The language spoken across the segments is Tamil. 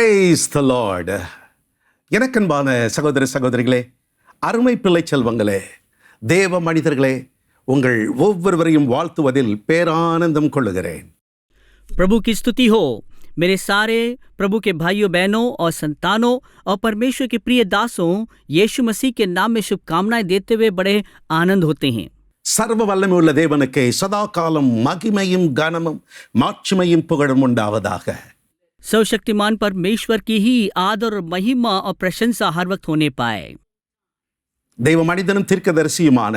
Praise the Lord. எனக்கன்பான சகோதர சகோதரிகளே, அருமை பிள்ளை செல்வங்களே, தேவ மனிதர்களே, உங்கள் ஒவ்வொருவரையும் வாழ்த்துவதில் பேரானந்தம் கொள்ளுகிறேன். प्रभु की स्तुति हो मेरे सारे प्रभु के भाइयों बहनों और संतानों और परमेश्वर के प्रिय दासों, यीशु मसीह के नाम में शुभकामनाएं देते हुए बड़े आनंद होते हैं. சர்வ வல்லமையுள்ள தேவனுக்கே சதா காலம் மகிமையும் கனமும் மாட்சிமையும் புகழும் உண்டாவதாக. सर्वशक्तिमान परमेश्वर की ही आदर और महिमा और प्रशंसा हर वक्त होने पाए. தெய்வ மனிதனும் தீர்க்கதரிசியுமான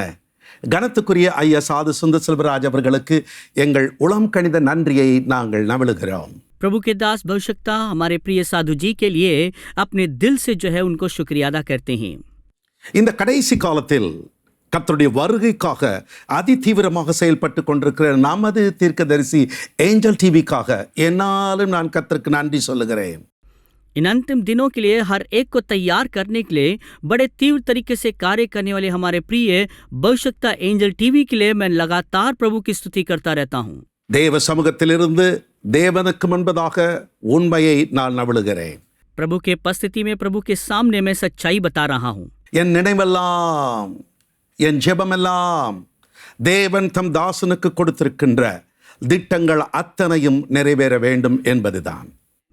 கனத்துக்குரிய ஐயா சாது சுந்தர் செல்வராஜ் அவர்களுக்கு எங்கள் உளம் கனிந்த நன்றியை நாங்கள் நவிழுகிறோம். प्रभु के दास भविष्यता हमारे प्रिय साधु जी के लिए अपने दिल से जो है उनको शुक्रिया अदा करते हैं. இந்த கடைசி காலத்தில் கர்த்தருடைய வருகைக்காக அதிதீவிரமாக செயல்பட்டு கொண்டிருக்கிற நமது தீர்க்கதரிசி ஏஞ்சல் டிவிக்காக என்னாலும் நான் கர்த்தருக்கு நன்றி சொல்லுகிறேன். इन अंतिम दिनों के लिए हर एक को तैयार करने के लिए बड़े तीव्र तरीके से कार्य करने वाले हमारे प्रिय भविष्यता एंजल टीवी के लिए मैं लगातार प्रभु की स्तुति करता रहता हूँ. தேவ சமூகத்திலிருந்து தேவனுக்கு முன்பதாக உண்மையை நான் நவிழுகிறேன். प्रभु के उपस्थिति में प्रभु के सामने मैं सच्चाई बता रहा हूँ. என் நினைவெல்லாம் என் ஜெபமெல்லாம் தேவன் தம் தாசனுக்கு கொடுத்திருக்கின்ற திட்டங்கள் அத்தனையும் நிறைவேற வேண்டும் என்பதுதான்.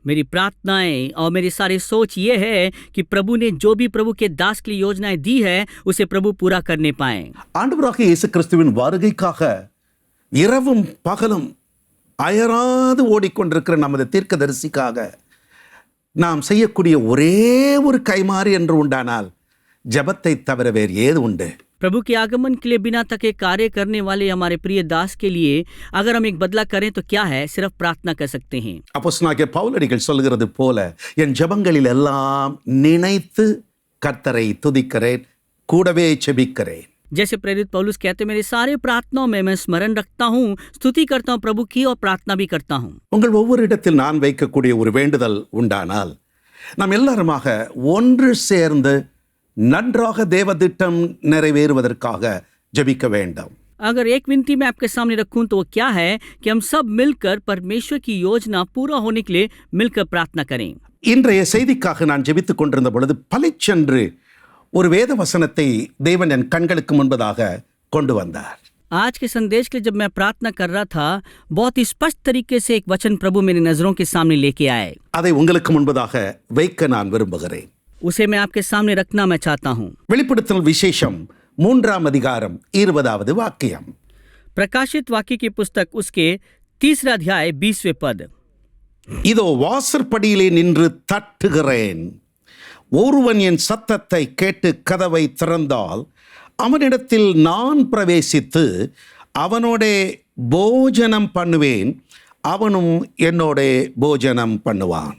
मेरी प्रार्थनाएं और मेरी सारी सोच ये है कि प्रभु ने जो भी प्रभु के दास के लिए योजनाएं दी है उसे प्रभु पूरा करने पाए. ஆண்டவராகிய இயேசு கிறிஸ்துவின் வருகைக்காக இரவும் பகலும் அயராது ஓடிக்கொண்டிருக்கிற நமது தீர்க்கதரிசிக்காக நாம் செய்யக்கூடிய ஒரே ஒரு கைமாறு என்று உண்டானால் ஜெபத்தை தவிர வேறு ஏது உண்டு? प्रभु के आगमन के लिए बिना थके कार्य करने वाले हमारे प्रिय दास के लिए अगर हम एक बदला करें तो क्या है, सिर्फ प्रार्थना कर सकते हैं. அப்போஸ்தலனாகிய பவுலடிகள் சொல்கிறது போல என் ஜெபங்களில் எல்லாம் நினைத்து கர்த்தரை துதிக்கிறேன், கூடவே செபிக்கிறேன். जैसे प्रेरित पौलुस कहते मेरे सारे प्रार्थनाओं में मैं स्मरण रखता हूँ, स्तुति करता हूँ प्रभु की और प्रार्थना भी करता हूँ. உங்கள் ஒவ்வொரு இடத்தில் நான் வைக்கக்கூடிய ஒரு வேண்டுதல் உண்டானால் நாம் எல்லாருமாக ஒன்று சேர்ந்து நன்றாக தேவ திட்டம் நிறைவேறுவதற்காக ஜெபிக்க வேண்டும். अगर एक विनती मैं आपके सामने रखूं तो वो क्या है कि हम सब मिलकर परमेश्वर की योजना पूरा होने के लिए मिलकर प्रार्थना करें. இன்றைய செய்திக்காக நான் ஜெபித்துக் கொண்டிருந்த பொழுது பளிச்சென்று ஒரு வேத வசனத்தை தேவன் என் கண்களுக்கு முன்பதாக கொண்டு வந்தார். आज के संदेश के लिए जब मैं प्रार्थना कर रहा था, बहुत ही स्पष्ट तरीके से एक वचन प्रभु मेरी नजरों के सामने लेके आए. அதை உங்களுக்கு मुன்பதாக வைக்க நான் விரும்புகிறேன். उसे मैं आपके सामने रखना मैं चाहता हूँ. வெளிப்படுத்தல் விசேஷம் 3ஆம் அதிகாரம் 20வது வாக்கியம். प्रकाशित वाक्य की पुस्तक उसके 3 अध्याय 20वें पद. இதோ வாசற்படியிலே நின்று தட்டுகிறேன், ஒருவன் என் சத்தத்தை கேட்டு கதவை திறந்தால் அவனிடத்தில் நான் பிரவேசித்து அவனோடே போஜனம் பண்ணுவேன், அவனும் என்னோடே போஜனம் பண்ணுவான்.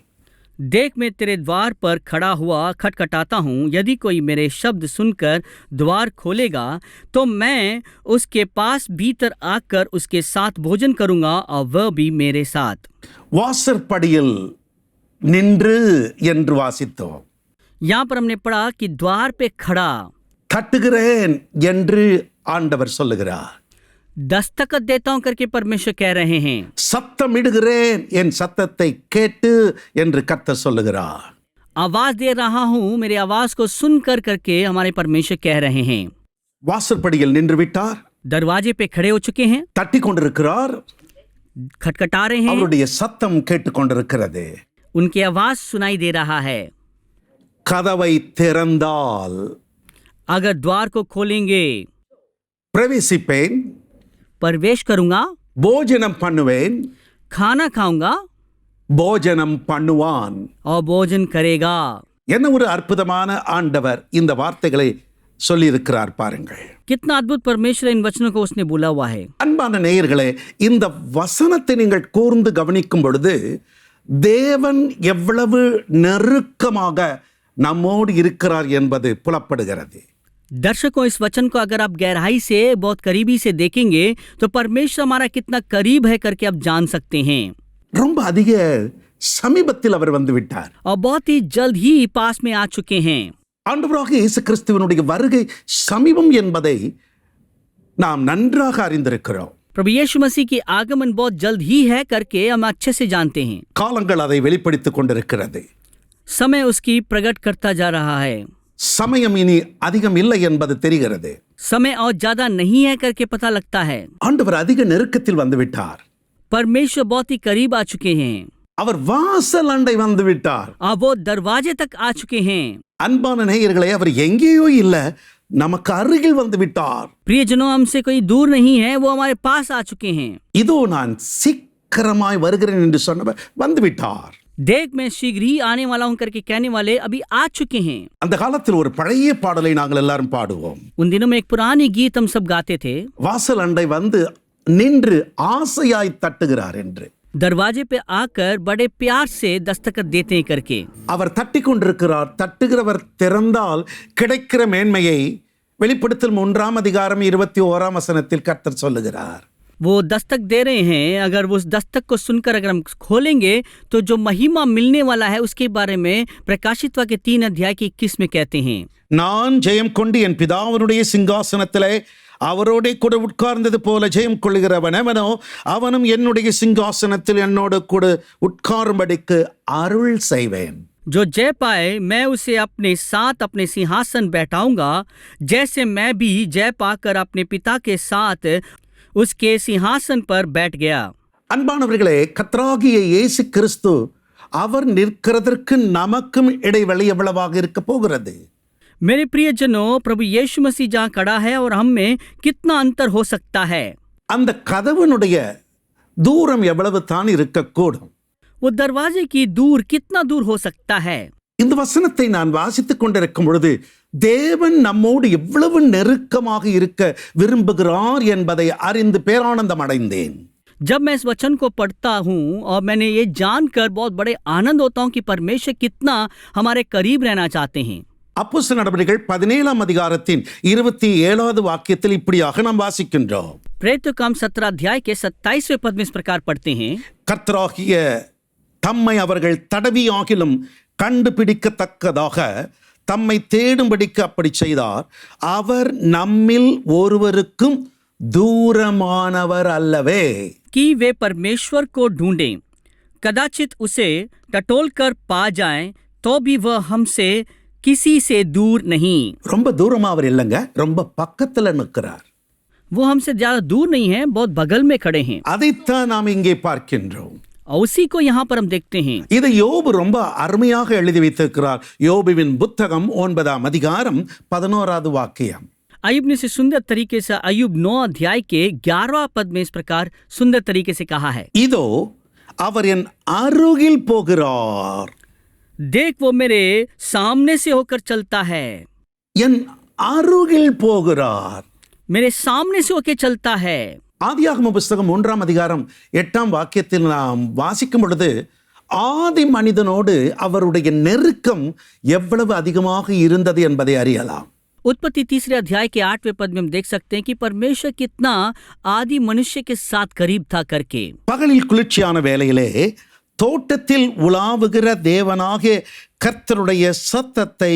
देख मैं तेरे द्वार पर खड़ा हुआ खटखटाता हूँ, यदि कोई मेरे शब्द सुनकर द्वार खोलेगा तो मैं उसके पास भीतर आकर उसके साथ भोजन करूंगा और वह भी मेरे साथ. வாசற்படியில் நின்று என்று வாசித்தோம். यहाँ पर हमने पढ़ा कि द्वार पे खड़ा. தட்டுகிறேன் என்று ஆண்டவர் சொல்லுகிறார். दस्तखत देता हूं करके परमेश्वर कह रहे हैं. சத்தமிடுகிறேன், என் சத்தத்தை கேட்டு என்று கர்த்தர் சொல்லுகிறார். आवाज दे रहा हूं, मेरी आवाज को सुनकर करके हमारे परमेश्वर कह रहे हैं. வாசற்படியில் நின்று விட்டார், दरवाजे पे खड़े हो चुके हैं, தட்டி கொண்டிருக்கிறார், खटखटा रहे हैं, அவருடைய சத்தம் கேட்டுக்கொண்டிருக்கிறது. उनकी आवाज सुनाई दे रहा है. கதவை திறந்தால் अगर द्वार को खोलेंगे பிரவேசிப்பேன், प्रवेश करूंगा, போஜனம் பண்ணுவேன், खाना खाऊंगा போஜனம் பண்ணுவான். और भोजन करेगा. என்ன ஒரு அற்புதமான ஆண்டவர் இந்த வார்த்தைகளை சொல்லியிருக்கிறார் பாருங்கள். कितना अद्भुत परमेश्वर इन वचनों को उसने बोला हुआ है. அன்பான நேயர்களே, இந்த வசனத்தை நீங்கள் கூர்ந்து கவனிக்கும் பொழுது தேவன் எவ்வளவு நெருக்கமாக நம்மோடு இருக்கிறார் என்பது புலப்படுகிறது. दर्शकों, इस वचन को अगर आप गहराई से बहुत करीबी से देखेंगे तो परमेश्वर हमारा कितना करीब है करके आप जान सकते हैं. ரொம்ப அதிக சமீபத்தில் அவர் வந்து விட்டார். और बहुत ही जल्द ही पास में आ चुके हैं. ஆண்டவராகிய இயேசு கிறிஸ்துவினுடைய வருகை சமீபம் என்பதை நாம் நன்றாக அறிந்திருக்கிறோம். प्रभु यीशु मसीह की आगमन बहुत जल्द ही है करके हम अच्छे से जानते हैं. காலங்கள் அதை வெளிப்படுத்திக் கொண்டிருக்கிறது. समय उसकी प्रकट करता जा रहा है। சமயம் இனி அதிகம் இல்லை என்பது தெரிகிறது. समय और ज्यादा नहीं है करके पता लगता है। ஆண்டவர் அதிக நெருக்கத்தில் வந்து விட்டார். परमेश्वर बहुत ही करीब आ चुके हैं। அவர் வாசல் அண்டை வந்து விட்டார். अब वो दरवाजे तक आ चुके हैं। அன்பான நேயர்களே, அவர் எங்கேயோ இல்ல, நமக்கு அருகில் வந்து விட்டார். प्रियजनों, हमसे कोई दूर नहीं है, वो हमारे पास आ चुके हैं। இதோ நான் சீக்கிரமாய் வருகிறேன் என்று சொன்னவர் வந்து விட்டார். देख, मैं शीघ्र ही आने वाला हूं करके कहने वाले अभी आ चुके हैं। அந்த காலத்தில் ஒரு பழைய பாடலை நாங்கள் எல்லாரும் பாடுவோம். उन दिनों में एक पुरानी गीत हम सब गाते थे, வாசல் அண்டை வந்து நின்று ஆசையாய் தட்டுகிறார் என்று. दरवाजे पे आकर बड़े प्यार से दस्तखत देते हैं करके। அவர் தட்டிக் கொண்டிருக்கிறார். தட்டுகிறவர் திறந்தால் கிடைக்கிற மேன்மையை வெளிப்படுத்தல் 3:21 கர்த்தர் சொல்லுகிறார். वो दस्तक दे रहे हैं, अगर वो उस दस्तक को सुनकर अगर हम खोलेंगे तो जो महिमा मिलने वाला है उसके बारे में प्रकाशित्व के 3:21 में कहते हैं, நான் ஜெயம் கொண்டு என் பிதாவினுடைய சிங்காசனத்திலே அவரோட கூட உட்கார்ந்தது போல ஜெயம் கொள்ளுகிறவன் எவனோ அவனும் என்னுடைய சிங்காசனத்தில் என்னோடு கூட உட்காரும்படிக்கு அருள் செய்வேன். जो जय पाए मैं उसे अपने साथ अपने सिंहासन बैठाऊंगा, जैसे मैं भी जय पाकर अपने पिता के साथ उसके सिंहासन पर बैठ गया। அன்பானவர்களே, கர்த்தராகிய இயேசு கிறிஸ்து அவர் நிற்கிறதற்கு நமக்கும் இடைவெளி எவ்வளவாக இருக்க போகிறது? मेरे प्रियजनों, प्रभु यीशु मसीह जहाँ खड़ा है और हम में कितना अंतर हो सकता है? அந்த கதவனுடைய தூரம் எவ்வளவு தான் இருக்கக்கூடும்? वो दरवाजे की दूर कितना दूर हो सकता है? இந்த வசனத்தை நான் வாசித்துக் கொண்டிருக்கும் பொழுது தேவன் நம்மோடு எவ்வளவு நெருக்கமாக இருக்க விரும்புகிறார் என்பதை அறிந்து பேரானந்தம் அடைந்தேன். जब मैं इस वचन को पढ़ता हूँ और मैंने ये जानकर बहुत बड़े आनंद होता हूँ कि परमेश्वर कितना हमारे करीब रहना चाहते हैं। அப்போஸ்தலர் நடபடிகள் 17 இப்படியாக நாம் வாசிக்கின்றோம். प्रेरितों काम 17 के 27वें पद में इस प्रकार पढ़ते हैं, கர்த்தராகிய தம்மை அவர்கள் தடவி ஆகிலும் கண்டுபிடிக்கத்தக்கதாக தம்மை தேடும்படிக்கு அப்படி செய்தார். அவர் நம்மில் ஒருவருக்கும் தூரமானவர் அல்லவே. कि वे परमेश्वर को ढूंढें, कदाचित उसे टटोल कर पा जाएं, तो भी वह हमसे किसी से दूर नहीं। ரொம்ப தூரமா அவர் இல்லைங்க, ரொம்ப பக்கத்துல நிற்கிறார். वो हमसे ज्यादा दूर नहीं है, बहुत बगल में खड़े हैं। அதைத்தான் நாம் இங்கே பார்க்கின்றோம். और उसी को यहाँ पर हम देखते हैं। இதை யோபு ரொம்ப அருமையாக எழுதி வைத்திருக்கிறார். யோபுவின் புத்தகம் 9:11 अयुब ने इसे सुंदर तरीके से अयुब 9 के 11 पद में इस प्रकार सुंदर तरीके से कहा है, இதோ அவர் என் அருகில் போகிறார். देख वो मेरे सामने से होकर चलता है। என் அருகில் போகிறார். मेरे सामने से होकर चलता है। ஆதியாகம புஸ்தகம் 3:8 நாம் வாசிக்கும் பொழுது ஆதி மனிதனோடு அவருடைய நெருக்கம் எவ்வளவு அதிகமாக இருந்தது என்பதை அறியலாம். उत्पत्ति 3 के 8वें पद में हम देख सकते हैं कि परमेश्वर कितना आदि मनुष्य के साथ करीब था करके। பகலில் குளிர்ச்சியான வேளையிலே தோட்டத்தில் உலாவுகிற தேவனாகிய கர்த்தருடைய சத்தத்தை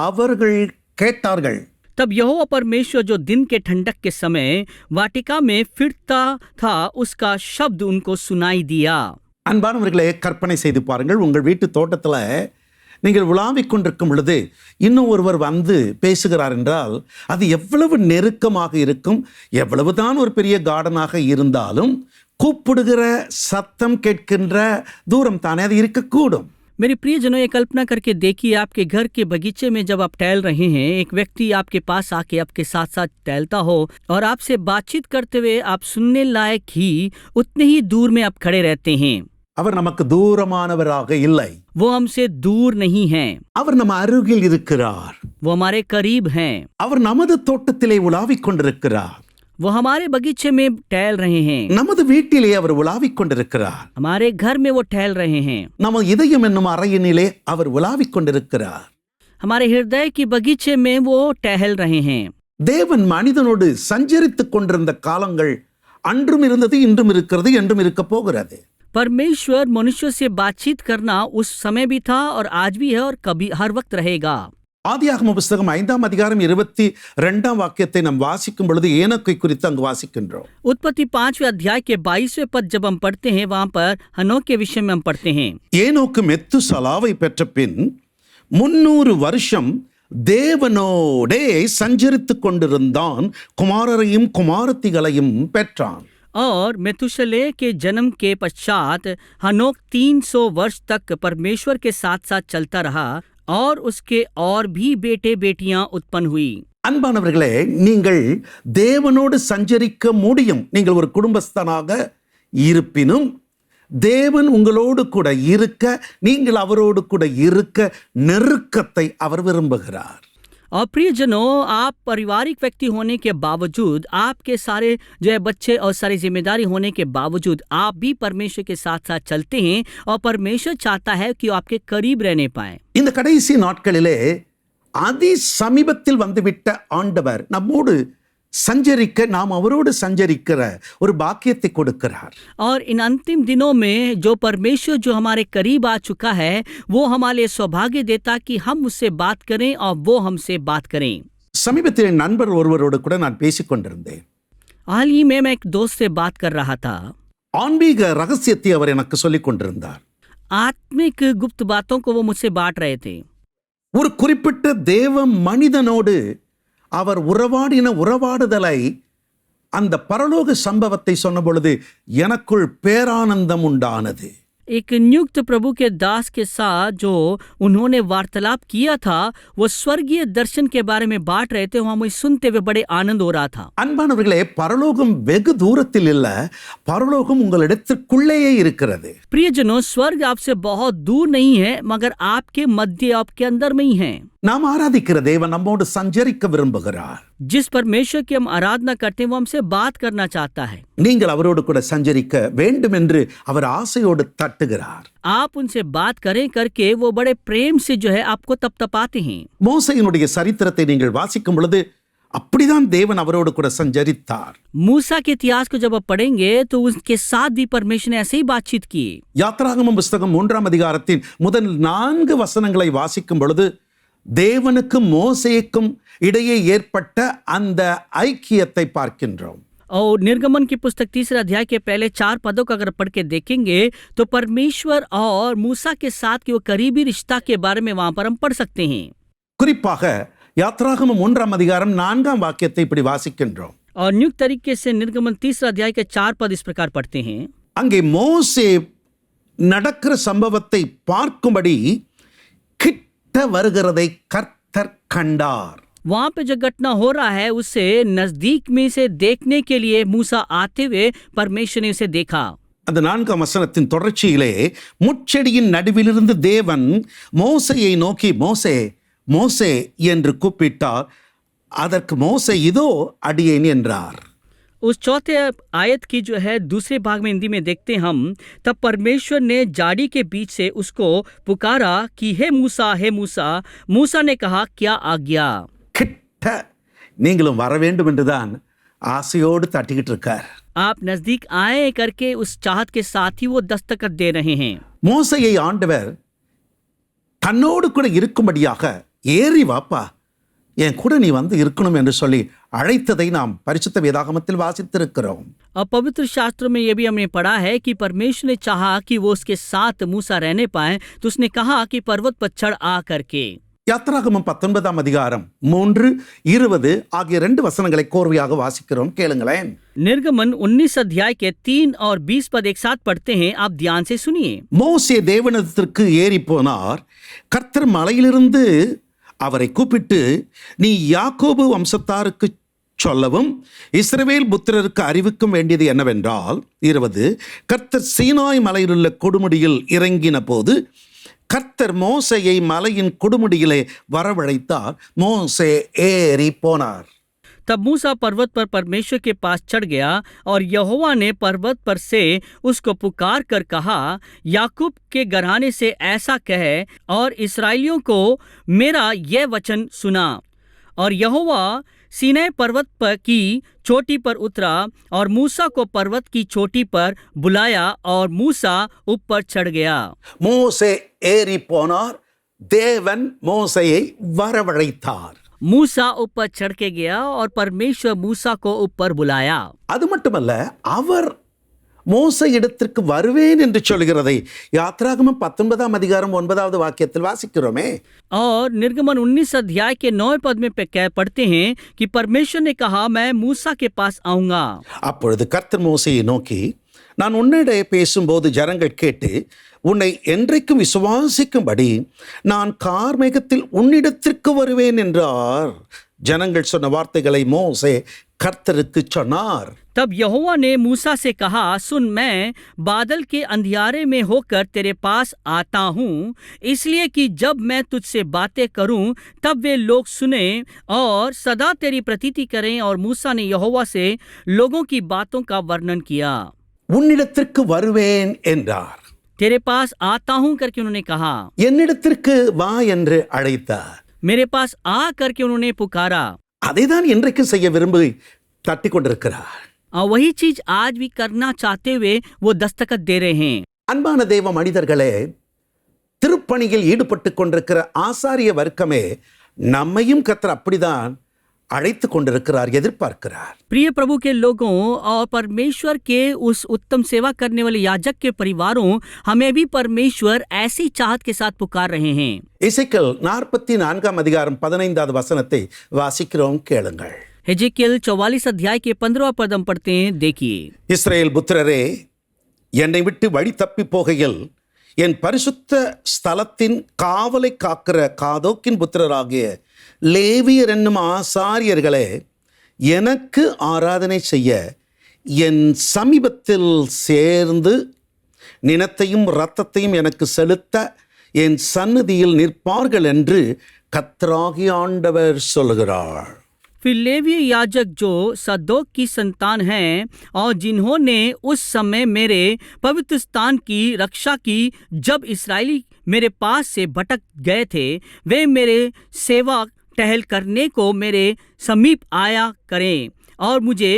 அவர்கள் கேட்டார்கள். तब यहोवा परमेश्वर जो दिन के ठंडक के समय वाटिका में फिरता था, उसका शब्द उनको सुनाई दिया। அன்பானவர்களே, கற்பனை செய்து பாருங்கள், உங்கள் வீட்டு தோட்டத்துல நீங்கள் உலாவிக் கொண்டிருக்கும் பொழுது இன்னும் ஒருவர் வந்து பேசுகிறார் என்றால் அது எவ்வளவு நெருக்கமாக இருக்கும். எவ்வளவுதான் ஒரு பெரிய கார்டனாக இருந்தாலும் கூப்பிடுகிற சத்தம் கேட்கின்ற தூரம் தானே அது இருக்கக்கூடும். मेरे प्रियजनों, ये कल्पना करके देखिए, आपके घर के बगीचे में जब आप टहल रहे हैं, एक व्यक्ति आपके पास आके आपके साथ साथ टहलता हो और आपसे बातचीत करते हुए आप सुनने लायक ही उतने ही दूर में आप खड़े रहते हैं। அவர் நமக்கு தூரமானவராக இல்லை. वो हमसे दूर नहीं है, அவர் நம்ம அருகில் இருக்கிறார். वो हमारे करीब हैं। அவர் நமது தோட்டத்திலே உலாவிக் கொண்டிருக்கிறார். वो हमारे बगीचे में टहल रहे हैं। நமது வீட்டிலே அவர் உலாவிக் கொண்டிருக்கிறார். हमारे घर में वो टहल रहे हैं। நம்ம இதயம் என்னும் அறையினிலே அவர் உலாவிக் கொண்டிருக்கிறார். हमारे हृदय की बगीचे में वो टहल रहे हैं। தேவன் மனிதனோடு சஞ்சரித்துக் கொண்டிருந்த காலங்கள் அன்றும் இருந்தது, இன்றும் இருக்கிறது, என்றும் இருக்க போகிறது. परमेश्वर मनुष्य से बातचीत करना उस समय भी था और आज भी है और कभी हर वक्त रहेगा। ஆதியாகம புஸ்தகம் 5ஆம் அதிகாரம் 22ஆம் வாக்கியத்தை நாம் வாசிக்கும் பொழுது ஏனோக்கை குறித்து அங்கு வாசிக்கின்றோம். उत्पत्ति 5वें अध्याय के 22वें पद जब हम पढ़ते हैं वहां पर हनोक के विषय में हम पढ़ते हैं. ஏனோக்கு மெத்துசலாவை பெற்ற பின் 300 வருஷம் தேவனோடே சஞ்சரித்துக் கொண்டிருந்தான், குமாரரையும் குமாரத்திகளையும் பெற்றான். और मेथुशले के जन्म के पश्चात हनोक 300 वर्ष तक परमेश्वर के साथ साथ चलता रहा और उसके और भी बेटे बेटियां उत्पन्न हुई. அன்பானவர்களே, நீங்கள் தேவனோடு சஞ்சரிக்க முடியும். நீங்கள் ஒரு குடும்பஸ்தனாக இருப்பினும் தேவன் உங்களோடு கூட இருக்க, நீங்கள் அவரோடு கூட இருக்க நெருக்கத்தை அவர் விரும்புகிறார். और प्रियजनों, आप पारिवारिक व्यक्ति होने के बावजूद, आपके सारे जो है बच्चे और सारी जिम्मेदारी होने के बावजूद आप भी परमेश्वर के साथ साथ चलते हैं और परमेश्वर चाहता है कि आपके करीब रहने पाए. இந்த கடைசி நாட்களிலே அதி சமீபத்தில் வந்துவிட்ட ஆண்டவர் நம்மோடு சஞ்சரிக்க, நாம் அவரோடு சஞ்சரிக்கிற ஒரு பாக்கியத்தை கொடுக்கிறார். और इन अंतिम दिनों में जो परमेश्वर जो हमारे करीब आ चुका है वो हमारे लिए सौभाग्य देता कि हम उससे बात करें और वो हमसे बात करें. சமீபத்தில் என் நண்பர் ஒருவரோடு கூட நான் பேசிக் கொண்டிருந்தேன். हाल ही में मैं एक दोस्त से बात कर रहा था. ஆன்மீக ரகசியத்தை அவர் எனக்கு சொல்லிக் கொண்டிருந்தார். आत्मिक गुप्त बातों को वो मुझसे बांट रहे थे. ஒரு குறிப்பிட்ட தேவ மனிதனோடு அவர் உறவாடின உறவாடுதலை, அந்த பரலோக சம்பவத்தை சொன்ன பொழுது எனக்குள் பேரானந்தம் உண்டானது. एक नियुक्त प्रभु के दास के साथ जो उन्होंने वार्तालाप किया था, वो स्वर्गीय दर्शन के बारे में बांट रहे थे. वहां मुझे सुनते हुए बड़े आनंद हो रहा था. அன்பானவர்களே, பரலோகம் வெகு தூரத்தில் இல்ல, பரலோகம் உங்களிடத்திற்குள்ளேயே இருக்கிறது. प्रियजनों, स्वर्ग आपसे बहुत दूर नहीं है मगर आपके मध्य, आपके अंदर में ही है. நாம் ஆராதிக்கிற தேவன் நம்மோடு சஞ்சரிக்க விரும்புகிறார். जिस परमेश्वर की हम आराधना करते हैं वो हमसे बात करना चाहता है. நீங்கள் அவரோடு கூட சஞ்சரிக்க வேண்டும் என்று அவர் ஆசையோடு தட்டுகிறார். आप उनसे बात करें करके वो बड़े प्रेम से जो है आपको तपतपाते हैं. மோசேயினுடைய சரித்திரத்தை நீங்கள் வாசிக்கும் பொழுது அப்படிதான் தேவன் அவரோடு கூட சஞ்சரித்தார். मूसा के इतिहास को जब आप पढ़ेंगे तो उसके साथ भी परमेश्वर ने ऐसे ही बातचीत की. யாத்திராகமம் புஸ்தகம் 3ஆம் அதிகாரத்தின் முதல் 4 வசனங்களை வாசிக்கும் பொழுது தேவனுக்கும் மோசேக்கும் இடையே ஏற்பட்ட அந்த ஐக்கியத்தை பார்க்கின்றோம். और निर्गमन की पुस्तक 3 अध्याय के पहले 4 पदों को अगर पढ़ के देखेंगे तो परमेश्वर और मूसा के साथ के वो करीबी रिश्ता के बारे में वहां पर हम पढ़ सकते हैं. குறிப்பாக யாத்திராகமம் 3ஆம் அதிகாரம் 4ஆம் வாக்கியத்தை இப்படி வாசிக்கின்றோம். और नियुक्त तरीके से निर्गमन 3 अध्याय के 4 पद इस प्रकार पढ़ते हैं. அங்கே மோசே நடக்கிற சம்பவத்தை பார்க்கும்படி கிட்ட வருகிறதை கர்த்தர் கண்டார். वहां पे जो घटना हो रहा है उससे नजदीक में से देखने के लिए मूसा आते हुए परमेश्वर ने उसे देखा. அந்த 4ஆம் வசனத்தின் தொடர்ச்சியிலே முட்செடியின் நடுவிலிருந்து தேவன் மோசேயை நோக்கி மோசே மோசே என்று கூப்பிட்டார். அதற்கு மோசே இதோ அடியேன் என்றார். उस चौथे आयत की जो है दूसरे भाग में हिंदी में देखते हम, तब परमेश्वर ने जाड़ी के बीच से उसको पुकारा कि हे मूसा, हे मूसा. मूसा ने कहा क्या आज्ञा. கிட்ட நீங்களும் வர வேண்டும் என்றுதான் ஆசையோடு தட்டிக்கிட்டு இருக்கார். आप नजदीक आए करके उस चाहत के साथ ही वो दस्तखत दे रहे हैं. மோசேயை ஆண்டவர் தன்னோடு கூட இருக்கும்படியாக ஏறி வாப்பா, என் கூட நீ வந்து இருக்கணும் என்று சொல்லி அழைத்ததை நாம் பரிசுத்த வேதாகமத்தில் வாசித்திருக்கிறோம். और पवित्र शास्त्रों में ये भी हमने पढ़ा है कि परमेश्वर ने चाहा कि वो उसके साथ मूसा रहने पाए तो उसने कहा कि पर्वत पर चढ़ आ करके. யாத்திராகமம் 19ஆம் அதிகாரம் 3, 20 ஆகிய 2 வசனங்களை கோர்வையாக வாசிக்கிறோம். கேளுங்களேன். निर्गमन 19 अध्याय के 3 और 20 पद एक साथ पढ़ते हैं. आप ध्यान से सुनिए. மோசே தேவனிடத்திற்கு ஏறி போனார். கர்த்தர் மலையிலிருந்து அவரை கூப்பிட்டு, நீ யாக்கோபு வம்சத்தாருக்கு சொல்லவும் இஸ்ரவேல் புத்திரருக்கு அறிவிக்கும் வேண்டியது என்னவென்றால் 20 கர்த்தர் சீனாய் மலையிலுள்ள கொடுமுடியில் இறங்கின போது கர்த்தர் மோசேயை மலையின் கொடுமுடியிலே வரவழைத்தார். மோசே ஏறி போனார். तब मूसा पर्वत पर परमेश्वर के पास चढ़ गया और यहोवा ने पर्वत पर से उसको पुकार कर कहा, याकूब के घराने से ऐसा कह और इस्राएलियों को मेरा यह वचन सुना. और यहोवा सीनै पर्वत पर की चोटी पर उतरा और मूसा को पर्वत की चोटी पर बुलाया और मूसा ऊपर चढ़ गया. மோசே ஏறி போனார். தேவன் மோசையை வரவழைத்தார். मूसा ऊपर चढ़ के गया और परमेश्वर मूसा को ऊपर बुलाया. அது மட்டுமல்ல, அவர் மோசே இடத்திற்கு வருவேன் என்று சொல்கிறதை யாத்ராகமம் 19 அதிகாரம் 9வது வாக்கியத்தில் வாசிக்கிறோமே. और निर्गमन 19 अध्याय के 9 पद में पढ़ते हैं कि परमेश्वर ने कहा, मैं मूसा के पास आऊंगा. அப்பொழுது கர்த்தர் மோசேயை நோக்கி, நான் உன்னிடையே பேசும்போது ஜனங்கள் கேட்டு உன்னை என்றைக்கும் விசுவாசிக்கும்படி நான் கார்மேகத்தில் உன்னிடத்திற்கு வருவேன் என்றார். ஜனங்கள் சொன்ன வார்த்தைகளை மோசே கர்த்தருக்கு சொன்னார். तब यहोवा ने मूसा से कहा, सुन, मैं बादल के अंधियारे में होकर तेरे पास आता हूँ, इसलिए कि जब मैं तुझसे बातें करूँ तब वे लोग सुने और सदा तेरी प्रतीति करें. और मूसा ने यहोवा से लोगों की बातों का वर्णन किया. உன்னிடத்திற்கு வருவேன் என்றார். तेरे पास आता हूँ करके उन्होंने कहा. என்னிடத்திற்கு வா என்று அழைத்தார். मेरे पास आ करके उन्होंने पुकारा. அதைதான் இன்றைக்கு செய்ய விரும்பி தட்டி கொண்டிருக்கிறார். और वही चीज आज भी करना चाहते हुए वो दस्तखत दे रहे हैं. அன்பான தேவ மனிதர்களே, திருப்பணியில் ஈடுபட்டு கொண்டிருக்கிற ஆசாரிய வர்க்கமே நம்மையும் கர்த்தர் அப்படிதான் அழைத்து கொண்டிருக்கிறார், எதிர்பார்க்கிறார். प्रिय प्रभु के लोगों और परमेश्वर के उस उत्तम सेवा करने वाले याजक के परिवारों, हमें भी परमेश्वर ऐसी चाहत के साथ पुकार रहे हैं. எசேக்கியேல் 44 அதிகாரம் 15வது வசனத்தை வாசிக்கிறோம், கேளுங்கள். हेजेकियल 44 अध्याय के 15वां पद हम पढ़ते हैं, देखिए. இஸ்ரவேல் புத்திரரே, என்னை விட்டு வழி தப்பி போகையில் என் பரிசுத்த ஸ்தலத்தின் காவலை காக்கிற காதோக்கின் புத்திரராகிய லேவியர் என்னும் ஆசாரியர்களே, எனக்கு ஆராதனை செய்ய என் சமீபத்தில் சேர்ந்து நினத்தையும் இரத்தத்தையும் எனக்கு செலுத்த என் சந்நிதியில் நிற்பார்கள் என்று கர்த்தராகிய ஆண்டவர் சொல்கிறார். फिर लेवीय याजक जो सदोक की संतान हैं और जिन्होंने उस समय मेरे पवित्र स्थान की रक्षा की, जब इस्राएली मेरे पास से भटक गए थे, वे मेरे सेवा टहल करने को मेरे समीप आया करें और मुझे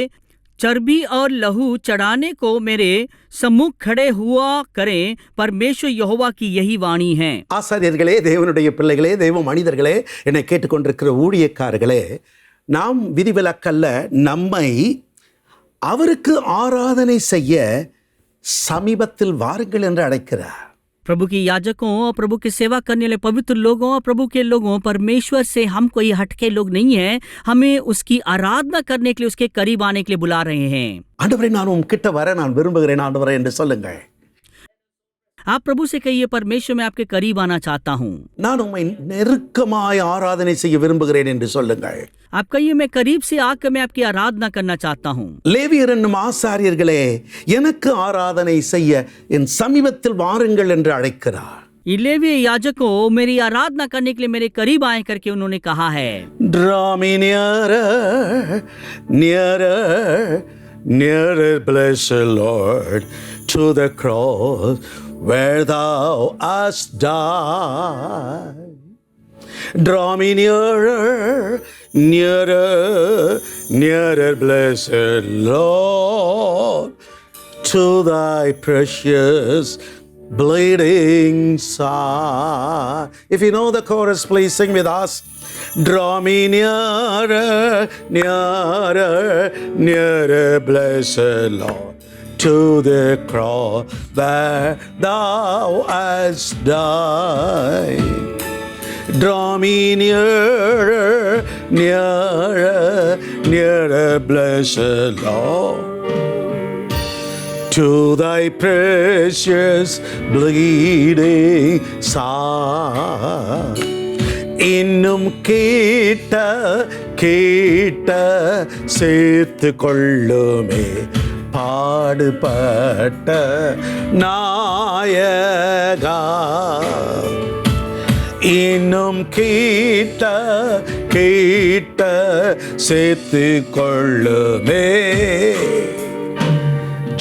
चर्बी और लहू चढ़ाने को मेरे सम्मुख खड़े हुआ करें. परमेश्वर यहोवा की यही वाणी है. ஆசாரியர்களே, தேவனுடைய பிள்ளைகளே, தேவ மனிதர்களே, என்னை கேட்டுக்கொண்டிருக்கிற ஊழியக்காரர்களே, நாம் விதிவிலக்கல்ல, நம்மை அவருக்கு ஆராதனை செய்ய சமீபத்தில் வாருங்கள் என்று அழைக்கிறார். प्रभु के याजकों और प्रभु की सेवा करने वाले पवित्र लोगों और प्रभु के लोगों, परमेश्वर से हम कोई हटके लोग नहीं हैं. हमें उसकी आराधना करने के लिए, उसके करीब आने के लिए बुला रहे हैं. ஆண்டவரே, நான் உம் கிட்ட வர நான் விரும்புகிறேன் ஆண்டவரே என்று சொல்லுங்கள். आप प्रभु से कहिए, परमेश्वर मैं आपके करीब आना चाहता हूँ. நான் உம்மை நெருக்கமாய் ஆராதனை செய்ய விரும்புகிறேன் என்று சொல்லுங்கள். आप कहिए, मैं करीब से आकर मैं आपकी आराधना करना चाहता हूँ. லேவியர் என்னும் ஆசாரியர்களே, எனக்கு ஆராதனை செய்ய என் சமீபத்தில் வாருங்கள் என்று அழைக்கிறார். ये लेवीय याजकों, मेरी आराधना करने के लिए मेरे करीब आए करके उन्होंने कहा है. Draw me nearer, nearer, nearer, blessed Lord, to the cross where thou hast died. Draw me nearer, nearer, nearer, blessed Lord, to thy precious bleeding side. If you know the chorus, please sing with us. Draw me nearer, nearer, nearer, blessed Lord, to the cross where thou hast died. Draw me nearer, nearer, nearer, blessed Lord, to thy precious bleeding side. இன்னும் கேட்ட கேட்ட சேர்த்து கொள்ளுமே பாடுபட்ட நாயகா. இன்னும் கேட்ட கேட்ட சேர்த்து கொள்ளுமே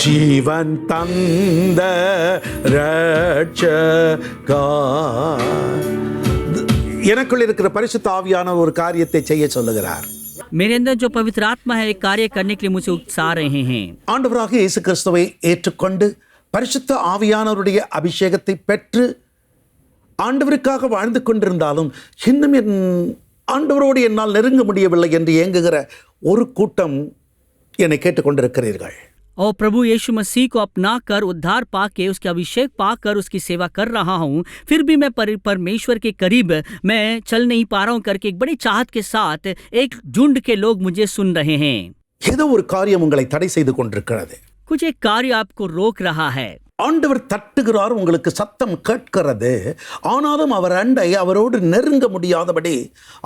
ஜீவன் தந்த ரட்சகா. எனக்குள் இருக்கிற பரிசுத்த ஆவியான ஒரு காரியத்தை செய்ய சொல்லுகிறார். मेरे अंदर जो पवित्र आत्मा है, एक कार्य करने के लिए मुझे उकसा रहे हैं. ஆண்டவராகிய இயேசு கிறிஸ்துவை ஏற்றுக்கொண்டு பரிசுத்த ஆவியானவருடைய அபிஷேகத்தை பெற்று ஆண்டவருக்காக வாழ்ந்து கொண்டிருந்தாலும் இன்னும் என் ஆண்டவரோடு என்னால் நெருங்க முடியவில்லை என்று ஏங்குகிற ஒரு கூட்டம் என்னை கேட்டுக்கொண்டிருக்கிறீர்கள். और प्रभु यीशु मसीह को अपना कर उद्धार पाके उसके अभिषेक पाकर उसकी सेवा कर रहा हूँ, फिर भी मैं परमेश्वर के करीब मैं चल नहीं पा रहा हूँ करके एक बड़ी चाहत के साथ एक झुंड के लोग मुझे सुन रहे हैं. ஏதோ ஒரு காரியம் உங்களை தடை செய்து கொண்டிருக்கிறது. कुछ एक कार्य आपको रोक रहा है. ஆண்டவர் தட்டுகிறார், உங்களுக்கு சத்தம் கேட்கிறது. ஆனாலும் அவர் அண்டை அவரோடு நெருங்க முடியாதபடி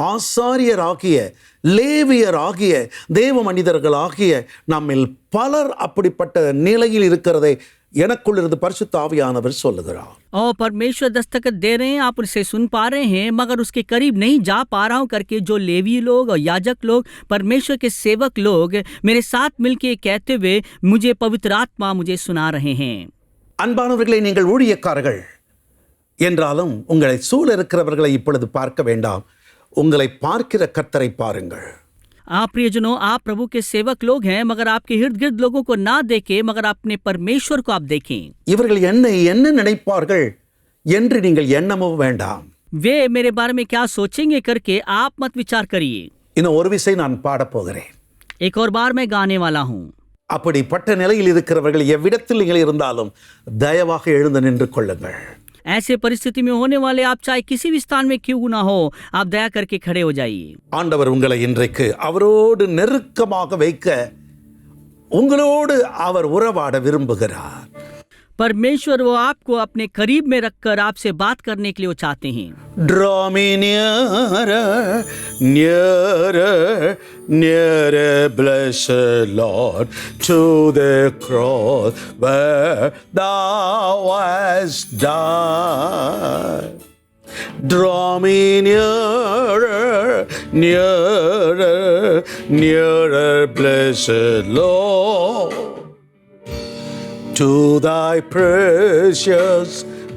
ஆசாரியராகிய லேவியராகிய தேவ மனிதர்களாகிய நம்மில் பலர் அப்படிப்பட்ட நிலையில் இருக்கிறதை எனக்குள் இருந்து பரிசுத்த ஆவியானவர் சொல்லுகிறார். और परमेश्वर दस्तखत दे रहे हैं, आप उसे सुन पा रहे हैं, मगर उसके करीब नहीं जा पा रहा हूं करके जो लेवी लोग और याजक लोग, परमेश्वर के सेवक लोग मेरे साथ मिलके कहते हुए मुझे पवित्र आत्मा मुझे सुना रहे हैं. அன்பானவர்களே, நீங்கள் ஊழியக்காரர்கள் என்றாலும் உங்களை சூழ இருக்கிறவர்களை இப்பொழுது பார்க்க வேண்டாம், உங்களை பார்க்கிற கர்த்தரை பாருங்கள். आप प्रियजनों, आप प्रभु के सेवक लोग हैं, मगर आपके इर्द गिर्द लोगों को ना देखें, मगर अपने परमेश्वर को आप देखें. இவர்கள் என்னை என்ன நினைப்பார்கள் என்று நீங்கள் எண்ணவும் வேண்டாம். वे मेरे बारे में क्या सोचेंगे करके आप मत विचार करिए. இன்னும் ஒரு விசை நான் பாடப் போகிறேன். एक और बार मैं गाने वाला हूँ. அப்படிப்பட்ட நிலையில் இருக்கிறவர்கள் எவ்விடத்தில் நீங்கள் இருந்தாலும் தயவாக எழுந்து நின்று கொள்ளுங்கள். ऐसे परिस्थिति में होने वाले आप चाहे किसी भी स्थान में क्यों ना हो, आप दया करके खड़े हो जाइए. ஆண்டவர் உங்களை இன்றைக்கு அவரோடு நெருக்கமாக வைக்க, உங்களோடு அவர் உறவாட விரும்புகிறார். परमेश्वर वो आपको अपने करीब में रखकर आपसे बात करने के लिए वो चाहते हैं. Draw me nearer, nearer, nearer, blessed Lord, to the cross where thou hast died. Draw me nearer, nearer, nearer, blessed Lord, to thy precious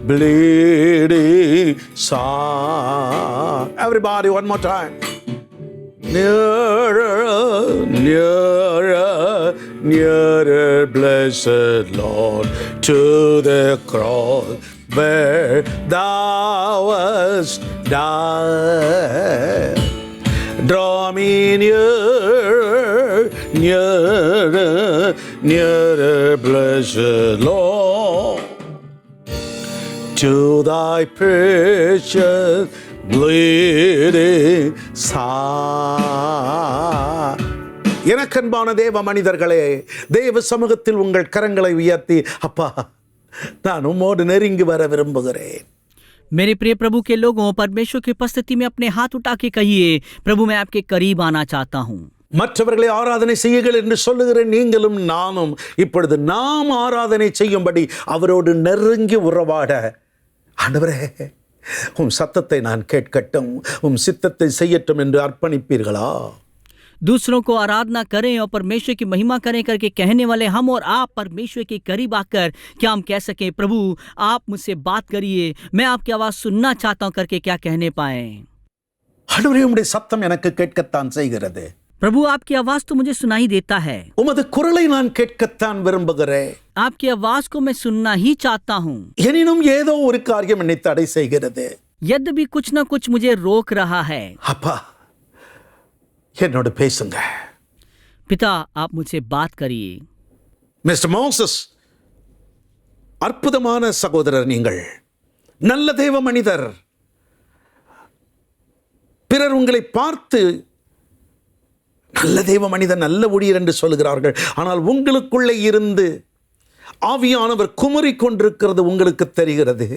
bleeding Son. Everybody, one more time. Nearer, nearer, nearer, blessed Lord, to the cross where thou hast died. Draw me nearer, nearer, nearer, blessed Lord, to thy precious bleeding Son. எனக்கன்பான தேவ மனிதர்களே, தேவ சமூகத்தில் உங்கள் கரங்களை உயர்த்தி, அப்பா, நான் உம்மோடு நெருங்கி வர விரும்புகிறேன். मेरे प्रिय प्रभु के लोगों, परमेश्वर की उपस्थिति में अपने हाथ उठा के कहिए, प्रभु मैं आपके करीब आना चाहता हूँ. மற்றவர்களை ஆராதனை செய்யுங்கள் என்று சொல்லுகிற நீங்களும் நானும் இப்பொழுது நாம் ஆராதனை செய்யும்படி அவரோடு நெருங்கி உறவாட, ஆண்டவரே உம் சத்தத்தை நான் கேட்கட்டும், உம் சித்தத்தை செய்யட்டும் என்று அர்ப்பணிப்பீர்களா? दूसरों को आराधना करें और परमेश्वर की महिमा करें करके कहने वाले हम और आप परमेश्वर के करीब आकर क्या हम कह सकें, प्रभु आप मुझसे बात करिए, मैं आपकी आवाज़ सुनना चाहता हूं करके क्या कहने पाए? ஆண்டவரே, உம்முடைய சத்தம் எனக்கு கேட்கத்தான் செய்கிறது. प्रभु आपकी आवाज़ तो मुझे सुनाई देता है. உமது குரலை நான் கேட்கத்தான் விரும்புகிறேன். आपकी आवाज़ को मैं सुनना ही चाहता हूँ. எனினும் ஏதோ ஒரு காரியம் என்னை தடை செய்கிறது. यद्यपि कुछ न कुछ मुझे रोक रहा है. அப்பா, என்னோடு பேசுங்க. पिता आप मुझसे बात करिए. மிஸ்டர் மோசஸ், அற்புதமான சகோதரர், நீங்கள் நல்ல தேவ மனிதர். பிறர் உங்களை பார்த்து நல்ல தேவ மனிதன், நல்ல ஊழியர் என்று சொல்கிறார்கள். ஆனால் உங்களுக்குள்ளே இருந்து ஆவியானவர் குமரி கொண்டிருக்கிறது உங்களுக்கு தெரிகிறது.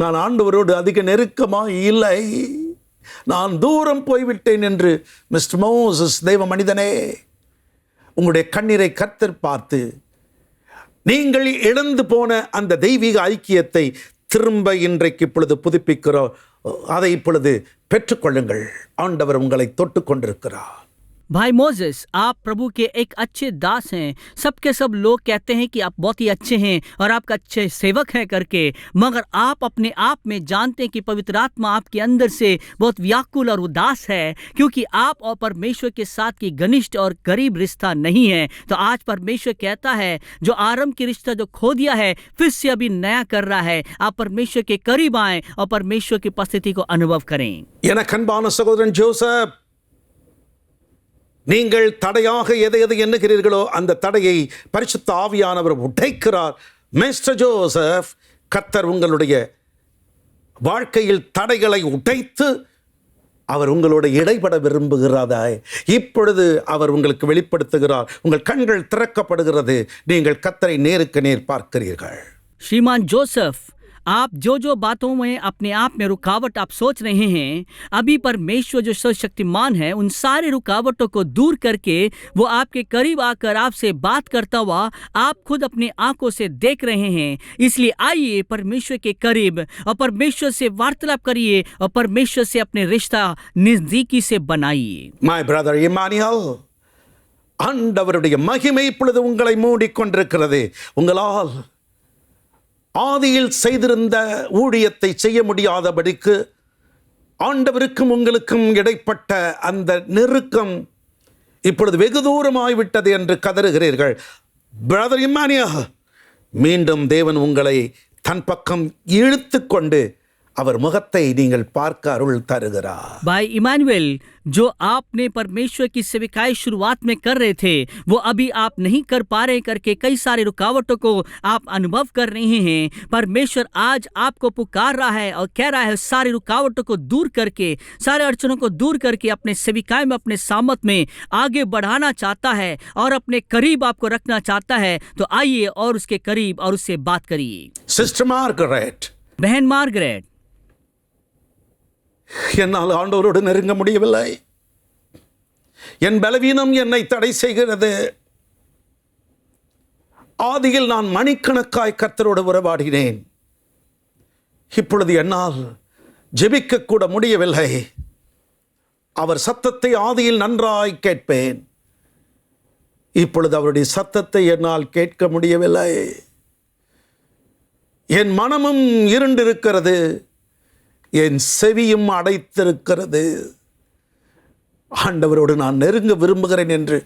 நான் ஆண்டவரோடு அதிக நெருக்கமாக இல்லை, நான் தூரம் போய்விட்டேன் என்று. மிஸ்டர் மோசஸ், தேவ மனிதனே, உங்களுடைய கண்ணீரை கர்த்தர் பார்த்து நீங்கள் இழந்து போன அந்த தெய்வீக ஐக்கியத்தை திரும்ப இன்றைக்கு இப்பொழுது புதுப்பிக்கிறோம். அதை இப்பொழுது பெற்றுக்கொள்ளுங்கள். ஆண்டவர் உங்களை தொட்டு கொண்டிருக்கிறார். भाई मोजेस, आप प्रभु के एक अच्छे दास हैं। सबके सब लोग कहते हैं कि आप बहुत ही अच्छे हैं और आप अच्छे सेवक हैं करके, मगर आप अपने आप में जानते हैं कि पवित्र आत्मा आपके अंदर से बहुत व्याकुल और उदास है, क्योंकि आप और परमेश्वर के साथ की घनिष्ठ और करीब रिश्ता नहीं है। तो आज परमेश्वर कहता है, जो आरंभ की रिश्ता जो खो दिया है, फिर से अभी नया कर रहा है। आप परमेश्वर के करीब आएं और परमेश्वर की उपस्थिति को अनुभव करें। எனக்கு அன்பான சகோதரன் ஜோசப், நீங்கள் தடையாக எதை எதை எண்ணுகிறீர்களோ அந்த தடையை பரிசுத்த ஆவியானவர் உடைக்கிறார். மிஸ்டர் ஜோசப், கர்த்தர் உங்களுடைய வாழ்க்கையில் தடைகளை உடைத்து அவர் உங்களோட இடைப்பட விரும்புகிறாதாய் இப்பொழுது அவர் உங்களுக்கு வெளிப்படுத்துகிறார். உங்கள் கண்கள் திறக்கப்படுகிறது. நீங்கள் கர்த்தரை நேருக்கு நேர் பார்க்கிறீர்கள். श्रीमान जोसेफ, आप जो बातों में अपने आप में रुकावट आप सोच रहे हैं, अभी परमेश्वर जो सर्वशक्तिमान है उन सारे रुकावटों को दूर करके वो आपके करीब आकर आपसे बात करता हुआ आप खुद अपनी आंखों से देख रहे हैं। इसलिए आइए परमेश्वर के करीब और परमेश्वर से वार्तालाप करिए और परमेश्वर से अपने रिश्ता नजदीकी से बनाइए। மை பிரதர் இம்மானுவேல், ஆண்டவருடைய மகிமை இப்பொழுது உங்களை மூடிக்கொண்டிருக்கிறது. உங்களால் ஆதியில் செய்திருந்த ஊழியத்தை செய்ய முடியாதபடிக்கு ஆண்டவருக்கும் உங்களுக்கும் இடைப்பட்ட அந்த நெருக்கம் இப்பொழுது வெகு தூரமாய்விட்டது என்று கதறுகிறீர்கள். பிரதர் இம்மானுவேல், மீண்டும் தேவன் உங்களை தன் பக்கம் இழுத்து கொண்டு அவர் முகத்தை நீங்கள் பார்க்க அருள் தருகிறார். भाई इमानुएल, जो आपने परमेश्वर की सेविकाई शुरुआत में कर रहे थे, वो अभी आप नहीं कर पा रहे करके कई सारे रुकावटों को आप अनुभव कर रहे हैं। परमेश्वर आज आपको पुकार रहा है और कह रहा है सारी रुकावटों को दूर करके, सारे अड़चनों को दूर करके अपने सेविकाई में, अपने सामत में आगे बढ़ाना चाहता है और अपने करीब आपको रखना चाहता है। तो आइए और उसके करीब और उससे बात करिए। சிஸ்டர் மார்கரெட், बहन मार्गरेट, என்னால் ஆண்டவரோடு நெருங்க முடியவில்லை. என் பலவீனம் என்னை தடை செய்கிறது. ஆதியில் நான் மணிக்கணக்காய் கர்த்தரோடு உறவாடினேன். இப்பொழுது என்னால் ஜெபிக்க கூட முடியவில்லை. அவர் சத்தத்தை ஆதியில் நன்றாய் கேட்பேன். இப்பொழுது அவருடைய சத்தத்தை என்னால் கேட்க முடியவில்லை. என் மனமும் இருண்டிருக்கிறது, என் செவியும் அடைத்திருக்கிறது. ஆண்டவரோடு நான் நெருங்க விரும்புகிறேன் என்று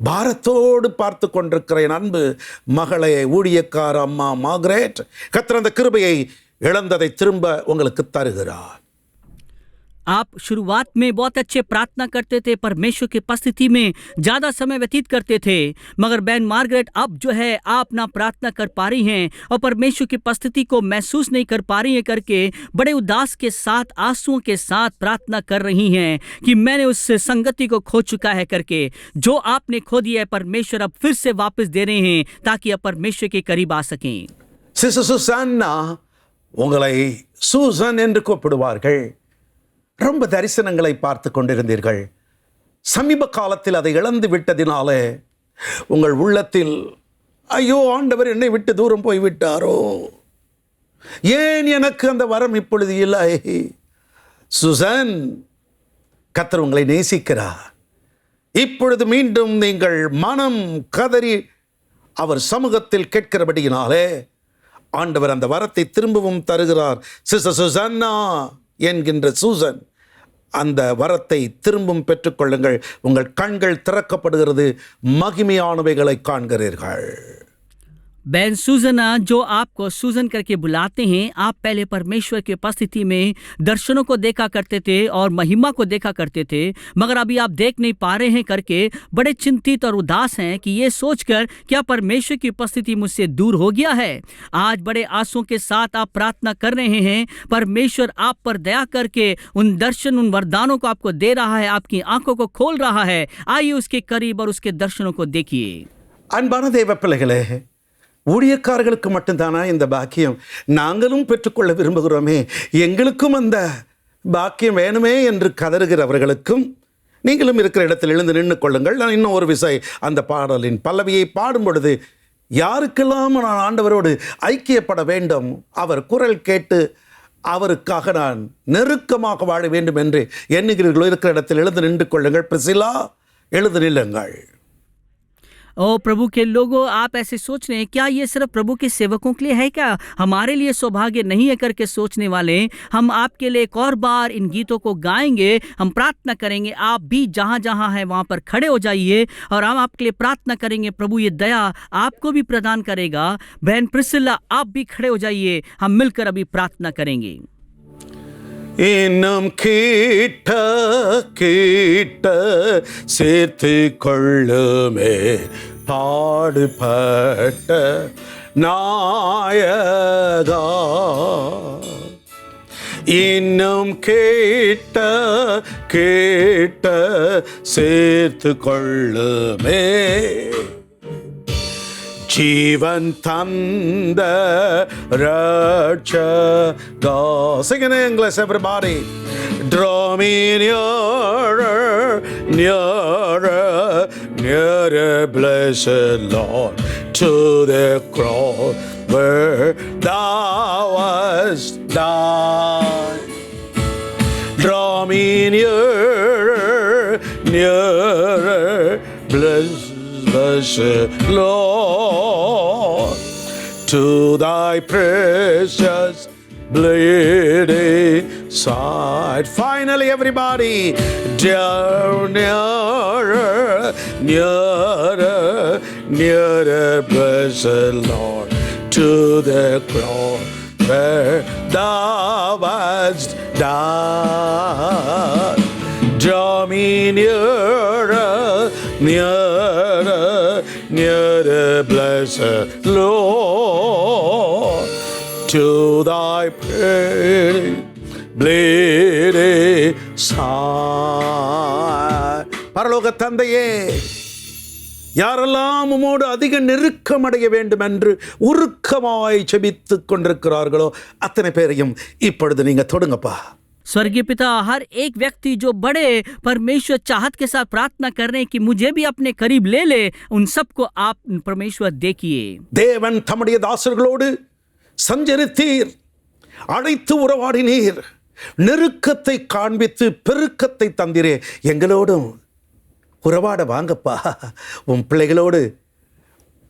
பாரத்தோடு பார்த்து கொண்டிருக்கிற என் அன்பு மகளே, ஊழியக்கார அம்மா மார்கரெட், கர்த்தர் அந்த கிருபையை இழந்ததை திரும்ப உங்களுக்கு தருகிறார். आप शुरुआत में बहुत अच्छे प्रार्थना करते थे, परमेश्वर की उपस्थिति में ज़्यादा समय व्यतीत करते थे, मगर बहन मार्गरेट अब जो है आप ना प्रार्थना कर पा रही हैं और परमेश्वर की उपस्थिति को महसूस नहीं कर पा रही हैं करके बड़े उदास के साथ, आंसुओं के साथ प्रार्थना कर रही हैं कि मैंने उस संगति को खो चुका है करके। जो आपने खो दिया है परमेश्वर अब फिर से वापस दे रहे हैं ताकि आप परमेश्वर के करीब आ सकें। சிஸ்டர் சுசான்னா, உங்களை சூசன் என்று கூப்பிடுவார்கள். ரொம்ப தரிசனங்களை பார்த்து கொண்டிருந்தீர்கள். சமீப காலத்தில் அதை இழந்து விட்டதினாலே உங்கள் உள்ளத்தில் ஐயோ ஆண்டவர் என்னை விட்டு தூரம் போய்விட்டாரோ, ஏன் எனக்கு அந்த வரம் இப்பொழுது இல்லை? சுசன், கர்த்தர் உங்களை நேசிக்கிறார். இப்பொழுது மீண்டும் நீங்கள் மனம் கதறி அவர் சமூகத்தில் கேட்கிறபடியினாலே ஆண்டவர் அந்த வரத்தை திரும்பவும் தருகிறார். சிஸ்டர் சுசன்னா என்கின்ற சூசன், அந்த வரத்தை திரும்பவும் பெற்றுக்கொள்ளுங்கள். உங்கள் கண்கள் திறக்கப்படுகிறது, மகிமையானவைகளை காண்கிறீர்கள். बहन सूजना, जो आपको सूजन करके बुलाते हैं, आप पहले परमेश्वर की उपस्थिति में दर्शनों को देखा करते थे और महिमा को देखा करते थे, मगर अभी आप देख नहीं पा रहे हैं करके बड़े चिंतित और उदास हैं कि ये सोचकर क्या परमेश्वर की उपस्थिति मुझसे दूर हो गया है। आज बड़े आंसुओं के साथ आप प्रार्थना कर रहे हैं, परमेश्वर आप पर दया करके उन दर्शन, उन वरदानों को आपको दे रहा है, आपकी आंखों को खोल रहा है। आइए उसके करीब और उसके दर्शनों को देखिए। அன்பான தேவ பிள்ளைகளே, ஊழியக்காரர்களுக்கு மட்டும்தானா இந்த பாக்கியம்? நாங்களும் பெற்றுக்கொள்ள விரும்புகிறோமே, எங்களுக்கும் அந்த பாக்கியம் வேணுமே என்று கதறுகிறவர்களுக்கும் நீங்களும் இருக்கிற இடத்தில் எழுந்து நின்று கொள்ளுங்கள். நான் இன்னும் ஒரு விசை அந்த பாடலின் பல்லவியை பாடும் பொழுது, யாருக்கெல்லாம் நான் ஆண்டவரோடு ஐக்கியப்பட வேண்டும், அவர் குரல் கேட்டு அவருக்காக நான் நெருக்கமாக வாழ வேண்டும் என்று எண்ணுகிறீர்களோ இருக்கிற இடத்தில் எழுந்து நின்று கொள்ளுங்கள். பிரிசிலா, எழுந்து நில்லுங்கள். ओ प्रभु के लोगों, आप ऐसे सोच रहे हैं क्या ये सिर्फ प्रभु के सेवकों के लिए है क्या? हमारे लिए सौभाग्य नहीं है करके सोचने वाले, हम आपके लिए एक और बार इन गीतों को गाएंगे, हम प्रार्थना करेंगे। आप भी जहाँ जहाँ हैं वहाँ पर खड़े हो जाइए और हम आपके लिए प्रार्थना करेंगे। प्रभु ये दया आपको भी प्रदान करेगा। बहन प्रिसिला, आप भी खड़े हो जाइए, हम मिलकर अभी प्रार्थना करेंगे। இன்னும் கிட்ட கிட்ட சேர்த்து கொள்ளுமே பாடுபட்ட நாயகா. இன்னும் கிட்ட கிட்ட சேர்த்து கொள்ளுமே ஜீவன் தந்த ரட்சகா. Sing in English, everybody. Draw me nearer, nearer, nearer, blessed Lord, to the cross where thou hast died. Draw me nearer, nearer, blessed Lord, to thy precious bleeding side. Finally, everybody, nearer, nearer, nearer, blessed Lord, to the cross where thou hast died. Draw me nearer, nearer, nearer, blessed Lord, to thy bleeding side. பரலோக தந்தையே, யாரெல்லாம் உம்மோடு அதிக நெருக்கமடைய வேண்டும் என்று உருக்கமாய் செபித்துக் கொண்டிருக்கிறார்களோ அத்தனை பேரையும் இப்பொழுது நீங்க தொடுங்கப்பா. स्वर्गीय पिता, हर एक व्यक्ति जो बड़े परमेश्वर चाहत के साथ प्रार्थना कर रहे हैं कि मुझे भी अपने करीब ले ले, उन सबको आप परमेश्वर देखिए। தேவன் தம்முடைய தாசர்களோடு சஞ்சரித்தீர், அழைத்து உறவாடினீர், நெருக்கத்தை காண்பித்து பெருக்கத்தை தந்திரே. எங்களோடும் உறவாட வாங்கப்பா. உன் பிள்ளைகளோடு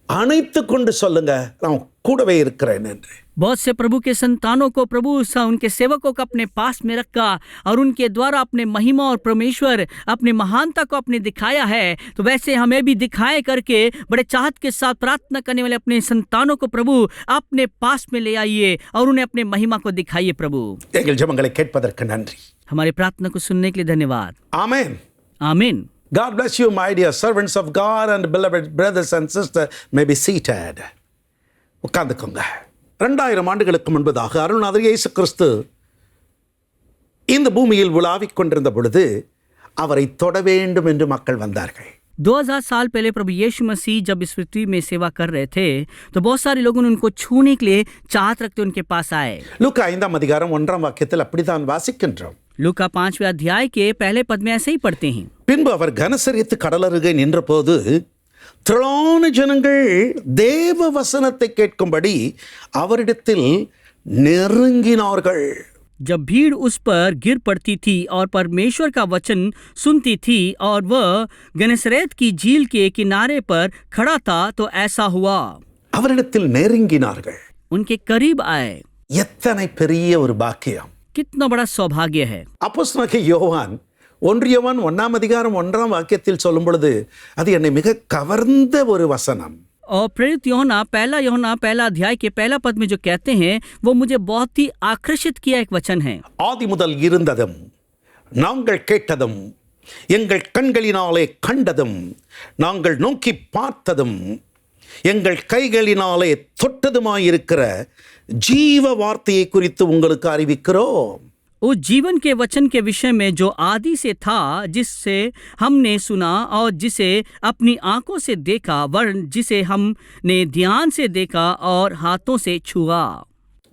அணைத்து கொண்டு சொல்லுங்க, நான் கூடவே இருக்கிறேன் என்று. बहुत से प्रभु के संतानों को प्रभु उनके सेवकों को अपने पास में रखा और उनके द्वारा अपने महिमा और परमेश्वर अपने महानता को अपने दिखाया है। तो वैसे हमें भी दिखाए करके बड़े चाहत के साथ प्रार्थना करने वाले अपने संतानों को प्रभु अपने पास में ले आइए और उन्हें अपने महिमा को दिखाइए। प्रभु, எங்கள் ஜெபங்களை கேட்பதற்கு நன்றி. हमारी प्रार्थना को सुनने के लिए धन्यवाद। ஆமென். आमीन। God bless you, my dear servants of God and beloved brothers and sisters. May be seated. உட்கார்ந்துக்கோங்க. 2000 ஆண்டுகளுக்கு முன்பதாக அருள்நாதர் இயேசு கிறிஸ்து இந்த பூமியில் உலாவிக் கொண்டிருந்த பொழுது அவரை தொட வேண்டும் என்று மக்கள் வந்தார்கள். 2000 साल पहले प्रभु यीशु मसीह जब इस पृथ्वी में सेवा कर रहे थे तो बहुत सारे लोग उनको छूने के लिए चाहत रखते उनके पास आए। லூக்கா 5ஆம் அதிகாரம் 1ஆம் வாக்கியத்தில் அப்படித்தான் வாசிக்கின்றோம். लूका 5वें अध्याय के पहले पद में ऐसे ही पढ़ते हैं। பின்பு அவர் கனசரித்து கடலருகே நின்றபோது திரளான ஜனங்கள் தேவ வசனத்தை கேட்கும்படி அவரிடத்தில் நெருங்கினார்கள். जब भीड़ उस पर गिर पड़ती थी और परमेश्वर का वचन सुनती थी और वह गनसरेत की झील के किनारे पर खड़ा था, तो ऐसा हुआ। அவரிடத்தில் நெருங்கினார்கள். उनके करीब आए। எத்தனை பெரிய ஒரு பாக்கியம்! कितना बड़ा सौभाग्य है। அப்போஸ்தலனாகிய யோவான் 1 யோவான் 1ஆம் அதிகாரம் 1ஆம் வாக்கியத்தில் சொல்லும் பொழுது அது என்னை மிக கவர்ந்த ஒரு வசனம். और प्रेरित यूहन्ना पहला अध्याय के पहला पद में जो कहते हैं वो मुझे बहुत ही आकर्षित किया एक वचन है। ஆதி முதல் இருந்ததும் நாங்கள் கேட்டதும் எங்கள் கண்களினாலே கண்டதும் நாங்கள் நோக்கி பார்த்ததும் எங்கள் கைகளினாலே தொட்டதுமாயிருக்கிற ஜீவ வார்த்தையை குறித்து உங்களுக்கு அறிவிக்கிறோம். उस जीवन के वचन के विषय में जो आदि से था, जिससे हमने सुना और जिसे अपनी आंखों से देखा, वरन जिसे हमने ध्यान से देखा और हाथों से छुआ।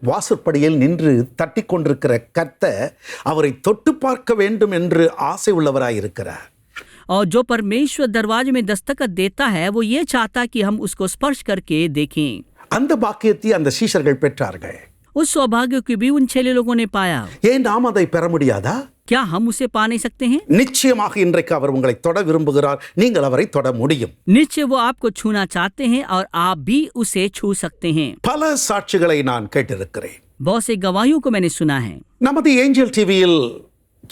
வாசற்படியில் நின்று தட்டி கொண்டிருக்கிற கர்த்தர் அவரை தொட்டு பார்க்க வேண்டும் என்று ஆசை உள்ளவராயிருக்கிறார். और जो परमेश्वर दरवाजे में दस्तखत देता है वो ये चाहता कि हम उसको स्पर्श करके देखें। அந்த பாக்கியத்தை அந்த சீஷர்கள் பெற்றார்கள். उस सौभाग्य को भी उन 6 लोगों ने पाया। ஏன் நாம் அதை பெற முடியாதா? क्या हम उसे पा नहीं सकते हैं? நிச்சயமாக இன்றைக்கு அவர் உங்களை தொட விரும்புகிறார். நீங்கள் அவரை தொட முடியும். निश्चय वो आपको छूना चाहते हैं और आप भी उसे छू सकते हैं। பல சாட்சிகளை நான் கேட்டிருக்கிறேன். बहुत से गवाहियों को मैंने सुना है। நமது ஏஞ்சல் டிவியில்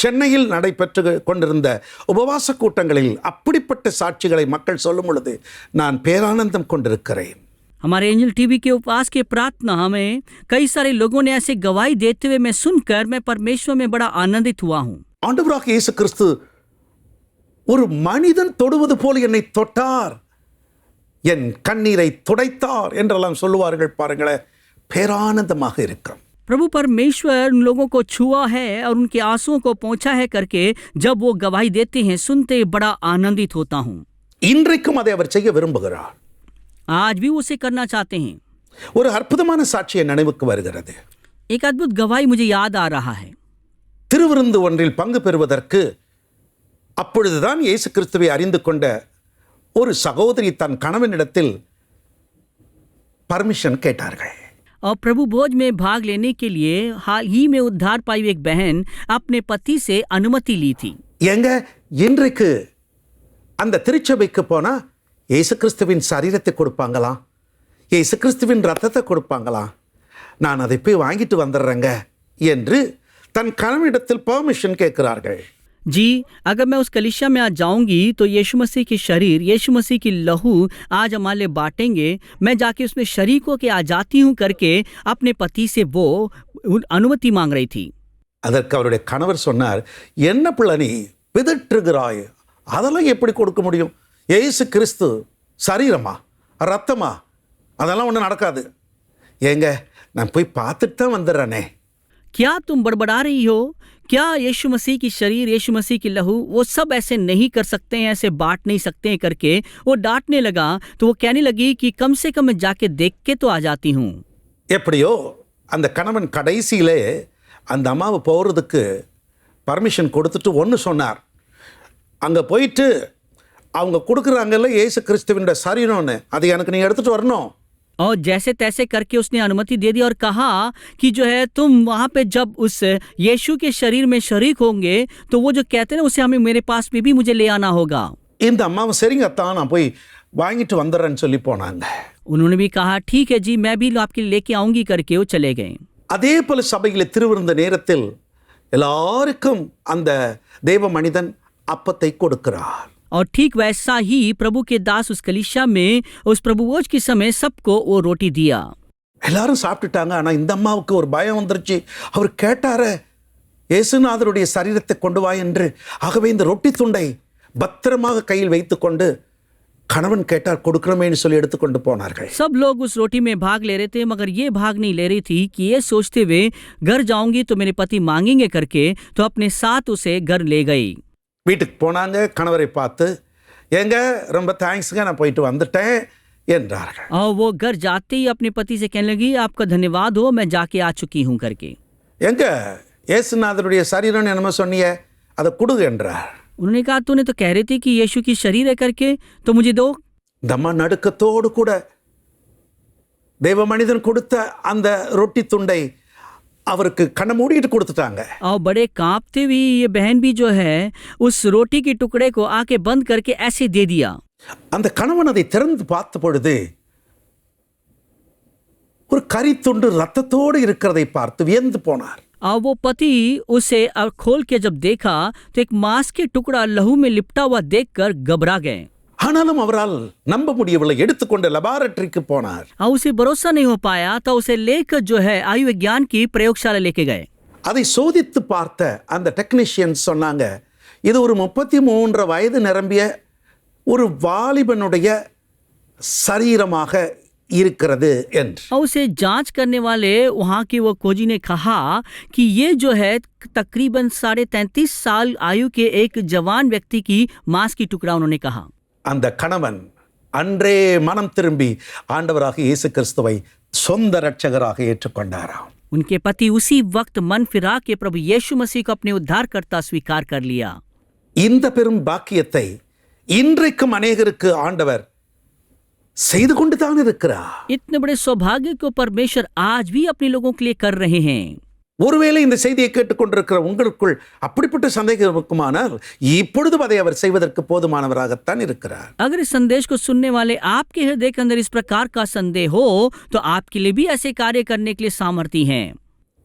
சென்னையில் நடைபெற்று கொண்டிருந்த உபவாச கூட்டங்களில் அப்படிப்பட்ட சாட்சிகளை மக்கள் சொல்லும் பொழுது நான் பேரானந்தம் கொண்டிருக்கிறேன். हमारे एंजल टीवी के उपवास के प्रार्थना हमें कई सारे लोगों ने ऐसे गवाही देते हुए मैं सुनकर मैं परमेश्वर में बड़ा आनंदित हुआ हूँ। ஆண்டவராக இயேசு கிறிஸ்து ஒரு மனிதன் தொடுவது போல என்னை தொட்டார், என் கண்ணீரை துடைத்தார் என்றெல்லாம் சொல்லுவார்கள் பாருங்களேன். பேரானந்தமாக இருக்கும். प्रभु परमेश्वर उन लोगों को छुआ है और उनके आंसुओं को पहुंचा है करके जब वो गवाही देते हैं सुनते बड़ा आनंदित होता हूँ। இன்றைக்கும் அதை அவர் செய்ய விரும்புகிறார். आज भी उसे करना चाहते हैं। ஒரு அற்புதமான சாட்சியை நினைவுக்கு வருகிறது. एक अद्भुत गवाही मुझे याद आ रहा है। திருவிருந்து ஒன்றில் பங்கு பெறுவதற்கு அப்பொழுதுதான் இயேசு கிறிஸ்துவை அறிந்து கொண்ட ஒரு சகோதரி தன் கணவனிடத்தில் பர்மிஷன் கேட்டார்கள். और प्रभु भोज में भाग लेने के लिए हाल ही में उद्धार पाई एक बहन अपने पति से अनुमति ली थी। எங்க இன்றைக்கு அந்த திருச்சபைக்கு போனா இயேசு கிறிஸ்துவின் சரீரத்தை கொடுப்பாங்களாம், இயேசு கிறிஸ்துவின் ரத்தத்தை கொடுப்பாங்களாம், நான் அதை போய் வாங்கிட்டு வந்துடுறேங்க என்று தன் கணவனிடத்தில் பெர்மிஷன் கேட்கிறார்கள். जी, अगर मैं उस कलीसिया में आज जाऊंगी तो यीशु मसीह के शरीर, यीशु मसीह की लहू आज हमारे लिए बांटेंगे, मैं जाके उसमें शरीक होके आ जाती हूँ करके अपने पति से वो अनुमति मांग रही थी। அதற்கு அவருடைய கணவர் சொன்னார், என்ன பிள்ளை நீ பிதற்றுகிறாய், அதெல்லாம் எப்படி கொடுக்க முடியும்? இயேசு கிறிஸ்து சரீரமா ரத்தமா அதெல்லாம் ஒன்றும் நடக்காது. ஏங்க நான் போய் பார்த்துட்டு தான் வந்துடுறேனே. क्या तुम बड़बड़ा रही हो? क्या यीशु मसीह की शरीर, यीशु मसीह की लहू वो सब ऐसे नहीं कर सकते हैं, ऐसे बांट नहीं सकते हैं करके वो डांटने लगा। तो वो कहने लगी कि कम से कम मैं जाके देख के तो आ जाती हूँ। எப்படியோ அந்த கணவன் கடைசியிலே அந்த அம்மாவை போகிறதுக்கு பர்மிஷன் கொடுத்துட்டு ஒன்று சொன்னார். அங்கே போயிட்டு அவங்க கொடுக்குறாங்கல்ல இயேசு கிறிஸ்துவின் சரீரம்னு, அதை எனக்கு நீ எடுத்துகிட்டு வரணும். और जैसे तैसे करके उसने अनुमति दे दी और कहा कि जो है तुम वहाँ पे जब उस यीशु के शरीर में शरीक होंगे तो वो जो कहते हैं उसे हमें मेरे पास में भी मुझे ले आना होगा। இந்த அம்மாவை சரிங்க அத்தான் நான் போய் வாங்கிட்டு வந்துடுறேன்னு சொல்லி போனாங்க. उन्होंने भी कहा ठीक है जी, मैं भी आपके लिए लेके आऊंगी करके वो चले गए। அதே போல சபையில் திருவிருந்த நேரத்தில் எல்லாருக்கும் அந்த தேவ மனிதன் அப்பத்தை கொடுக்கிறார். और ठीक वैसा ही प्रभु के दास उस कलीसिया में उस प्रभु भोज के समय सबको वो रोटी दिया। எல்லாரும் சாப்பிட்டுட்டாங்க. ஆனால் இந்த அம்மாவுக்கு ஒரு பயம் வந்துருச்சு. அவர் கேட்டாரே இயேசுநாதருடைய சரீரத்தை கொண்டு வா என்று. ஆகவே இந்த ரொட்டி துண்டை பத்திரமாக கையில் வைத்துக்கொண்டு கணவன் கேட்டார் கொடுக்கிறோமேன்னு சொல்லி எடுத்துக்கொண்டு போனார்கள். सब लोग उस रोटी में भाग ले रहे थे मगर ये भाग नहीं ले रही थी कि ये सोचते हुए घर जाऊंगी तो मेरे पति मांगेंगे करके तो अपने साथ उसे घर ले गई। வீட்டுக்கு போனாங்க. கணவரை பார்த்து ஏங்க ரொம்ப தேங்க்ஸுங்க நான் போயிட்டு வந்துட்டேன் என்றார்கள். और वो घर जाते ही अपने पति से कहने लगी आपका धन्यवाद हो, मैं जाके आ चुकी हूँ करके। எங்க இயேசுநாதருடைய சரீரம்னு என்னமோ சொன்னீங்க, அதை கொடு என்றார். उन्होंने कहा तूने तो कह रही थी कि यीशु की शरीर है करके, तो मुझे दो। இந்த அம்மா நடுக்கத்தோடு கூட தேவ மனிதன் கொடுத்த அந்த ரொட்டி துண்டை அவருக்கு கண்ணை மூடிட்டு கொடுத்துட்டாங்க. और बड़े कांपते हुए ये बहन भी जो है उस रोटी के टुकड़े को आके बंद करके ऐसे दे दिया। அந்த கணவன் அதை திறந்து பார்த்த பொழுது ஒரு கரி துண்டு ரத்தத்தோடு இருக்கிறதை பார்த்து வியந்து போனார். और वो पति उसे खोल के जब देखा तो एक मांस के टुकड़ा लहू में लिपटा हुआ देखकर घबरा गए। ஆனாலும் அவரால் நம்ப முடியவில்லை. எடுத்துக்கொண்டு லெபார்டரிக்கு போனார். और उसे भरोसा नहीं हो पाया तो उसे लेकर जो है आयु विज्ञान की प्रयोगशाला लेके गए। அதை சோதித்து பார்த்த அந்த டெக்னீஷியன் சொன்னாங்க இது ஒரு 33 வயது நிரம்பிய ஒரு வாலிபனுடைய சரீரமாக இருக்கிறது என்று. और उसे जांच करने वाले वहाँ के वो खोजी ने कहा कि ये जो है तकरीबन 33.5 साल आयु के एक जवान व्यक्ति की मांस की टुकड़ा उन्होंने कहा। அந்த கணவன் அன்றே மனம் திரும்பி ஆண்டவராக இயேசு கிறிஸ்துவை சொந்த இரட்சகராக ஏற்றுக்கொண்டாராம். उनके पति उसी वक्त मन फिरा के प्रभु यीशु मसीह को अपने उद्धारकर्ता स्वीकार कर लिया। இந்த பெரும் பாக்கியத்தை இன்றைக்கும் அநேகருக்கு ஆண்டவர் செய்து கொண்டு தான் இருக்கிறார். इतने बड़े सौभाग्य को परमेश्वर आज भी अपने लोगों के लिए कर रहे हैं। ஒருவேளை இந்த செய்தியை கேட்டுக்கொண்டிருக்கிற உங்களுக்குள் அப்படிப்பட்ட சந்தேகம் இருக்குமானால் இப்பொழுதும் அதை அவர் செய்வதற்கு போதுமானவராகத்தான் இருக்கிறார். अगर इस संदेश को सुनने वाले आपके हृदय के अंदर इस प्रकार का संदेह हो तो आपके लिए भी ऐसे कार्य करने के लिए सामर्थ्य हैं।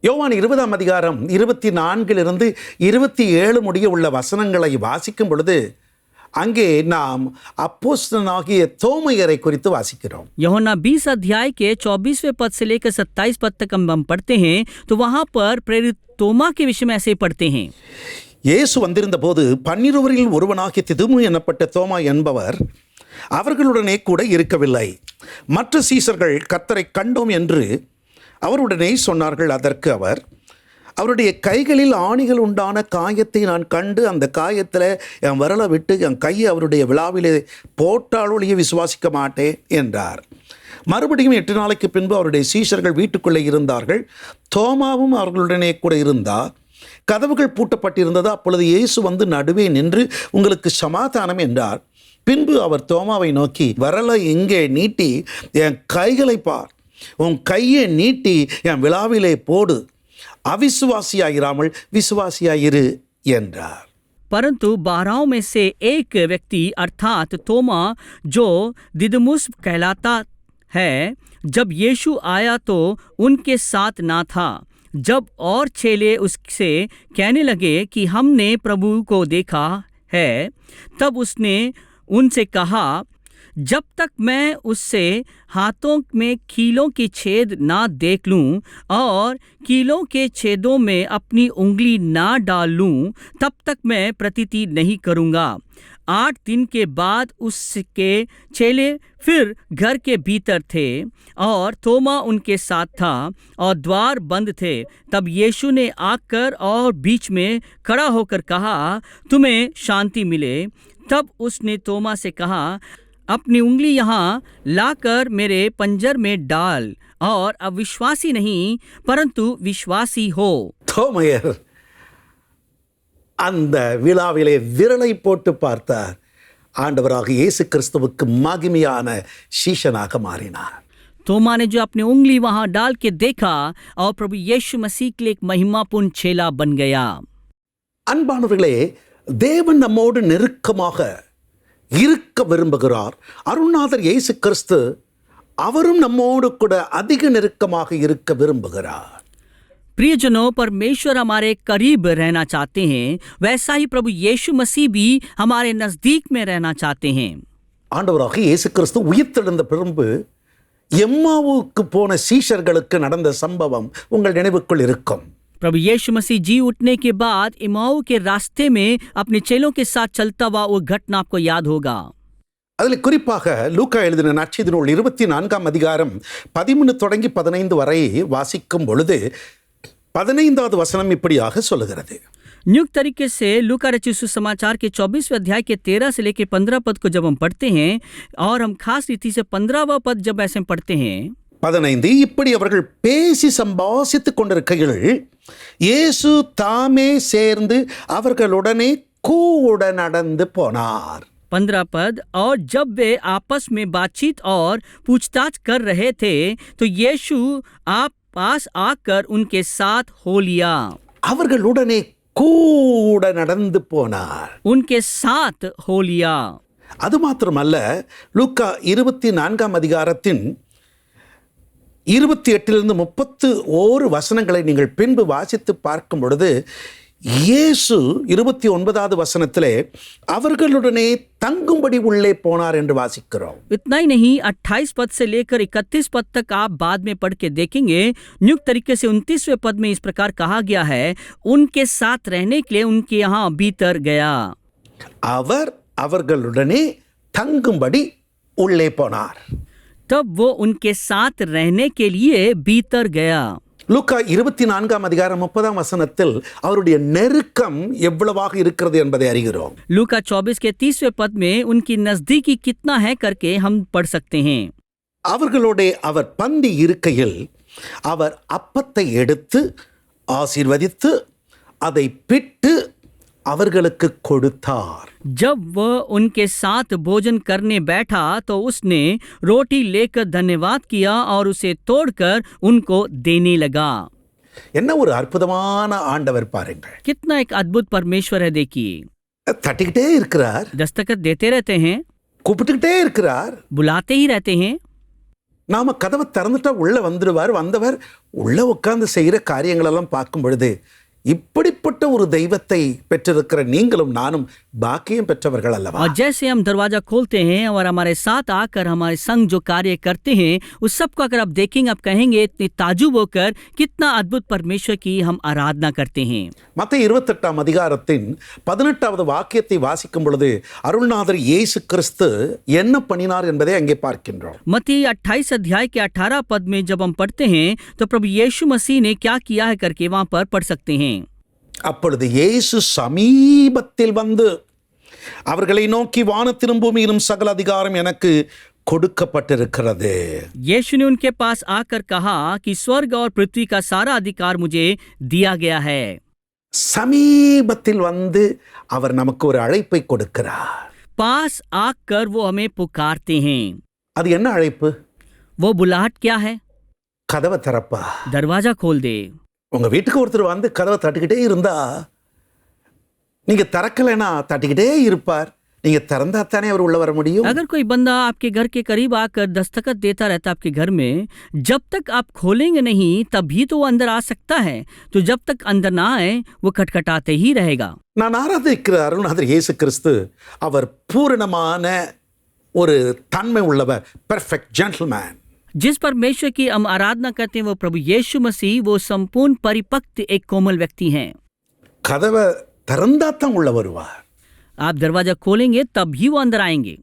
யோவான் 20ஆம் அதிகாரம் 24 27 முடிய உள்ள வசனங்களை வாசிக்கும் பொழுது அங்கே நாம் அப்போஸ்தலனாகிய தோமையரை குறித்து வாசிக்கிறோம். यूहन्ना 20 अध्याय के 24वें पद से लेकर 27 पद तक हम पढ़ते हैं तो वहां पर प्रेरित तोमा के विषय में ऐसे पढ़ते हैं। இயேசு வந்திருந்த போது 12 ஒருவனாகிய திதுமு எனப்பட்ட தோமா என்பவர் அவர்களுடனே கூட இருக்கவில்லை. மற்ற சீசர்கள் கர்த்தரை கண்டோம் என்று அவருடனே சொன்னார்கள். அதற்கு அவர், அவருடைய கைகளில் ஆணிகள் உண்டான காயத்தை நான் கண்டு அந்த காயத்தில் என் விரலை விட்டு என் கையை அவருடைய விழாவிலே போட்டாலொழிய விசுவாசிக்க மாட்டேன் என்றார். மறுபடியும் 8 நாளைக்கு பின்பு அவருடைய சீஷர்கள் வீட்டுக்குள்ளே இருந்தார்கள். தோமாவும் அவர்களுடனே கூட இருந்தார். கதவுகள் பூட்டப்பட்டிருந்தது. அப்பொழுது இயேசு வந்து நடுவே நின்று, உங்களுக்கு சமாதானம் என்றார். பின்பு அவர் தோமாவை நோக்கி, விரலை இங்கே நீட்டி என் கைகளை பார், உன் கையை நீட்டி என் விழாவிலே போடு, अविश्वासियागिरामल विश्वासियागिरु என்றார். परंतु 12 में से एक व्यक्ति अर्थात तोमा जो दिदमुस कहलाता है, जब यीशु आया तो उनके साथ ना था। जब और चेले उससे कहने लगे कि हमने प्रभु को देखा है, तब उसने उनसे कहा, जब तक मैं उससे हाथों में कीलों के छेद ना देख लूं और कीलों के छेदों में अपनी उंगली ना डाल लूं, तब तक मैं प्रतीति नहीं करूंगा। 8 दिन के बाद उसके चेले फिर घर के भीतर थे और तोमा उनके साथ था और द्वार बंद थे। तब यीशु ने आकर और बीच में खड़ा होकर कहा, तुम्हें शांति मिले। तब उसने तोमा से कहा, अपनी उंगली यहाँ लाकर मेरे पंजर में डाल और अविश्वासी नहीं परंतु विश्वासी हो। தோமையர் அந்த விழாவிலே விரலை போட்டு பார்த்தார். ஆண்டவராக இயேசு கிறிஸ்துவுக்கு மகிமையான சீஷனாக மாறினார். तोमा ने जो अपनी उंगली वहां डाल के देखा और प्रभु यीशु मसीह के लिए एक महिमापूर्ण चेला बन गया। அன்பானவர்களே, தேவன் நம்மோடு நெருக்கமாக இருக்க விரும்புகிறார். அருள்நாதர் இயேசு கிறிஸ்து அவரும் நம்மோடு கூட அதிக நெருக்கமாக இருக்க விரும்புகிறார். प्रियजनों, परमेश्वर हमारे करीब रहना चाहते हैं, वैसा ही प्रभु यीशु मसीह भी हमारे नजदीक में रहना चाहते हैं। ஆண்டவராக இயேசு கிறிஸ்து உயிர்த்தெழுந்த பிறகு எம்மாவுக்கு போன சீஷர்களுக்கு நடந்த சம்பவம் உங்கள் நினைவுக்குள் இருக்கும். प्रभु यीशु मसीह जी उठने के बाद इमाऊ के रास्ते में अपने चेलों के साथ चलता हुआ वो घटना आपको याद होगा। அதில் குறிப்பாக லூக்கா எழுதின நற்செய்தி நூல் 24ஆம் அதிகாரம் 13 தொடங்கி 15 வரை வாசிக்கும் பொழுது 15வது வசனம் இப்படியாக சொல்லுகிறது. नियुक्त तरीके से लूका रचित सुसमाचार के 24वें अध्याय के 13 से लेकर 15 पद को जब हम पढ़ते हैं और हम खास रीति से 15वां पद जब ऐसे पढ़ते हैं 15 இப்படி அவர்கள் பேசி சம்பாசித்துக் கொண்டிருக்கையில் இயேசு தாமே சேர்ந்து அவர்களுடனே கூட நடந்து போனார். 15 पद, और जब वे आपस में बातचीत और पूछताछ कर रहे थे तो यीशु आप पास आकर उनके साथ हो लिया। அவர்களுடனே கூட நடந்து போனார். उनके साथ हो लिया। அது மாத்திரமல்ல, லூக்கா 24ஆம் அதிகாரத்தின் 28 31 வசனங்களை நீங்கள் பின்பு வாசித்து பார்க்கும் பொழுது இயேசு 29வது வசனத்திலே அவர்களுடனே தங்கும்படி உள்ளே போனார் என்று வாசிக்கிறோம். इतना ही नहीं, 28 पद से लेकर 31 पद तक आप बाद में पढ़ के देखेंगे। नियुक्त तरीके से 29वें पद में इस प्रकार कहा गया है, उनके साथ रहने के लिए उनके यहाँ भीतर गया। அவர் அவர்களுடனே தங்கும்படி உள்ளே போனார். तब वो उनके साथ रहने के लिए भीतर गया। லூக்கா 24ஆம் அதிகாரம் 30ஆம் வசனத்தில் அவருடைய நெருக்கம் எவ்வளவாக இருக்கிறது என்பதை அறிகிறோம். लूका 24 के 30वें पद में उनकी नजदीकी कितना है करके हम पढ़ सकते हैं। அவர்களோட அவர் பந்தி இருக்கையில் அவர் அப்பத்தை எடுத்து ஆசீர்வதித்து அதை பிட்டு அவர்களுக்கு கொடுத்தார். जब वह उनके साथ भोजन करने बैठा तो उसने रोटी लेकर धन्यवाद किया और उसे तोड़कर उनको देने लगा। என்ன ஒரு அற்புதமான ஆண்டவர் பாருங்கள். कितना एक अद्भुत परमेश्वर है देखिए। தட்டிக்கிட்டே இருக்கிறார், दस्तखत देते रहते हैं, கூப்பிட்டுக்கிட்டே இருக்கிறார். बुलाते ही रहते हैं। நாம கதவை திறந்துட்டா உள்ள வந்துடுவார். வந்தவர் உள்ள உட்கார்ந்து செய்கிற காரியங்களெல்லாம் பார்க்கும் பொழுது இப்படிப்பட்ட ஒரு தெய்வத்தை பெற்றிருக்கிற நீங்களும் நானும் பாக்கியம் பெற்றவர்கள் அல்லவா? और जैसे हम दरवाजा खोलते हैं और हमारे साथ आकर हमारे संग जो कार्य करते हैं उस सबको अगर आप देखेंगे आप कहेंगे इतने ताजुब होकर कितना अद्भुत परमेश्वर की हम आराधना करते हैं। மத்தேயு 28 அதிகாரத்தின் 18வது வாக்கியத்தை வாசிக்கும் பொழுது அருள்நாதர் இயேசு கிறிஸ்து என்ன பண்ணினார் என்பதை அங்கே பார்க்கின்றோம். मत्ती 28 अध्याय के 18 पद में जब हम पढ़ते हैं तो प्रभु यीशु मसीह ने क्या किया है करके वहां पर पढ़ सकते हैं। அப்பொழுது இயேசு சமீபத்தில் வந்து அவர்களை நோக்கி வானத்திலும் பூமியிலும் சகல அதிகாரம் எனக்கு கொடுக்கப்பட்டிருக்கிறது. यीशु ने उनके पास आकर कहा कि स्वर्ग और पृथ्वी का सारा अधिकार मुझे दिया गया है। சமீபத்தில் வந்து அவர் நமக்கு ஒரு அழைப்பை கொடுக்கிறார். पास आकर वो हमें पुकारते हैं। அது என்ன அழைப்பு? वो बुलाहट क्या है? கதவை திறப்பா. दरवाजा खोल दे। உங்க வீட்டுக்கு ஒருத்தர் வந்து கதவை தட்டிக்கிட்டே இருந்தா நீங்க திறக்கலைன்னா தட்டிக்கிட்டே இருப்பார். நீங்க திறந்தா தானே அவர் உள்ள வர முடியும். अगर कोई बंदा आपके घर के करीब आकर दस्तखत देता रहता आपके घर में, जब तक आप खोलेंगे नहीं तभी तो वो अंदर आ सकता है। तो जब तक अंदर ना आए वो खटखटाते ही रहेगा। நான் ஆராதிக்கிற அருள்நாதர் இயேசு கிறிஸ்து அவர் பூரணமான ஒரு தன்மை உள்ளவர், பெர்ஃபெக்ட் ஜென்டில்மேன். जिस परमेश्वर की हम आराधना करते हैं वो प्रभु यीशु मसीह, वो संपूर्ण परिपक्व एक कोमल व्यक्ति हैं। கதவை திறந்தா தான் உள்ள வருவார். आप दरवाजा खोलेंगे तभी वो अंदर आएंगे।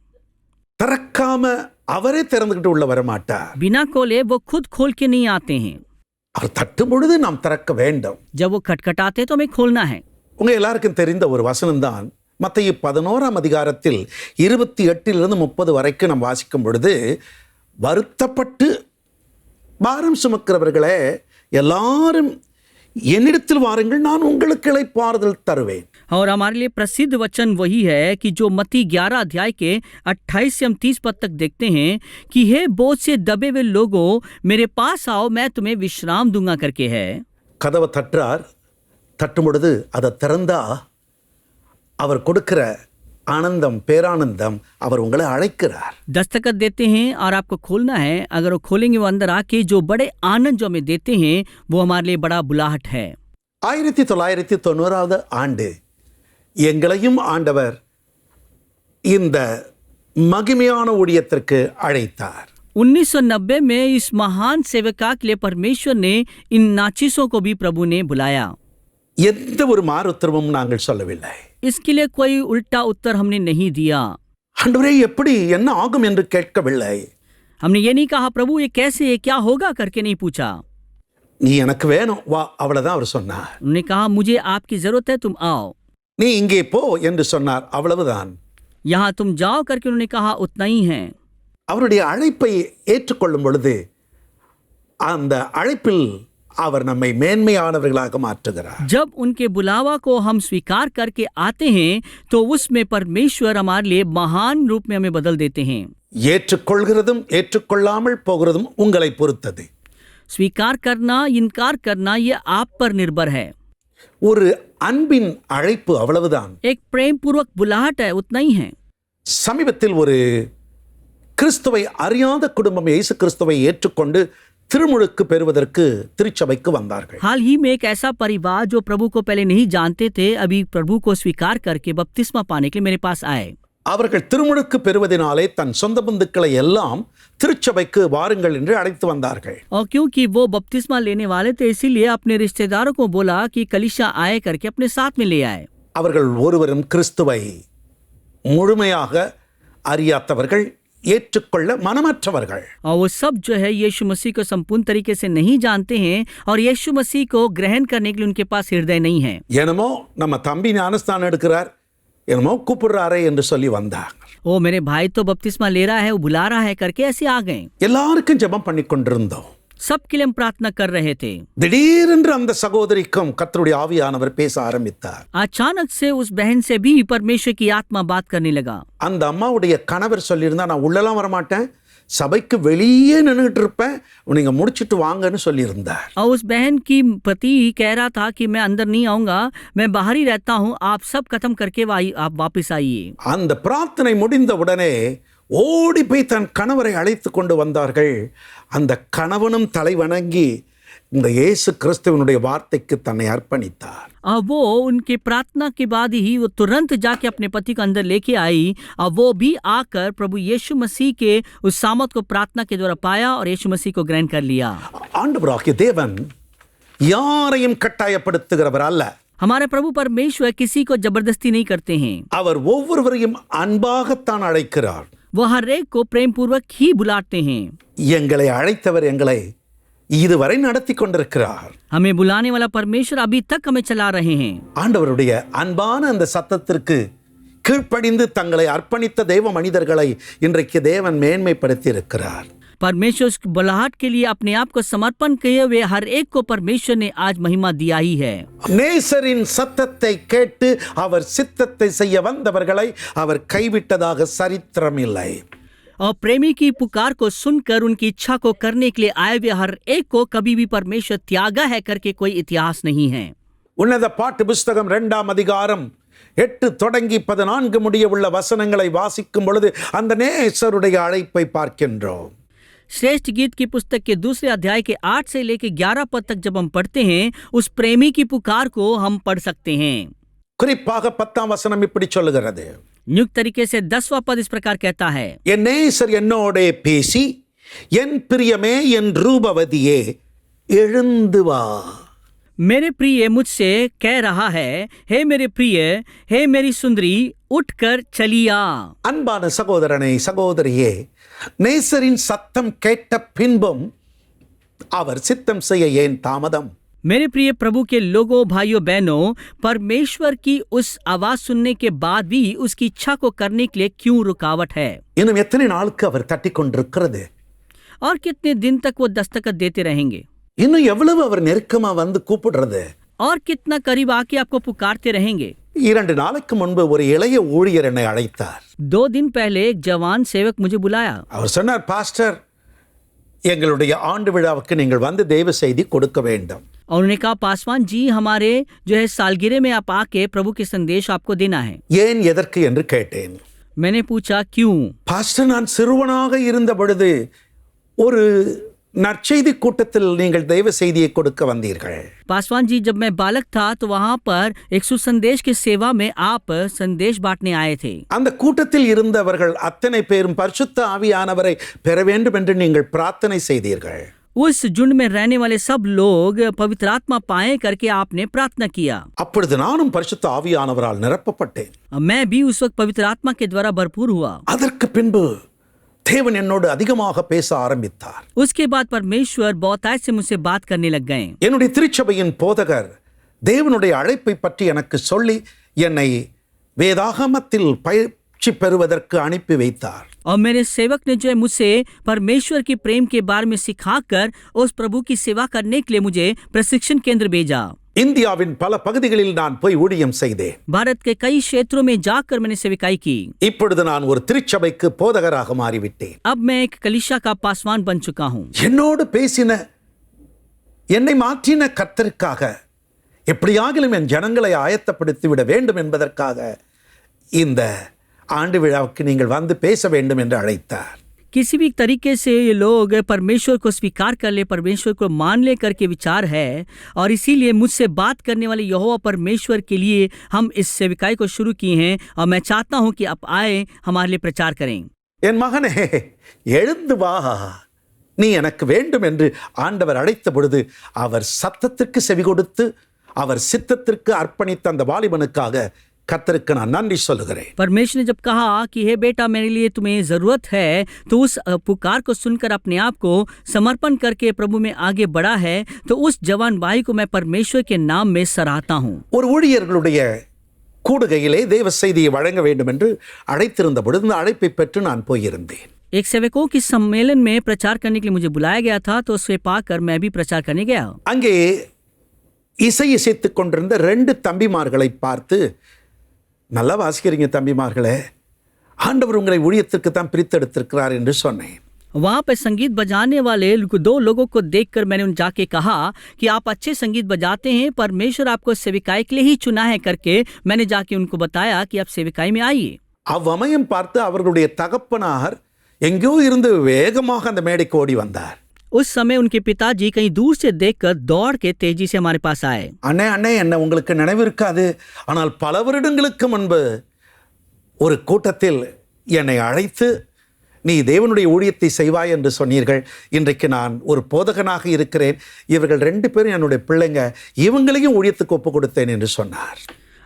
திறக்காம அவரே திறந்துகிட்டு உள்ள வர மாட்டார். बिना खोले वो खुद खोल के नहीं आते हैं। அவர் தட்டும் பொழுது நாம் திறக்க வேண்டும். जब वो खटखटाते हैं तो हमें खोलना है। உங்க எல்லாருக்கும் தெரிந்த ஒரு வசனம்தான் மத்தேயு 11 அதிகாரத்தில் 28 30 வரைக்கும் நாம் வாசிக்கும் பொழுது, வருத்தப்பட்டு பாரம் சுமக்கிறவர்களே எல்லாரும் என்னிடத்தில் வாருங்கள், நான் உங்களுக்கு இளைப்பாறுதல் தருவேன். और हमारे लिए प्रसिद्ध वचन वही है कि जो मत्ती 11 अध्याय के 28 से हम 30 पद तक देखते हैं कि हे बोझ से दबे हुए लोगों मेरे पास आओ मैं तुम्हें विश्राम दूंगा करके है। கதவை தட்டுறார். தட்டும் பொழுது அதை திறந்தா அவர் கொடுக்கிற ஆனந்தம், பேரானந்தம், அவர் உங்களை அழைக்கிறார். दस्तखत देते हैं और आपको खोलना है। अगर वो खोलेंगे वो अंदर आके जो बड़े आनंद जो हमें देते हैं वो हमारे लिए बड़ा बुलाहट है। 1990 ஆண்டு எங்களையும் ஆண்டவர் இந்த மகிமையான ஊழியத்திற்கு அழைத்தார். 1990 में इस महान सेवका के लिए परमेश्वर ने इन नाचिसों को भी प्रभु ने बुलाया। எந்த ஒரு மாறு உத்தரவும் நாங்கள் சொல்லவில்லை. इसके लिए कोई उल्टा उत्तर हमने नहीं दिया। ஆண்டவரே எப்படி என்ன ஆகும் என்று கேட்கவில்லை. हमने ये नहीं कहा प्रभु ये कैसे है क्या होगा करके नहीं पूछा। நீ எனக்கு வேணும் வா, அவ்வளவுதான் அவர் சொன்னார். उन्होंने कहा मुझे आपकी जरूरत है तुम आओ। நீ இங்கே போ என்று சொன்னார், அவ்வளவுதான். यहाँ तुम जाओ करके उन्होंने कहा उतना ही है। அவருடைய அழைப்பை ஏற்றுக்கொள்ளும் பொழுது அந்த அழைப்பில் அவர் நம்மை மேன்மையானவர்களாக மாற்றுகிறார். जब उनके बुलावा को हम स्वीकार करके आते हैं तो उसमें परमेश्वर हमारे लिए महान रूप में हमें बदल देते हैं। ஏற்றுக்கொள்கிறதும் ஏற்றுக்கொள்ளாமல் போகிறதும் உங்களை பொறுத்தது. स्वीकार करना इनकार करना ये आप पर निर्भर है। ஒரு அன்பின் அழைப்பு, அவ்வளவுதான். एक प्रेम पूर्वक बुलाहट है, उतना ही है। சமீபத்தில் ஒரு கிறிஸ்துவை அறியாத குடும்பம் இயேசு கிறிஸ்துவை ஏற்றுக்கொண்டு திருமுழுக்கு பெறுவதற்கு திருச்சபைக்கு வந்தார்கள். हाल ही में एक ऐसा परिवार जो प्रभु को पहले नहीं जानते थे अभी प्रभु को स्वीकार करके बपतिस्मा पाने के लिए मेरे पास आए। அவர்கள் திருமுழுக்கு பெறுவதனாலே தன் சொந்த பந்துக்களை எல்லாம் திருச்சபைக்கு வாருங்கள் என்று அழைத்து வந்தார்கள். और क्योंकि वो बपतिस्मा लेने वाले थे इसीलिए अपने रिश्तेदारों को बोला कि कलीसिया आए करके अपने साथ में ले आए। அவர்கள் ஒருவரும் கிறிஸ்துவை முழுமையாக அறியாதவர்கள், ஏற்றுக்கொள்ள மனமற்றவர்கள். और वो सब जो है यीशु मसीह को संपूर्ण तरीके से नहीं जानते हैं और यीशु मसीह को ग्रहण करने के लिए उनके पास हृदय नहीं है। என்னமோ நம்ம தம்பி ஞானஸ்தானம் எடுக்கிறார், என்னமோ கூப்பிடுறாரே என்று சொல்லி வந்தாங்க. ओ मेरे भाई तो बपतिस्मा ले रहा है वो बुला रहा है करके ऐसे आ गए। எல்லாருக்கும் ஜெபம் பண்ணி கொண்டிருந்தோம். सबके लिए हम प्रार्थना कर रहे थे। திடீரென்று அந்த சகோதரிக்கும் கர்த்தருடைய ஆவியானவர் பேச ஆரம்பித்தார். अचानक से उस बहन से भी परमेश्वर की आत्मा बात करने लगा। அந்த அம்மாவுடைய கணவர் சொல்லியிருந்தா, நான் உள்ளெல்லாம் வரமாட்டேன், சபைக்கு வெளியே நின்றுட்டு இருப்பேன், நீங்க முடிச்சிட்டு வாங்கன்னு சொல்லியிருந்தார். और उस बहन की पति कह रहा था कि मैं अंदर नहीं आऊंगा, मैं बाहर ही रहता हूं, आप सब खत्म करके आप वापस आइए। அந்த பிரார்த்தனை முடிந்த உடனே ஓடி போய் தன் கணவரை அழைத்து கொண்டு வந்தார்கள். அந்த கணவனும் தலை வணங்கி இந்த இயேசு கிறிஸ்துவினுடைய வார்த்தைக்கு தன்னை அர்ப்பணித்தார். और वो उनके प्रार्थना के बाद ही वो तुरंत जाके अपने पति को अंदर लेके आई और वो भी आकर प्रभु यीशु मसीह के उस सामर्थ को प्रार्थना के द्वारा पाया और यीशु मसीह को ग्रहण कर लिया। ஆண்டவராகிய தேவன் யாரையும் கட்டாயப்படுத்துகிறவர் அல்ல. हमारे प्रभु परमेश्वर किसी को जबरदस्ती नहीं करते हैं। அவர் ஒவ்வொருவரையும் அன்பாகத்தான் அழைக்கிறார். वो हर एक को प्रेम पूर्वक ही बुलाते हैं। எங்களை அழைத்தவர் எங்களை இதுவரை நடத்தி கொண்டிருக்கிறார். हमें बुलाने वाला परमेश्वर अभी तक हमें चला रहे हैं। ஆண்டவருடைய அன்பான அந்த சத்தத்திற்கு கீழ்ப்படிந்து தங்களை அர்ப்பணித்த தேவ மனிதர்களை இன்றைக்கு தேவன் மேன்மைப்படுத்தி இருக்கிறார். परमेश्वर की बुलाहट के लिए अपने आप को समर्पण किए हुए हर एक को परमेश्वर ने आज महिमा दिया ही है। நேசரின் சத்தத்தை கேட்டு அவர் சித்தத்தை செய்ய வந்தவர்களை அவர் கைவிட்டதாக சரித்திரம் இல்லை. और प्रेमी की पुकार को सुनकर उनकी इच्छा को करने के लिए आए हुए हर एक को कभी भी परमेश्वर त्यागा है करके कोई इतिहास नहीं है। உன்னத பாட்டு புஸ்தகம் 2ஆம் அதிகாரம் 8 தொடங்கி 14 முடிய உள்ள வசனங்களை வாசிக்கும் பொழுது அந்த நேசருடைய அழைப்பை பார்க்கின்றோம். श्रेष्ठ गीत की पुस्तक के दूसरे अध्याय के 8 से लेकर 11 पद तक जब हम पढ़ते हैं, उस प्रेमी की पुकार को हम पढ़ सकते हैं। குறிப்பாக 10ஆம் வசனம் இப்படி சொல்லுகிறது. नियुक्त तरीके से 10वां पद इस प्रकार कहता है, என் நேசர் என்னோடே பேசி, என் பிரியமே என் ரூபவதியே எழுந்து வா. मेरे प्रिय मुझसे कह रहा है, हे मेरे प्रिय, हे मेरी सुंदरी, उठकर चलिया। அன்பான சகோதரனே சகோதரியே, நேசரின் சத்தம் கேட்ட பின்பும் அவர் சித்தம் செய்ய ஏன் தாமதம்? मेरे प्रिय प्रभु के लोगों, भाइयों बहनों, परमेश्वर की उस आवाज सुनने के बाद भी उसकी इच्छा को करने के लिए क्यों रुकावट है? இன்னும் எத்தனை நாளுக்கு அவர் தட்டி கொண்டிருக்கிறது? और कितने दिन तक वो दस्तखत देते रहेंगे? இன்னும் எவ்வளவு அவர் நெருக்கமா வந்து கூப்பிடுறது? और कितना करीब आके आपको पुकारते रहेंगे? 2 நாளைக்கு முன்பு ஒரு இளைய ஊழியர் என்னை அழைத்தார். 2 दिन पहले एक जवान सेवक मुझे बुलाया। அவர் சொன்னார், பாஸ்டர், எங்களுடைய ஆண்டு விழாவுக்கு நீங்கள் வந்து தேவ செய்தி கொடுக்க வேண்டும். और उन्होंने कहा, पासवान जी, हमारे जो है सालगिरह में आप आके प्रभु के संदेश आपको देना है। ஏன் எதற்கு என்று கேட்டேன். मैंने पूछा क्यों? பாஸ்டர், நான் சிறுவனாக இருந்த பொழுது ஒரு நற்செய்தி கூட்டத்தில் நீங்கள் தெய்வ செய்தியை கொடுக்க வந்தீர்கள். पासवान जी, जब मैं बालक था तो वहाँ पर एक सुसंदेश की सेवा में आप संदेश बांटने आए थे। அந்த கூட்டத்தில் இருந்தவர்கள் அத்தனை பேரும் பரிசுத்த ஆவியானவரை பெற வேண்டும் என்று நீங்கள் பிரார்த்தனை செய்தீர்கள். उस झुंड में रहने वाले सब लोग पवित्र आत्मा पाए करके आपने प्रार्थना किया। அப்பொழுது நானும் பரிசுத்த ஆவியானவரால் நிரப்பப்பட்டேன். मैं भी उस वक्त पवित्र आत्मा के द्वारा भरपूर हुआ। அதற்கு பின்பு தேவன் என்னோடு அதிகமாக பேச ஆரம்பித்தார். उसके बाद परमेश्वर बहुतायत से मुझसे बात करने लग गए। என்னுடைய திருச்சபையின் போதகர் தேவனுடைய அழைப்பை பற்றி எனக்கு சொல்லி என்னை வேதாகமத்தில் பயிற்சி பெறுவதற்கு அனுப்பி வைத்தார். और मेरे सेवक ने जो है मुझसे परमेश्वर की प्रेम के बारे में सिखाकर उस प्रभु की सेवा करने के लिए मुझे प्रशिक्षण केंद्र भेजा। இந்தியாவின் பல பகுதிகளில் நான் போய் ஊழியம் செய்தேன். भारत के कई क्षेत्रों में जाकर मैंने सेविकाई की। இப்பொழுது நான் ஒரு திருச்சபைக்கு போதகராக மாறிவிட்டேன். अब मैं एक कलीसिया का पासवान बन चुका हूँ। என்னோடு பேசின, என்னை மாற்றின கர்த்தருக்காக எப்படியாகிலும் என் ஜனங்களை ஆயத்தப்படுத்தி விட வேண்டும் என்பதற்காக இந்த ஆண்டு விழாவுக்கு நீங்கள் வந்து பேச வேண்டும் என்று அழைத்தார். किसी भी तरीके से ये लोग परमेश्वर को स्वीकार कर ले, परमेश्वर को मान ले करके विचार है, और इसीलिए मुझसे बात करने वाले यहोवा परमेश्वर के लिए हम इस सेविकाई को शुरू किए हैं। और मैं चाहता हूं कि आप आए, हमारे लिए प्रचार करें। என் மகனே, எழுந்து வா, நீ எனக்கு வேண்டும் என்று ஆண்டவர் அழைத்த பொழுது அவர் சத்தத்திற்கு செவி கொடுத்து அவர் சித்தத்திற்கு அர்ப்பணித்த அந்த வாலிபனுக்காக கர்த்தருக்கு நான் நன்றி சொல்லுகிறேன். परमेश्वर ने जब कहा कि हे बेटा, मेरे लिए तुम्हें जरूरत है, तो उस पुकार को सुनकर अपने आप को समर्पण करके प्रभु में आगे बढ़ा है, तो उस जवान भाई को मैं परमेश्वर के नाम में सराहता हूँ। ஒரு ஊழியர்களுடைய கூடுகையிலே தேவ செய்தியை வழங்க வேண்டும் என்று அழைத்திருந்த பொழுது இந்த அழைப்பை பெற்று நான் போயிருந்தேன். एक सेवकों के सम्मेलन में प्रचार करने के लिए मुझे बुलाया गया था, तो उसे पाकर मैं भी प्रचार करने गया। அங்கே இசை இசைத்துக் கொண்டிருந்த 2 தம்பிமார்களை பார்த்து, நல்லா வாசிக்கிறீங்க தம்பிமார்களே, ஆண்டவர் உங்களை ஊழியத்திற்கு தான் பிரித்தெடுத்திருக்கிறார் என்று சொன்னேன். वहाँ पे संगीत बजाने वाले 2 लोगों को देखकर मैंने उन जाके कहा कि आप अच्छे संगीत बजाते हैं, परमेश्वर आपको सेविकाई के लिए ही चुना है करके मैंने जाके उनको बताया कि आप सेविकाई में आइए। அவ்வமயம் பார்த்து அவர்களுடைய தகப்பனார் எங்கேயோ இருந்து வேகமாக அந்த மேடைக்கு ஓடி வந்தார். उस समय उनके पिताजी कहीं दूर से देखकर दौड़ के तेजी से हमारे पास आए। அண்ணே அண்ணே, என்ன உங்களுக்கு நினைவிருக்காது, ஆனால் பல வருடங்களுக்கு முன்பு ஒரு கூட்டத்தில் என்னை அழைத்து நீ தேவனுடைய ஊழியத்தை செய்வாய் என்று சொன்னீர்கள். இன்றைக்கு நான் ஒரு போதகனாக இருக்கிறேன். இவர்கள் 2 பேரும் என்னுடைய பிள்ளைங்க, இவங்களையும் ஊழியத்துக்கு ஒப்பு கொடுத்தேன் என்று சொன்னார்.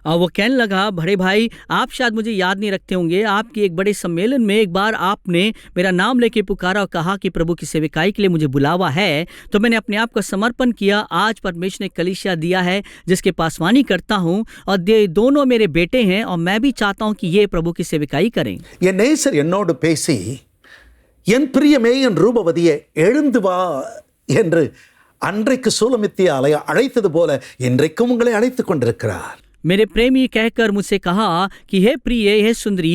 और वो कहने लगा, बड़े भाई आप शायद मुझे याद नहीं रखते होंगे, आपकी एक बड़े सम्मेलन में एक बार आपने मेरा नाम लेके पुकारा और कहा कि प्रभु की सेविकाई के लिए मुझे बुलावा है, तो मैंने अपने आप को समर्पण किया। आज परमेश्वर ने कलीसिया दिया है जिसके पासवानी करता हूँ, और दोनों मेरे बेटे हैं, और मैं भी चाहता हूँ कि ये प्रभु की सेविकाई करें। என் நேசர் என்னோடு பேசி, என் பிரியமே என் ரூபவதியே எழுந்து வா என்று அன்றைக்கு சூலமித்தியாலை அழைத்தது போல இன்றைக்கும் உங்களை அழைத்துக் கொண்டிருக்கிறார். मेरे प्रेमी कहकर मुझसे कहा कि हे प्रिय, हे सुंदरी,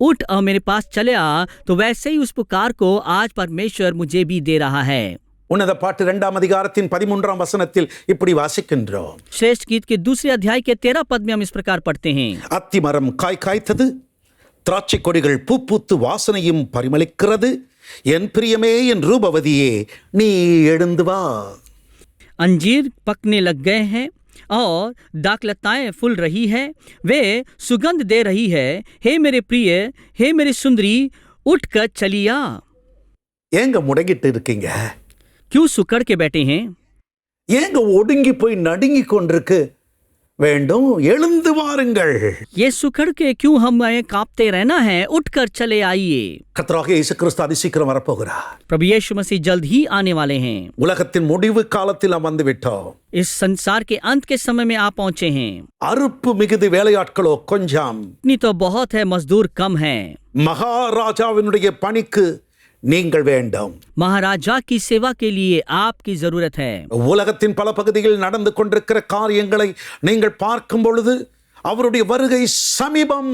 उठ और मेरे पास चले आ, तो वैसे ही उस पुकार को आज परमेश्वर मुझे भी दे रहा है। உன்னத பாட்டு 2ஆம் அதிகாரத்தின் 13ஆம் வசனத்தில் இப்படி வாசிக்கின்றோம். श्रेष्ठ गीत के 2 अध्याय के 13 पद में हम इस प्रकार पढ़ते हैं, அத்திமரம் காய் காய்த்தது, திராட்சை கொடிகள் பூ பூத்து வாசனையும் பரிமளிக்கிறது, என் பிரியமே என் ரூபவதியே நீ எழுந்து வா. अंजीर पकने लग गए हैं और दाखलताएं फूल रही है, वे सुगंध दे रही है, हे मेरे प्रिय, हे मेरी सुंदरी, उठकर चलिया। ஏங்க முடங்கிட்டு இருக்கீங்க? क्यों सुकड़ के बैठे हैं? ஏங்க ஒடுங்கி போய் நடுங்கி கொண்டிருக்கு? வேண்டும், எழுந்து வாருங்கள். ये सुकड़ के क्यों हमें कांपते रहना है? उठकर चले आइए। கர்த்தராகிய இயேசு கிறிஸ்து அதிசீக்கிரம் வரப்போகிறார். प्रभु यीशु मसीह जल्द ही आने वाले हैं। உலகத்தின் முடிவு காலத்தில் நாம் வந்து விட்டோம். इस संसार के अंत के समय में आप पहुंचे हैं। அறுப்பு மிகுதி, வேலையாட்களோ கொஞ்சம். इतनी तो बहुत है, मजदूर कम है। மகாராஜாவினுடைய பணிக்கு நீங்கள் வேண்டும். महाराजा की सेवा के लिए आपकी जरूरत है। உலகத்தின் பல பகுதியில் நடந்து கொண்டிருக்கிற காரியங்களை நீங்கள் பார்க்கும் பொழுது அவருடைய வருகை சமீபம்,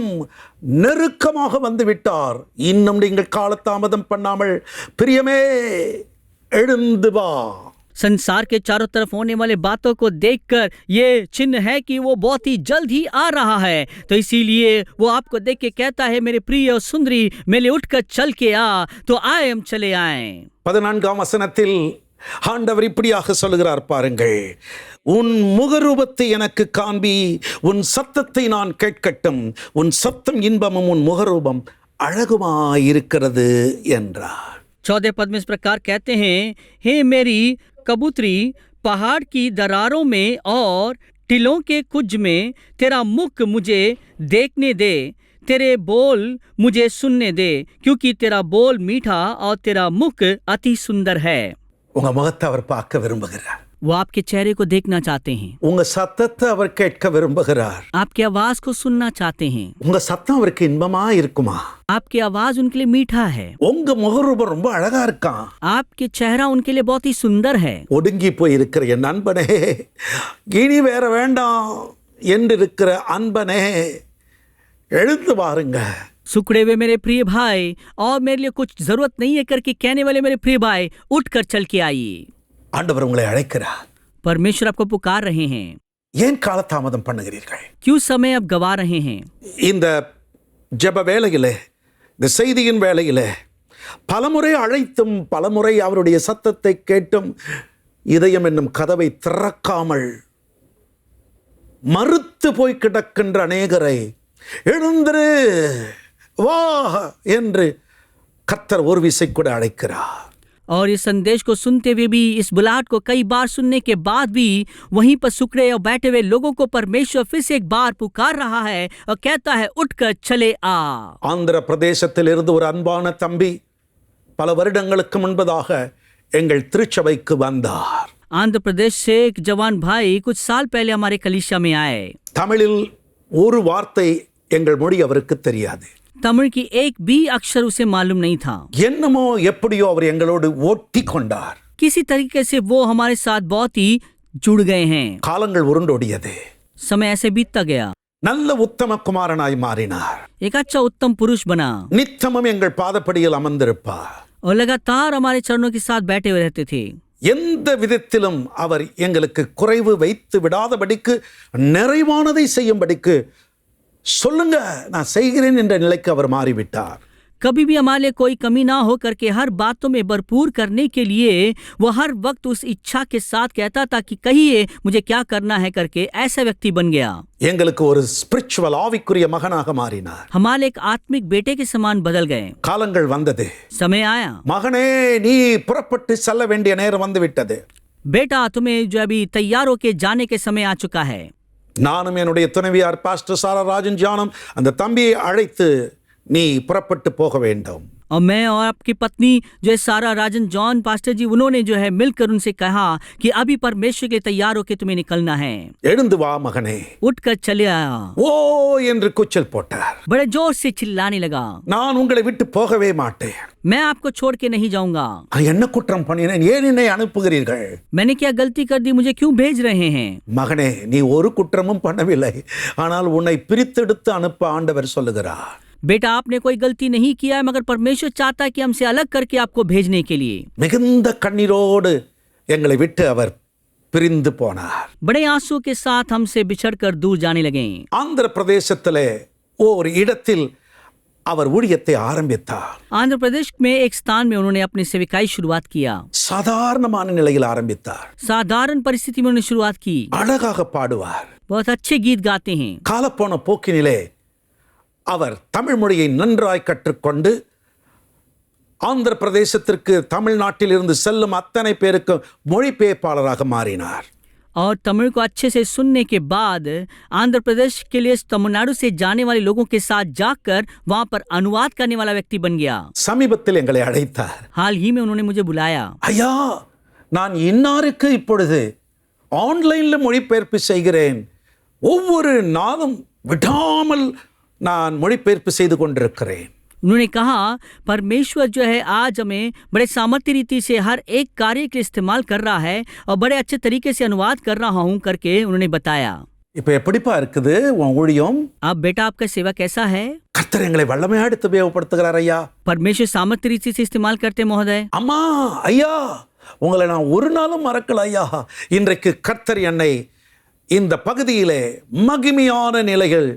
நெருக்கமாக வந்து விட்டார். இன்னும் நீங்கள் காலதாமதம் பண்ணாமல் பிரியமே எழுந்து வா. संसार के चारों तरफ होने वाले बातों को देखकर ये चिन्ह है कि वो बहुत ही जल्द ही आ रहा है, तो इसीलिए वो आपको देख के कहता है, मेरे प्रिय और सुंदरी, मेले उठकर चल के आ, तो आए हम चले आए। 14ஆம் வசனத்தில் ஆண்டவர் இப்படியாக சொல்கிறார் பாருங்கள், உன் முகரூபத்தை எனக்கு காண்பி, உன் சத்தத்தை நான் கேட்கட்டும், உன் சத்தம் இன்பமும் உன் முகரூபம் அழகுமாயிருக்கிறது என்றார். 14 पद में इस प्रकार कहते हैं, हे मेरी कबूतरी, पहाड़ की दरारों में और टीलों के कुंज में तेरा मुख मुझे देखने दे, तेरे बोल मुझे सुनने दे, क्योंकि तेरा बोल मीठा और तेरा मुख अति सुंदर है। உங்க முகத்தை அவர் பார்க்க விரும்புகிறார். वो आपके चेहरे को देखना चाहते हैं। உங்க சத்தத்தை அவர் கேட்க விரும்புகிறார். आपकी आवाज को सुनना चाहते हैं। உங்க சத்தம் அவருக்கு இன்பமா இருக்குமா? आपकी आवाज उनके लिए मीठा है। உங்க முகரூபம் ரொம்ப அழகா இருக்கான். आपके चेहरा उनके लिए बहुत ही सुंदर है। ஒடுங்கி போய் இருக்கிற என் அன்பனே, இனி வேற வேண்டாம் என்று இருக்கிற அன்பனே, எழுந்து வாருங்க. सुकड़े हुए मेरे प्रिय भाई, और मेरे लिए कुछ जरूरत नहीं है करके कहने वाले मेरे प्रिय भाई, उठकर चल के आइए। ஆண்டவர் உங்களை அழைக்கிறார். परमेश्वर आपको पुकार रहे हैं। ஏன் காலதாமதம் பண்ணுகிறீர்கள்? क्यों समय आप गवा रहे हैं? இந்த ஜெப வேளையிலே, இந்த செய்தியின் வேளையிலே பலமுறை அழைத்தும் பலமுறை அவருடைய சத்தத்தை கேட்டும் இதயம் என்னும் கதவை திறக்காமல் மறுத்து போய் கிடக்கின்ற அநேகரை எழுந்திரு வா என்று கர்த்தர் ஒரு விசை கூட அழைக்கிறார். और इस संदेश को सुनते हुए भी, इस बुलाहट को कई बार सुनने के बाद भी वहीं पर सुकड़े और बैठे हुए लोगों को परमेश्वर फिर से एक बार पुकार रहा है और कहता है, उठकर चले आ। ஆந்திர பிரதேசத்தில் இருந்து ஒரு அன்பான தம்பி பல வருடங்களுக்கு முன்பதாக எங்கள் திருச்சபைக்கு வந்தார். आंध्र प्रदेश से एक जवान भाई कुछ साल पहले हमारे कलीसिया में आए। தமிழில் ஒரு வார்த்தை எங்கள் மொழி அவருக்கு தெரியாது. तमिल की एक भी अक्षर उसे मालूम नहीं था। என்னமோ எப்படியோ அவர் எங்களோடு ஒட்டி கொண்டார். किसी तरीके से वो हमारे साथ बहुत ही जुड़ गए हैं। காலங்கள் உருண்டோடியது. समय ऐसे बीतता गया। நல்ல உத்தம குமாரனாய் மாறினார். एक अच्छा उत्तम पुरुष बना நித்தமும் எங்கள் பாதப்படியில் அமர்ந்திருப்பார். और लगातार हमारे चरणों के साथ बैठे हुए रहते थे। எந்த விதத்திலும் அவர் எங்களுக்கு குறைவு வைத்து விடாதபடிக்கு நிறைவானதை செய்யும்படிக்கு சொல்லுங்க நான் செய்கிறேன் என்ற நிலைக்கு அவர் மாறிவிட்டார். कभी भी हमारे लिए कोई कमी ना हो करके हर बातों में भरपूर करने के लिए वो हर वक्त उस इच्छा के साथ कहता था कि कहिए मुझे क्या करना है करके ऐसा व्यक्ति बन गया। எங்களுக்கு ஒரு ஸ்பிரிச்சுவல் ஆவிக்குரிய மகனாக மாறினார். हमारे एक आत्मिक बेटे के समान बदल गए। காலங்கள் வந்தது. समय आया, மகனே நீ புறப்பட்டு செல்ல வேண்டிய நேரம் வந்து விட்டது. बेटा तुम्हें जो अभी तैयार होके जाने के समय आ चुका है। நானும் என்னுடைய துணைவியார் பாஸ்டர் சாரா ராஜன் ஜானும் அந்த தம்பியை அழைத்து நீ புறப்பட்டு போக வேண்டும். और मैं और आपकी पत्नी जो है सारा राजन जॉन पास्टर जी, उन्होंने जो है मिलकर उनसे कहा कि अभी परमेश्वर के लिए तैयार होकर तुम्हें निकलना है। எழுந்து வா மகனே. उठकर चले आया। ஓ என்று கூச்சல் போட்டார். बड़े जोर से चिल्लाने लगा, நான் உங்களை விட்டு போகவே மாட்டேன். मैं आपको छोड़ के नहीं जाऊंगा। என்ன குற்றம் பண்ணினேன், ஏன் என்னை அனுப்புகிறீர்கள்? मैंने क्या गलती कर दी, मुझे क्यों भेज रहे हैं? மகனே நீ ஒரு குற்றமும் பண்ணவில்லை, ஆனால் உன்னை பிரித்தெடுத்து அனுப்ப ஆண்டவர் சொல்லுகிறார். बेटा आपने कोई गलती नहीं किया है, मगर परमेश्वर चाहता है कि हमसे अलग करके आपको भेजने के लिए। மிகுந்த கண்ணீரோடு எங்களை விட்டு அவர் பிரிந்து போனார். बड़े आंसू के साथ हमसे बिछड़कर दूर जाने लगे। ஆந்திர பிரதேசத்திலே ஒரு இடத்தில் அவர் ஊழியத்தை ஆரம்பித்தார். आंध्र प्रदेश में एक स्थान में उन्होंने अपनी सेविकाई शुरुआत किया। சாதாரணமான நிலையில் ஆரம்பித்தார். साधारण परिस्थिति में उन्होंने शुरुआत की। அழகாக பாடுவார். बहुत अच्छे गीत गाते हैं। காலப்போன போக்கினிலே அவர் தமிழ் மொழியை நன்றாய் கற்றுக்கொண்டு ஆந்திர பிரதேசத்திற்கு தமிழ்நாட்டில் இருந்து செல்லும் அத்தனை பேருக்கு மொழிபெயர்ப்பாளராக மாறினார். और तमिल को अच्छे से सुनने के बाद आंध्र प्रदेश के लिए तमिलनाडु से जाने वाले लोगों के साथ जाकर वहां पर अनुवाद करने वाला व्यक्ति बन गया। சமீபத்தில் எங்களை அழைத்தார். हाल ही में उन्होंने मुझे बुलाया। ஐயா நான் இன்னாருக்கு இப்பொழுது ஆன்லைன்ல மொழிபெயர்ப்பு செய்கிறேன், ஒவ்வொரு நாளும் விடாமல் நான் மொழிபெயர்ப்பு செய்து கொண்டிருக்கிறேன். उन्होंने कहा परमेश्वर जो है आज हमें बड़े सामर्थ्य रीति से हर एक कार्य के लिए इस्तेमाल कर रहा है और बड़े अच्छे तरीके से अनुवाद कर रहा हूं करके उन्होंने बताया। இப்ப எப்படிப்பா இருக்குது உன் ஊழியம்? अब बेटा आपका सेवा कैसा है? கர்த்தர் எங்களை வல்லமையா எடுத்து உபயோகப்படுத்துகிறார் ஐயா. परमेश्वर सामर्थ्य रीति से इस्तेमाल करते महोदय। அம்மா ஐயா உங்களை நான் ஒரு நாளும் மறக்கல ஐயா. இன்றைக்கு கர்த்தர் என்னை இந்த பகுதியிலே மகிமையான நிலைகள்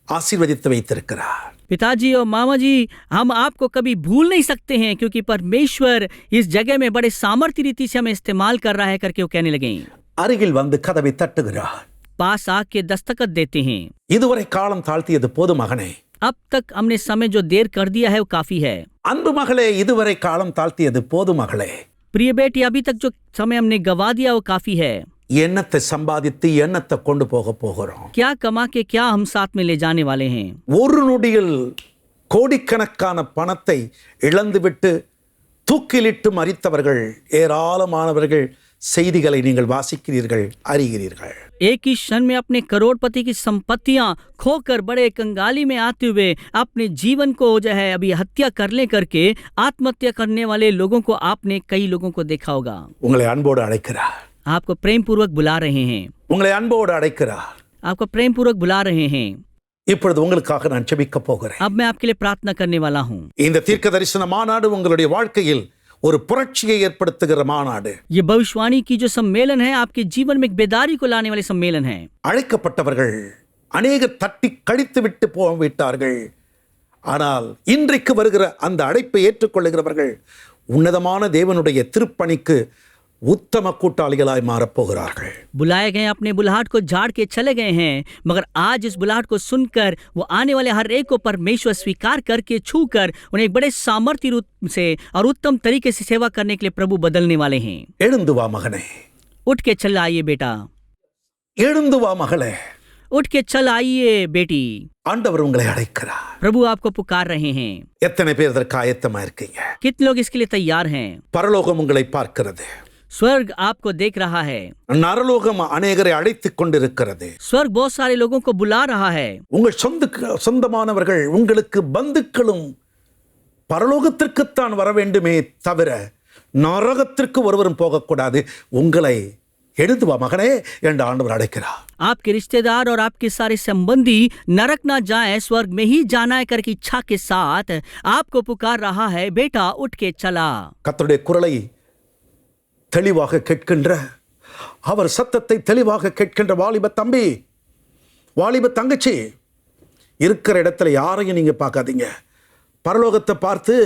ஆசீர்வதித்து வைத்திருக்கிறார். पिताजी और मामा जी, हम आपको कभी भूल नहीं सकते हैं क्योंकि परमेश्वर इस जगह में बड़े सामर्थ्य रीति से हमें इस्तेमाल कर रहा है करके वो कहने लगे। அருகில் வந்து கதவை தட்டுகிறார். पास आके दस्तखत देते हैं। இதுவரை காலம் தாழ்த்தியது போதும் மகனே. अब तक हमने समय जो देर कर दिया है वो काफी है। அன்பு மகளே இதுவரை காலம் தாழ்த்தியது போதும் மகளே. प्रिय बेटी, अभी तक जो समय हमने गवा दिया वो काफी है। எண்ணத்தை சம்பாதித்து எண்ணத்தை கொண்டு போக போகிறோம். क्या कमा के क्या हम साथ में ले जाने वाले हैं? ஒரு நொடியில் கோடிக்கணக்கான பணத்தை இழந்துவிட்டு தூக்கிலிட்டு மரித்தவர்கள் ஏராளமானவர்கள் செய்திகளை நீங்கள் வாசிக்கிறீர்கள், அறிகிறீர்கள். एक ही क्षण में अपने करोड़पति की संपत्तियां खोकर बड़े कंगाली में आते हुए अपने जीवन को जो है अभी हत्या करने करके आत्महत्या करने वाले लोगों को आपने कई लोगों को देखा होगा। உங்களை அன்போடு அழைக்கிறார். आपको प्रेम पूर्वक बुला रहे हैं। உங்களை அன்போடு அழைக்கிறார். आपको प्रेम पूर्वक बुला रहे हैं। இப்பொழுது உங்களுக்காக நான் ஜெபிக்க போகிறேன். अब मैं आपके लिए प्रार्थना करने वाला हूँ। இந்த தீர்க்க தரிசன மாநாடு உங்களுடைய வாழ்க்கையில் ஒரு புரட்சியை ஏற்படுத்துகிற மாநாடு. ये भविष्यवाणी की जो सम्मेलन है आपके जीवन में एक बेदारी को लाने वाले सम्मेलन है। அழைக்கப்பட்டவர்கள் அநேக தட்டி கழித்து விட்டு போய்விட்டார்கள். ஆனால் இன்றைக்கு வருகிற அந்த அழைப்பை ஏற்றுக்கொள்ளுகிறவர்கள் உன்னதமான தேவனுடைய திருப்பணிக்கு उत्तम கூட்டாளிகளாய் மாறப்போகிறார்கள். बुलाए गए अपने बुलाहट को झाड़ के चले गए हैं, मगर आज इस बुलाहट को सुनकर वो आने वाले हर एक को परमेश्वर स्वीकार करके छूकर उन्हें एक बड़े सामर्थ्य रूप से और उत्तम तरीके से सेवा करने के लिए प्रभु बदलने वाले हैं। எழுந்து வா மகனே. उठ के चल आइए बेटा। எழுந்து வா மகளே. उठ के चल आइए बेटी। ஆண்டவர் உங்களை அழைக்கிறார். प्रभु आपको पुकार रहे हैं। எத்தனை பேர் இதற்கு ஆயத்தமா இருக்கீங்க? कितने लोग इसके लिए तैयार हैं? பரலோகம் உங்களை பார்க்கிறது. स्वर्ग आपको देख रहा है। நரலோகம் அநேகரை அழைத்துக் கொண்டிருக்கிறது. स्वर्ग बहुत सारे लोगों को बुला रहा है। உங்கள் சொந்தமானவர்கள் உங்களுக்கு பந்துக்களும் பரலோகத்திற்குத்தான் வர வேண்டுமே தவிர நரகத்திற்கு ஒருவரும் போகக்கூடாது. உங்களை எழுந்து வா மகனே என்று ஆண்டவர் அழைக்கிறார். आपके रिश्तेदार और आपके सारे संबंधी नरक ना जाए, स्वर्ग में ही जाना है करके इच्छा के साथ आपको पुकार रहा है, बेटा उठ के चला। கர்த்தருடைய குரலை தெளிவாக கேட்கின்ற, அவர் சத்தத்தை தெளிவாக கேட்கின்ற வாலிப தம்பி, வாலிப தங்கச்சி, இருக்கிற இடத்துல யாரையும் நீங்க பார்க்காதீங்க. பரலோகத்தை பார்த்து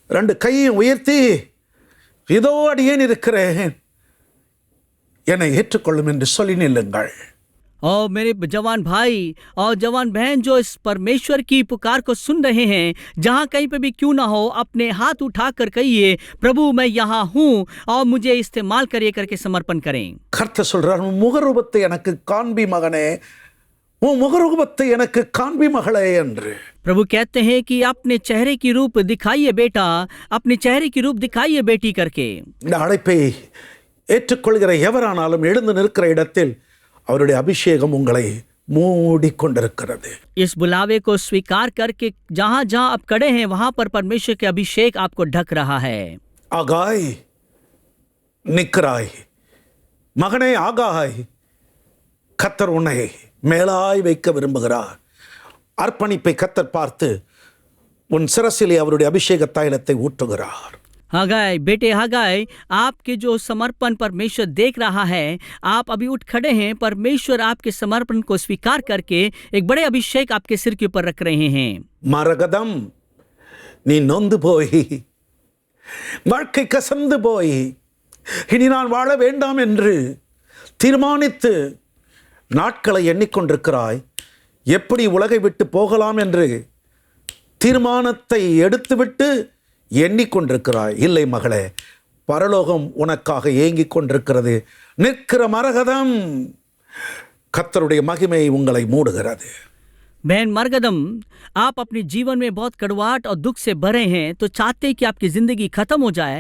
2 கையையும் உயர்த்தி, இதோ அடியேன் இருக்கிறேன், என்னை ஏற்றுக்கொள்ளும் என்று சொல்லி நில்லுங்கள். और मेरे जवान भाई और जवान बहन जो इस परमेश्वर की पुकार को सुन रहे हैं, जहाँ कहीं पे भी क्यों ना हो, अपने हाथ उठाकर कहिए, प्रभु मैं यहाँ हूँ और मुझे इस्तेमाल करिए करके समर्पण करें। கர்த்தர் சொல்றார், உன் முகரூபத்தை எனக்கு காண்பி மகனே, உன் முகரூபத்தை எனக்கு காண்பி மகளே என்று. प्रभु कहते हैं कि अपने चेहरे की रूप दिखाइए बेटा, अपने चेहरे की रूप दिखाइए बेटी करके। இந்த அழைப்பை ஏற்றுக்கொள்கிற எவரானாலும் எழுந்து நிற்கிற இடத்தில் அவருடைய அபிஷேகம் உங்களை மூடிக்கொண்டிருக்கிறது. इस बुलावे को स्वीकार करके जहाँ जहाँ आप खड़े हैं वहाँ पर परमेश्वर के अभिषेक आपको ढक रहा है। ஆகாய் நிற்கிறாய் மகனே, ஆகாய், கர்த்தர் உன்னை மேலாய் வைக்க விரும்புகிறார். அர்ப்பணிப்பை கர்த்தர் பார்த்து உன் சிரசிலே அவருடைய அபிஷேக தைலத்தை ஊற்றுகிறார். हागाय बेटे हागाय, आपके जो समर्पण परमेश्वर देख रहा है, आप अभी उठ खड़े हैं, परमेश्वर आपके समर्पण को स्वीकार करके एक बड़े अभिषेक आपके सिर के ऊपर रख रहे हैं। மரகதம், நீ நொந்து போய், வாழ்க்கை கசந்து போய், இனி நான் வாழ வேண்டாம் என்று தீர்மானித்து நாட்களை எண்ணிக்கொண்டிருக்கிறாய். எப்படி உலகை விட்டு போகலாம் என்று தீர்மானத்தை எடுத்துவிட்டு எண்ணிக்கொண்டிருக்கிறாய். இல்லை மகளே, பரலோகம் உனக்காக ஏங்கிக் கொண்டிருக்கிறது. நிற்கிற மரகதம், கர்த்தருடைய மகிமை உங்களை மூடுகிறது. बहन मरगदम, आप अपने जीवन में बहुत कड़वाहट और दुख से भरे हैं, तो चाहते हैं कि आपकी ज़िंदगी ख़त्म हो जाए।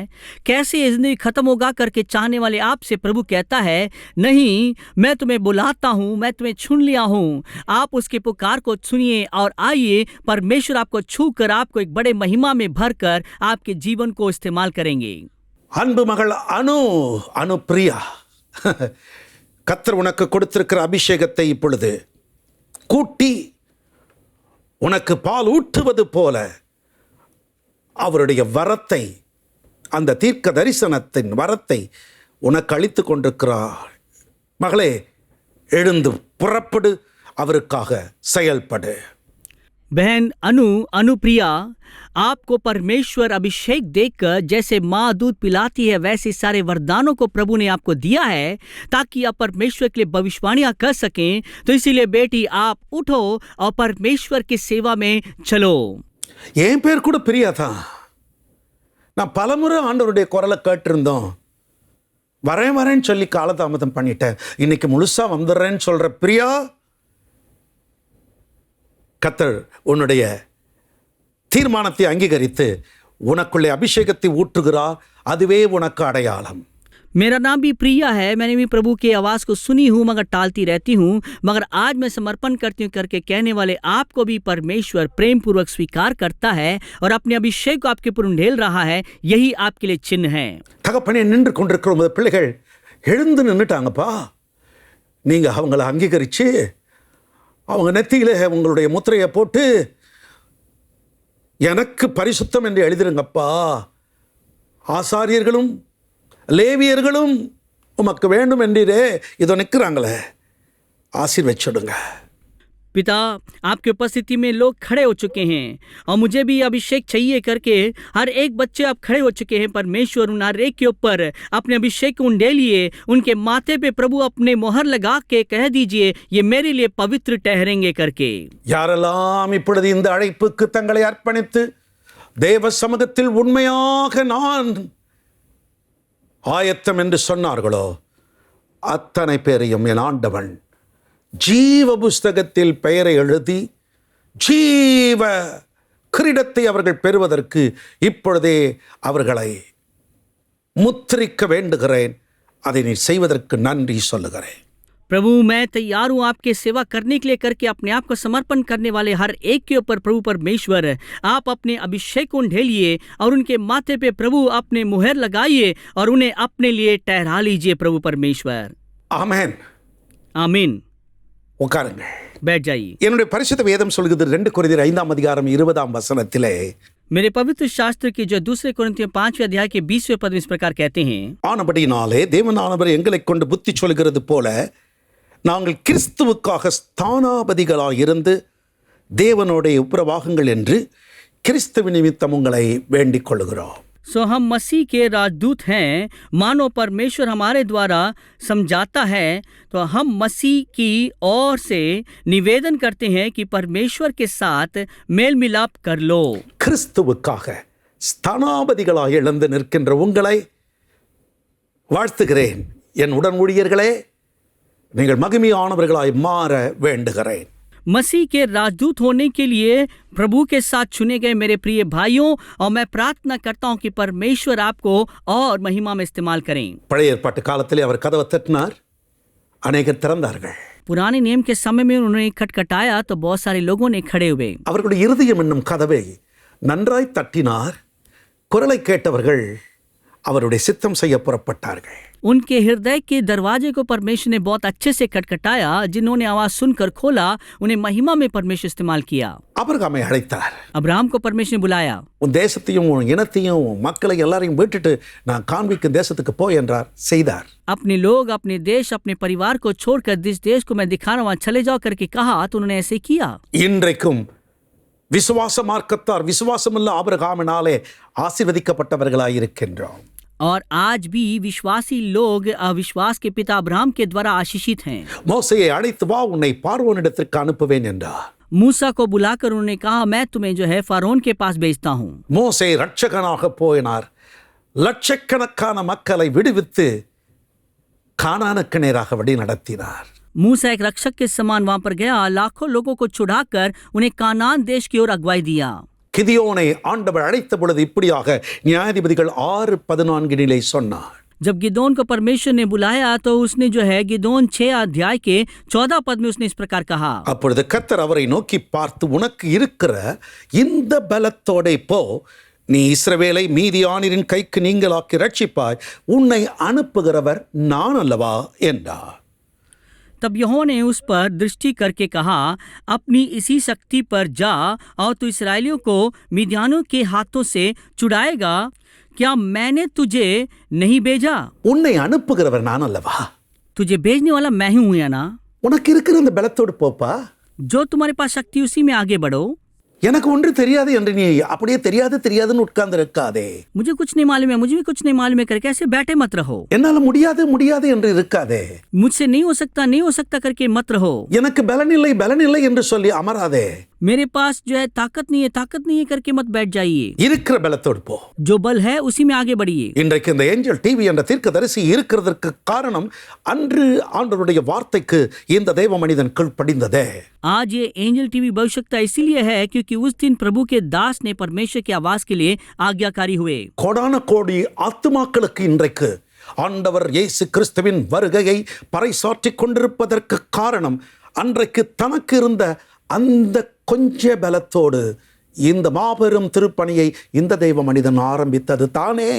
कैसे ये ज़िंदगी ख़त्म होगा करके चाहने वाले आपसे प्रभु कहता है, नहीं, मैं तुम्हें बुलाता हूँ, मैं तुम्हें चुन लिया हूँ। आप उसके पुकार को सुनिए और आइए, परमेश्वर आपको छू कर आपको एक बड़े महिमा में भर कर आपके जीवन को इस्तेमाल करेंगे। அன்பு மகள் அனு பிரியா, கர்த்தர் உனக்கு கொடுத்திருக்கிற அபிஷேகத்தை இப்பொழுது கூட்டி உனக்கு பால் ஊற்றுவது போல அவருடைய வரத்தை, அந்த தீர்க்க தரிசனத்தின் வரத்தை உனக்கு அளித்து கொண்டிருக்கிறார். மகளே, எழுந்து புறப்படு, அவருக்காக செயல்படு. बहन अनुप्रिया, आपको परमेश्वर अभिषेक देकर जैसे माँ दूध पिलाती है, वैसे सारे वरदानों को प्रभु ने आपको दिया है ताकि आप परमेश्वर के लिए भविष्यवाणियां कर सकें। तो इसीलिए बेटी, आप उठो और परमेश्वर की सेवा में चलो। என் பேர் கூட பிரியா தான். நான் பலமுறை ஆண்டவருடைய குரலை கேட்டிருந்தோம். வரேன்னு சொல்லி காலதாமதம் பண்ணிட்டேன். இன்னைக்கு முழுசா வந்துடுறேன்னு சொல்ற பிரியா, கர்த்தர் உன்னுடைய தீர்மானத்தை அங்கீகரித்து உனக்குள்ளே அபிஷேகத்தை ஊற்றுகிறார். அதுவே உனக்கு அடையாளம். मेरा नाम भी प्रिया है, मैंने भी प्रभु की आवाज़ को सुनी हूँ मगर टालती रहती हूँ, मगर आज मैं समर्पण करती हूँ करके कहने वाले आपको भी परमेश्वर प्रेम पूर्वक स्वीकार करता है और अपने अभिषेक को आपके ऊपर उंडेल रहा है। यही आपके लिए चिन्ह है। தகப்பனே, நின்று கொண்டிருக்கிற உமது பிள்ளைகள் எழுந்து நின்றுட்டாங்கப்பா. நீங்க அவங்கள அங்கீகரிச்சு அவங்க நெத்தியிலே உங்களுடைய முத்திரையை போட்டு எனக்கு பரிசுத்தம் என்று எழுதிருங்கப்பா. ஆசாரியர்களும் லேவியர்களும் உமக்கு வேண்டும் என்றே இதோ நிற்கிறாங்களே, ஆசீர்வதிச்சுடுங்க. पिता, आपकी उपस्थिति में लोग खड़े हो चुके हैं और मुझे भी अभिषेक चाहिए करके हर एक बच्चे आप खड़े हो चुके हैं। परमेश्वर उन हर एक के ऊपर अपने अभिषेक को उंडेलिए, उनके माथे पे प्रभु अपने मोहर लगा के कह दीजिए, ये मेरे लिए पवित्र ठहरेंगे करके। யாரெல்லாம் இப்பொழுது இந்த அழைப்புக்கு தங்களை அர்ப்பணித்து தேவ சமூகத்தில் உண்மையாக நான் ஆயத்தம் என்று சொன்னார்களோ, அத்தனை பேரையும் என் ஆண்டவன் ஜீவ புஸ்தகத்தில் பெயரை எழுதி ஜீவ கிரீடத்தை அவர்கள் பெறுவதற்கு இப்பொழுதே அவர்களை முத்திரிக்க வேண்டுகிறேன். அதை நீ செய்வதற்கு நன்றி சொல்லுகிறேன். प्रभु मैं तैयार हूँ आपके सेवा करने के लिए, करके अपने आप को समर्पण करने वाले हर एक के ऊपर प्रभु परमेश्वर आप अपने अभिषेक को ढेलिए और उनके माथे पे प्रभु अपने मुहर लगाइए और उन्हें अपने लिए ठहरा लीजिए प्रभु परमेश्वर। ஆமென். आमीन। உட்காருங்க. बैठ जाइए। என்னுடைய பரிசுத்த வேதம் சொல்கிறது 2 கொரிந்தியர் 5ஆம் அதிகாரம் 20ஆம் வசனத்திலே, मेरे पवित्र शास्त्र की जो 2 कोरिन्थियों 5वें अध्याय के 20वें पद में इस प्रकार कहते हैं, ஆனபடினாலே தேவனானவர் எங்களைக் கொண்டு புத்தி சொல்கிறது போல நாங்கள் கிறிஸ்துவுக்காக ஸ்தானாபதிகளாய் இருந்து தேவனுடைய உப்புரவாகுங்கள் என்று கிறிஸ்துவ நிமித்தம் உங்களை வேண்டிக் கொள்கிறோம். सो हम मसीह के राजदूत हैं, मानो परमेश्वर हमारे द्वारा समझाता है, तो हम मसीह की ओर से निवेदन करते हैं कि परमेश्वर के साथ मेल मिलाप कर लो। கிறிஸ்துவுக்காக ஸ்தானாபதிகளாய் எழுந்து நிற்கின்ற உங்களை வாழ்த்துகிறேன். என் உடன் ஊழியர்களே, நீங்கள் மகிமையானவர்களாய் மாற வேண்டுகிறேன். मसीह के राजदूत होने के लिए प्रभु के साथ चुने गए मेरे प्रिय भाइयों, और मैं प्रार्थना करता हूं कि परमेश्वर आपको और महिमा में इस्तेमाल करें। பழைய ஏற்பாட்டு காலத்திலே அவர் கதவை தட்டினார், அநேகர் திறந்தார்கள். पुराने नियम के समय में उन्होंने खटखटाया तो बहुत सारे लोगों ने खड़े हुए। அவர்களுடைய இருதயம் என்னும் கதவை நன்றாய் தட்டினார். குரலை கேட்டவர்கள் அவருடைய சித்தம் செய்ய புறப்பட்டார்கள். उनके हृदय के दरवाजे को परमेश्वर ने बहुत अच्छे से खटखटाया। जिन्होंने आवाज सुनकर खोला, उन्हें महिमा में परमेश्वर इस्तेमाल किया। ஆபிரகாமை அழைத்தார். अब्राहम को परमेश्वर ने बुलाया। உன் தேசத்தையும் உன் இனத்தையும் உன் மக்களை எல்லாரையும் விட்டுட்டு நான் காண்பிக்கும் தேசத்துக்கு போய் என்றார். செய்தார். अपने लोग, अपने देश, अपने परिवार को छोड़कर जिस देश को मैं दिखा रहा हूं चले जाओ करके कहा, तो उन्होंने ऐसे किया। இன்றைக்கும் விசுவாச மார்க்கத்தார் விசுவாசமுள்ள ஆபிரகாமினாலே ஆசீர்வதிக்கப்பட்டவர்களாய் இருக்கின்றோம். और आज भी विश्वासी लोग अविश्वास के पिता अब्राहम के द्वारा आशीषित हैं। மோசேயை அழைத்து வா, உன்னை பார்வோனிடத்திற்கு அனுப்புவேன் என்றார். मूसा को बुलाकर उन्होंने कहा, मैं तुम्हें जो है फारोन के पास भेजता हूँ। மோசே இரட்சகனாக போயினார். லட்சக்கணக்கான மக்களை விடுவித்து கானானுக்கு நேராக வழி நடத்தினார். मूसा एक रक्षक के समान वहां पर गया, लाखों लोगों को छुड़ाकर उन्हें कानान देश की ओर अगुवाई दिया। கிதியோனை ஆண்டவர் அழைத்த பொழுது இப்படியாக நியாயாதிபதிகள் 6:14 சொன்னார். जब गिदोन को परमेश्वर ने बुलाया तो उसने जो है गिदोन 6 अध्याय के 14 पद में उसने इस प्रकार कहा, அப்பொழுது கர்த்தர் அவரை நோக்கி பார்த்து, உனக்கு இருக்கிற இந்த பலத்தோட போ, நீ இஸ்ரவேலை மீதியானின் கைக்கு நீங்களாக்கி ரட்சிப்பாய், உன்னை அனுப்புகிறவர் நான் அல்லவா என்றார். तब यहोवा ने उस पर दृष्टि करके कहा, अपनी इसी शक्ति पर जा और तू इसराइलियों को मिद्यानों के हाथों से छुड़ाएगा। क्या मैंने तुझे नहीं भेजा? உன்னை அனுப்புகிறவர் நான் அல்லவா? तुझे भेजने वाला मैं ही हूं या ना? உனக்கு இருக்கிற இந்த பலத்தோடு போப்பா. जो तुम्हारे पास शक्ति उसी में आगे बढ़ो। எனக்கு ஒன்று தெரியாது என்று நீ அப்படியே தெரியாதுன்னு உட்கார்ந்து இருக்காதே. मुझे कुछ नहीं मालूम है, मुझे भी कुछ नहीं मालूम है करके ऐसे बैठे मत रहो। என்னால முடியாது என்று இருக்காதே. मुझसे नहीं हो सकता करके मत रहो। எனக்கு பலன் இல்லை என்று சொல்லி அமராதே. मेरे पास जो है ताकत नहीं है करके मत बैठ जाइए। இருக்கிற பலத்தோடு போ. जो बल है उसी में आगे बढ़िए। இன்றைக்கு இந்த ஏஞ்சல் டிவி என்ற தீர்க்கதரிசி இருக்கிறதற்கு காரணம் அன்று ஆண்டவருடைய வார்த்தைக்கு இந்த தேவ மனிதன் கீழ்ப்படிந்ததே. आज ये एंजल टीवी भविष्यता इसीलिए है क्योंकि उस दिन प्रभु के दास ने परमेश्वर की आवाज के लिए आज्ञाकारी हुए। கோடான கோடி ஆத்துமாக்களுக்கு இன்றைக்கு ஆண்டவர் இயேசு கிறிஸ்துவின் வருகையை பறைசாற்றிக் கொண்டிருப்பதற்கு காரணம் அன்றைக்கு தனக்கு இருந்த அந்த கொஞ்ச பலத்தோடு இந்த மாபெரும் திருப்பணியை இந்த தெய்வ மனிதன் ஆரம்பித்தது தானே.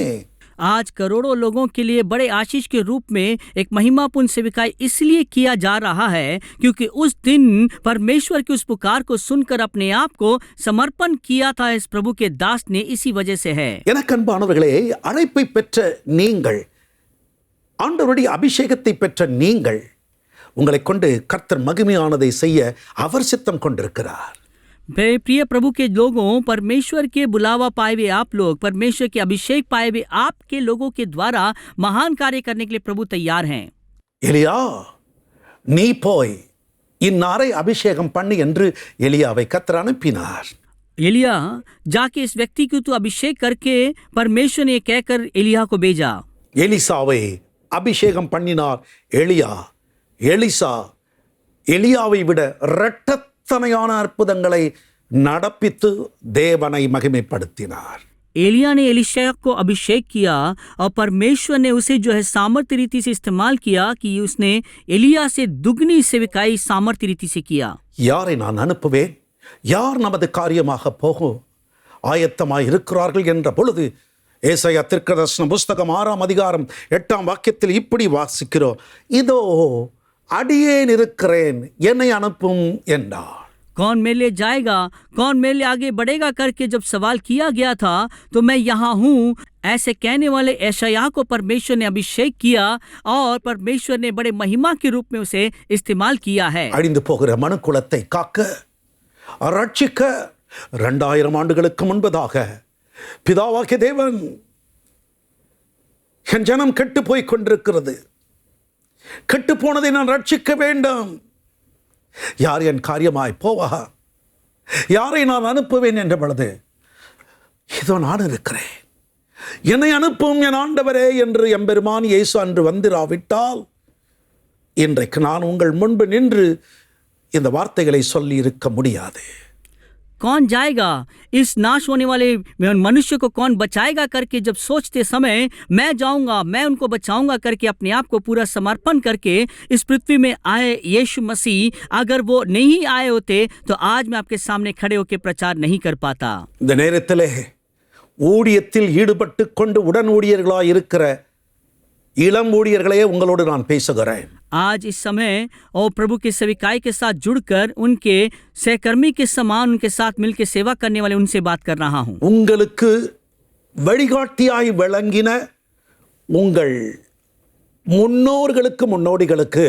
आज करोड़ों लोगों के लिए बड़े आशीष के रूप में एक महिमापूर्ण सेविकाई इसलिए किया जा रहा है क्योंकि उस दिन परमेश्वर की उस पुकार को सुनकर अपने आप को समर्पण किया था इस प्रभु के दास ने, इसी वजह से है। எனக்கு அன்பானவர்களே, அழைப்பை பெற்ற நீங்கள், ஆண்டவருடைய அபிஷேகத்தை பெற்ற நீங்கள், உங்களை கொண்டு கர்த்தர் மகிமையானதை செய்ய அவர் சித்தம் கொண்டிருக்கிறார். प्रिय प्रभु के लोगों, परमेश्वर के बुलावा पाए हुए आप लोग, परमेश्वर के अभिषेक पाए हुए आपके लोगों के द्वारा महान कार्य करने के लिए प्रभु तैयार हैं। எலியா, நீ போய் இன்னாரை அபிஷேகம் பண்ணு என்று எலியாவை கர்த்தர் அனுப்பினார். एलिया, जाके इस व्यक्ति को तू अभिषेक करके परमेश्वर ने कहकर एलिया को भेजा। எலிசாவை அபிஷேகம் பண்ணினார் எலியா. எலிசா எலியாவை விட இரட்டத்தனையான அற்புதங்களை நடப்பித்து தேவனை மகிமைப்படுத்தினார். एलिया ने एलीशा को अभिषेक किया और परमेश्वर ने उसे जो है सामर्थ्य रीति से इस्तेमाल किया कि उसने एलिया से दुगनी सेविकाई सामर्थ्य रीति से किया। யாரை நான் அனுப்புவேன், யார் நமது காரியமாக போகும் ஆயத்தமாய் இருக்கிறார்கள் என்ற பொழுது ஏசாயா தீர்க்கதரிசன புஸ்தகம் 6ஆம் அதிகாரம் 8ஆம் வாக்கியத்தில் இப்படி வாசிக்கிறோம், இதோ அடியேன் இருக்கிறேன், என்னை அனுப்பும் என்றார்। कौन मेरे लिए जाएगा, कौन मेरे लिए आगे बढ़ेगा करके जब सवाल किया गया था तो मैं यहाँ हूँ ऐसे कहने वाले यशायाह को परमेश्वर ने अभिषेक किया और परमेश्वर ने बड़े महिमा के रूप में उसे इस्तेमाल किया है। அழிந்து போகிற மனுக்குலத்தை காக்க ரட்சிக்க 2000 ஆண்டுகளுக்கு முன்பதாக பிதாவாகிய தேவன் என் ஜனம் கெட்டு போய் கொண்டிருக்கிறது, கெட்டு போனதை நான் ரட்சிக்க வேண்டும், யார் என் காரியமாய் போவா, யாரை நான் அனுப்புவேன் என்ற பொழுது இதோ நான் இருக்கிறேன், என்னை அனுப்பும் என் ஆண்டவரே என்று எம்பெருமான் இயேசு அன்று வந்திராவிட்டால் இன்றைக்கு நான் உங்கள் முன்பு நின்று இந்த வார்த்தைகளை சொல்லி இருக்க முடியாது। कौन जाएगा, इस नाश होने वाले मनुष्य को कौन बचाएगा करके जब सोचते समय मैं जाऊंगा, मैं उनको बचाऊंगा करके अपने आप को पूरा समर्पण करके इस पृथ्वी में आए यीशु मसीह, अगर वो नहीं आए होते तो आज मैं आपके सामने खड़े होकर प्रचार नहीं कर पाता। இந்த நேரத்திலே ஊழியத்தில் ஈடுபட்டு கொண்டு உடன் ஊழியர்களாய் இருக்கிற இளம் ஊழியர்களே உங்களோடு நான் பேசுகிறேன்। आज इस समय और प्रभु के सेविकाई के साथ जुड़कर उनके सहकर्मी के समान उनके साथ मिलकर सेवा करने वाले उनसे बात कर रहा हूँ। உங்களுக்கு வழிகாட்டியாய் விளங்கின உங்கள் முன்னோர்களுக்கு முன்னோடிகளுக்கு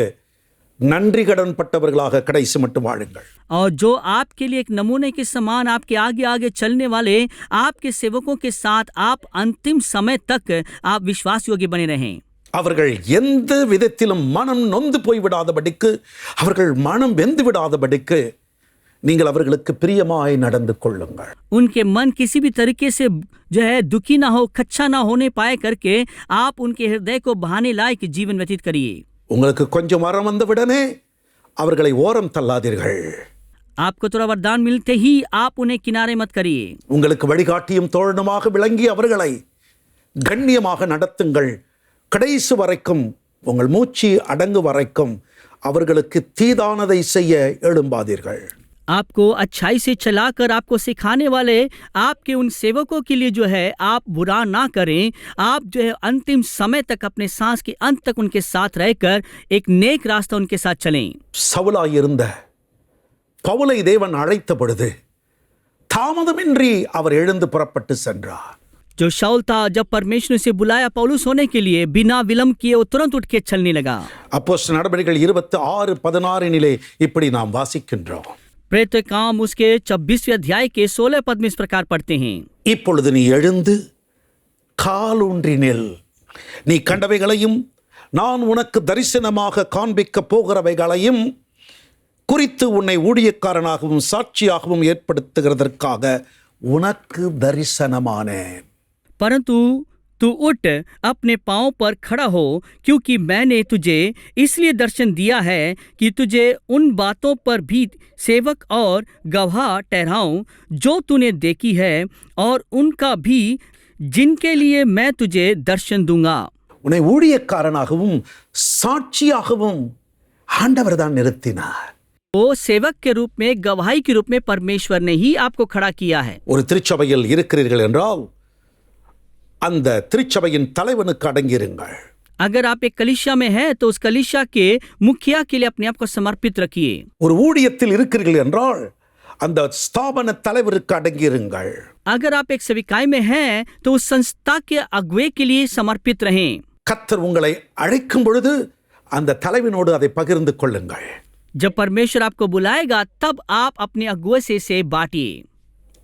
நன்றி கடன் பட்டவர்களாக கடைசி மட்டும் வாழுங்கள்। और जो आपके लिए एक नमूने के समान आपके आगे आगे चलने वाले आपके सेवकों के साथ आप अंतिम समय तक आप विश्वास योग्य बने रहें। அவர்கள் எந்த விதத்திலும் மனம் நொந்து போய்விடாதபடிக்கு, அவர்கள் மனம் வெந்து விடாதபடிக்கு நீங்கள் அவர்களுக்கு பிரியமாய் நடந்து கொள்ளுங்கள்। उनके मन किसी भी तरीके से जो है दुखी ना हो, कच्चा ना होने पाए करके आप उनके हृदय को बहाने लायक जीवन व्यतीत करिए। உங்களுக்கு கொஞ்சம் வரம் வந்தவுடனே அவர்களை ஓரம் தள்ளாதீர்கள்। आपको थोड़ा वरदान मिलते ही आप उन्हें किनारे मत करिए। உங்களுக்கு வழிகாட்டியும் தோழனுமாக விளங்கி அவர்களை கண்ணியமாக நடத்துங்கள்। கடைசி வரைக்கும் உங்கள் மூச்சு அடங்கு வரைக்கும் அவர்களுக்கு தீதானதை செய்ய எழும்பாதீர்கள்। आपको अच्छाई से चलाकर आपको सिखाने वाले आपके उन सेवकों के लिए जो है आप बुरा ना करें। आप जो है अंतिम समय तक अपने सांस के अंत तक उनके साथ रहकर एक नेक रास्ता उनके साथ चलें। சவுலாய் இருந்த பவுலை தேவன் அழைத்த பொழுது தாமதமின்றி அவர் எழுந்து புறப்பட்டு சென்றார்। जो शाऊल था, जब परमेश्वर ने उसे बुलाया पौलुस होने के लिए, बिना विलंब किए वो तुरंत उठ के चलने लगा। அப்போஸ்தலர் நடபடிகள் 26:16 இப்படி நாம் வாசிக்கின்றோம்। प्रेरित काम उसके 26वें अध्याय के 16 पद में इस प्रकार पढ़ते हैं, இப்பொழுது நீ எழுந்து காலூன்றி நில், நீ கண்டவைகளையும் நான் உனக்கு தரிசனமாக காண்பிக்க போகிறவைகளையும் குறித்து உன்னை ஊழியக்காரனாகவும் சாட்சியாகவும் ஏற்படுத்துகிறதற்காக உனக்கு தரிசனமானேன்। परंतु तू उठ अपने पांव पर खड़ा हो, क्योंकि मैंने तुझे इसलिए दर्शन दिया है कि तुझे उन बातों पर भी सेवक और गवाह ठहराऊं जो तूने देखी है, और उनका भी जिनके लिए मैं तुझे दर्शन दूंगा। உன்னை ஊழியக்காரனாகவும் சாட்சியாகவும் ஆண்டவர் தான் நிறுத்தினார்। वो सेवक के रूप में, गवाही के रूप में परमेश्वर ने ही आपको खड़ा किया है। ஒரு திருச்சபையில் இருக்கிறீர்கள் என்றால் அந்த திருச்சபையின் தலைவனுக்கு அடங்கியிருங்கள்। अगर आप एक कलीसिया में हैं तो उस कलीसिया के मुखिया के लिए अपने आप को समर्पित रखिए। ஒரு ஊழியத்தில் இருக்கிறீர்கள் என்றால் அந்த ஸ்தாபன தலைவருக்கு அடங்கியிருங்கள்। अगर आप एक सेविकाई में हैं तो उस संस्था के अगुवे के लिए समर्पित रहें। கர்த்தர் உங்களை அழைக்கும் பொழுது அந்த தலைவனோடு அதை பகிர்ந்து கொள்ளுங்கள்। जब परमेश्वर आपको बुलाएगा तब आप अपने अगुवे से इसे बांटिए।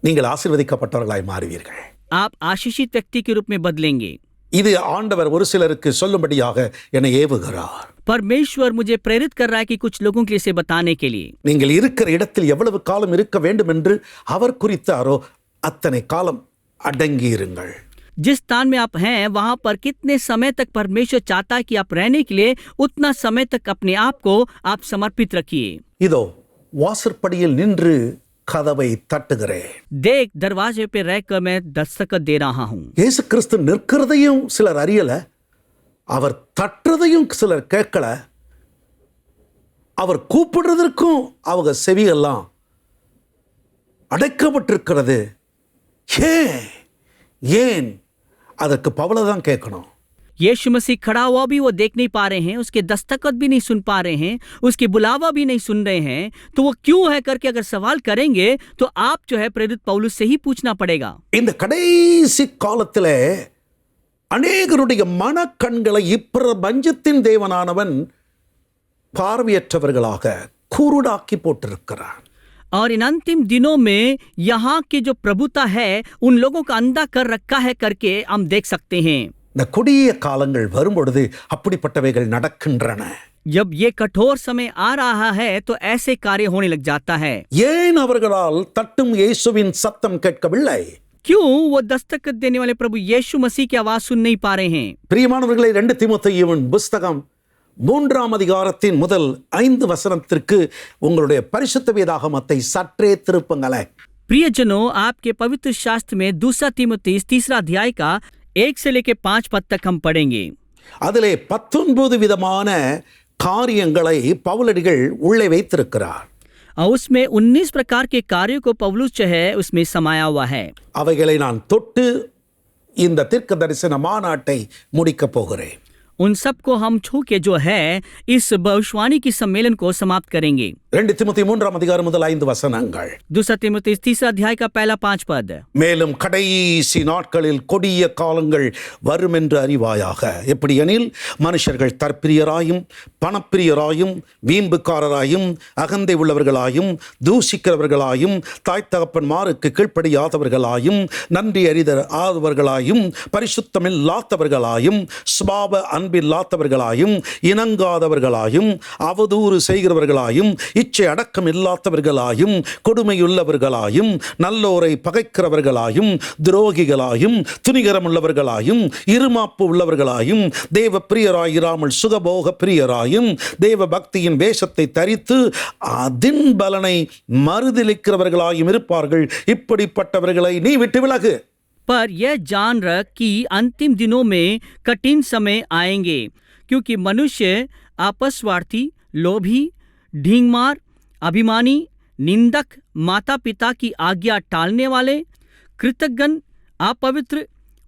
நீங்கள் ஆசீர்வதிக்கப்பட்டவர்களாய் மாறுவீர்கள்। आप आशीषित व्यक्ति के रूप में बदलेंगे। இது ஆண்டவர் ஒரு சிலருக்கு சொல்லும்படியாக என்னை ஏவுகிறார்। परमेश्वर मुझे प्रेरित कर रहा है कि कुछ लोगों के लिए इसे बताने के लिए। நீங்கள் இருக்கிற இடத்தில் எவ்வளவு காலம் இருக்க வேண்டும் என்று அவர் குறித்தாரோ அத்தனை காலம் அடங்கியிருங்கள்। जिस स्थान में आप हैं वहां पर कितने समय तक परमेश्वर चाहता है कि आप रहने के लिए उतना समय तक अपने आप को आप समर्पित रखिए। இதோ வாசற்படியில் நின்று கதவை தட்டுகிறேன். देख, दरवाजे पे रहकर मैं दस्तखत दे रहा हूँ. இயேசு கிறிஸ்து நிற்கிறதையும் சிலர் அறியல, அவர் தட்டுறதையும் சிலர் கேட்கல, அவர் கூப்பிடுறதற்கும் அவங்க செவியெல்லாம் அடைக்கப்பட்டிருக்கிறது. ஏன் அதற்கு பவுலை தான் கேட்கணும். यीशु मसीह खड़ा हुआ भी वो देख नहीं पा रहे हैं, उसके दस्तखत भी नहीं सुन पा रहे हैं, उसकी बुलावा भी नहीं सुन रहे हैं, तो वो क्यों है करके अगर सवाल करेंगे तो आप जो है प्रेरित पौलुस से ही पूछना पड़ेगा. இந்த கடைசி காலத்திலே அநேகருடைய மனக்கண்களை இப்பிரபஞ்சத்தின் தேவனானவன் பார்வையற்றவர்களாக குருடாக்கி போட்டிருக்கிறான். और इन अंतिम दिनों में यहाँ की जो प्रभुता है उन लोगों का अंधा कर रखा है करके हम देख सकते हैं. இந்த கொடிய காலங்கள் வரும்பொழுது அப்படிப்பட்டவைகள் நடக்கின்றன. जब ये कठोर समय आ रहा है तो ऐसे कार्य होने लग जाता है. ஏன் அவர்களால் தட்டும் இயேசுவின் சத்தம் கேட்கவில்லை? क्यों वो दस्तखत देने वाले प्रभु यीशु मसीह की आवाज सुन नहीं पा रहे हैं? பிரியமானவர்களே, 2 தீமோத்தேயுவின் புஸ்தகம் 3ஆம் அதிகாரத்தின் முதல் 5 வசனத்திற்கு உங்களுடைய பரிசுத்த வேதாகமத்தை சற்றே திருப்புங்களேன். प्रियजनों, आपके पवित्र शास्त्र में 2 तीमुथियुस 3 अध्याय का 1 से लेकर 5 पद तक हम पढ़ेंगे. அதிலே 19 விதமான காரியங்களை பவுலடிகள் உள்ளே வைத்திருக்கிறார். और उसमें 19 प्रकार के कार्यों को पौलुस जो है उसमें समाया हुआ है. அவைகளை நான் தொட்டு இந்த தீர்க்க தரிசன மாநாட்டை முடிக்கப் போகிறேன். उन सब को हम छू के जो है इस भविष्यवाणी की सम्मेलन को समाप्त करेंगे. 2 தீமோத்தேயு 3ஆம் அதிகாரம் முதல் 5 வசனங்கள். 2 तीमुथियुस 3 अध्याय का पहला 5 पद. மேலும் கடைசி நாட்களில் கொடிய காலங்கள் வரும் என்று அறிவாயாக. எப்படியெனில் மனுஷர்கள் தற்பிரியராயும் பணப்பிரியராயும் வீம்புக்காரராயும் அகந்தை உள்ளவர்களாயும் தூஷிக்கிறவர்களாயும் தாய் தகப்பன்மாருக்கு கீழ்ப்படியாதவர்களாயும் நன்றி அறிதவர்களாயும் பரிசுத்தமில்லாதவர்களாயும் சுபாவ அன்பில்லாதவர்களாயும் இணங்காதவர்களாயும் அவதூறு செய்கிறவர்களாயும் இச்சை அடக்கம் இல்லாதவர்களாயும் கொடுமையுள்ளவர்களாயும் நல்லோரை பகைக்கிறவர்களாயும் துரோகிகளாயும் துணிகரமுள்ளவர்களாயும் இருமாப்பு உள்ளவர்களாயும் தேவ பிரியராயிராமல் சுகபோக பிரியராயும் தேவ பக்தியின் வேஷத்தை தரித்து அதின் பலனை மறுதலிக்கிறவர்களாயும் இருப்பார்கள். இப்படிப்பட்டவர்களை நீ விட்டு விலகு. पर यह जान रख कि अंतिम दिनों में कठिन समय आएंगे, क्योंकि मनुष्य आपसवार्थी, लोभी, ढींगमार, अभिमानी, निंदक, माता पिता की आज्ञा टालने वाले, कृतज्ञ, अपवित्र,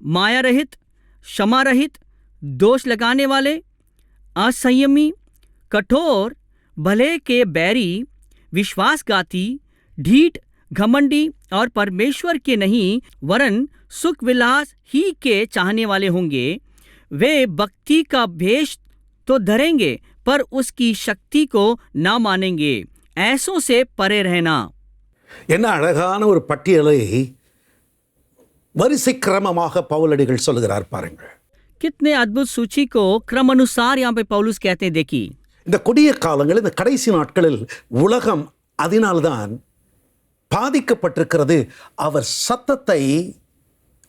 माया रहित, क्षमा रहित, दोष लगाने वाले, असंयमी, कठोर, भले के बैरी, विश्वासघाती, ढीठ, घमंडी और परमेश्वर के नहीं वरन सुख विलास ही के चाहने वाले होंगे. वे भक्ति का भेष तो धरेंगे पर उसकी शक्ति को ना मानेंगे. ऐसों से परे रहना. என்ன அழகான ஒரு பட்டியலை வரிசை கிரமமாக பவுலடிகள் சொல்லுகிறார் பாருங்கள். कितने अद्भुत सूची को क्रम अनुसार यहाँ पे पौलुस कहते हैं. देखिए, இந்த கொடிய காலங்கள், இந்த கடைசி நாட்களில் உலகம் அதனால்தான் பாதிக்கப்பட்டிருக்கிறது. அவர் சத்தத்தை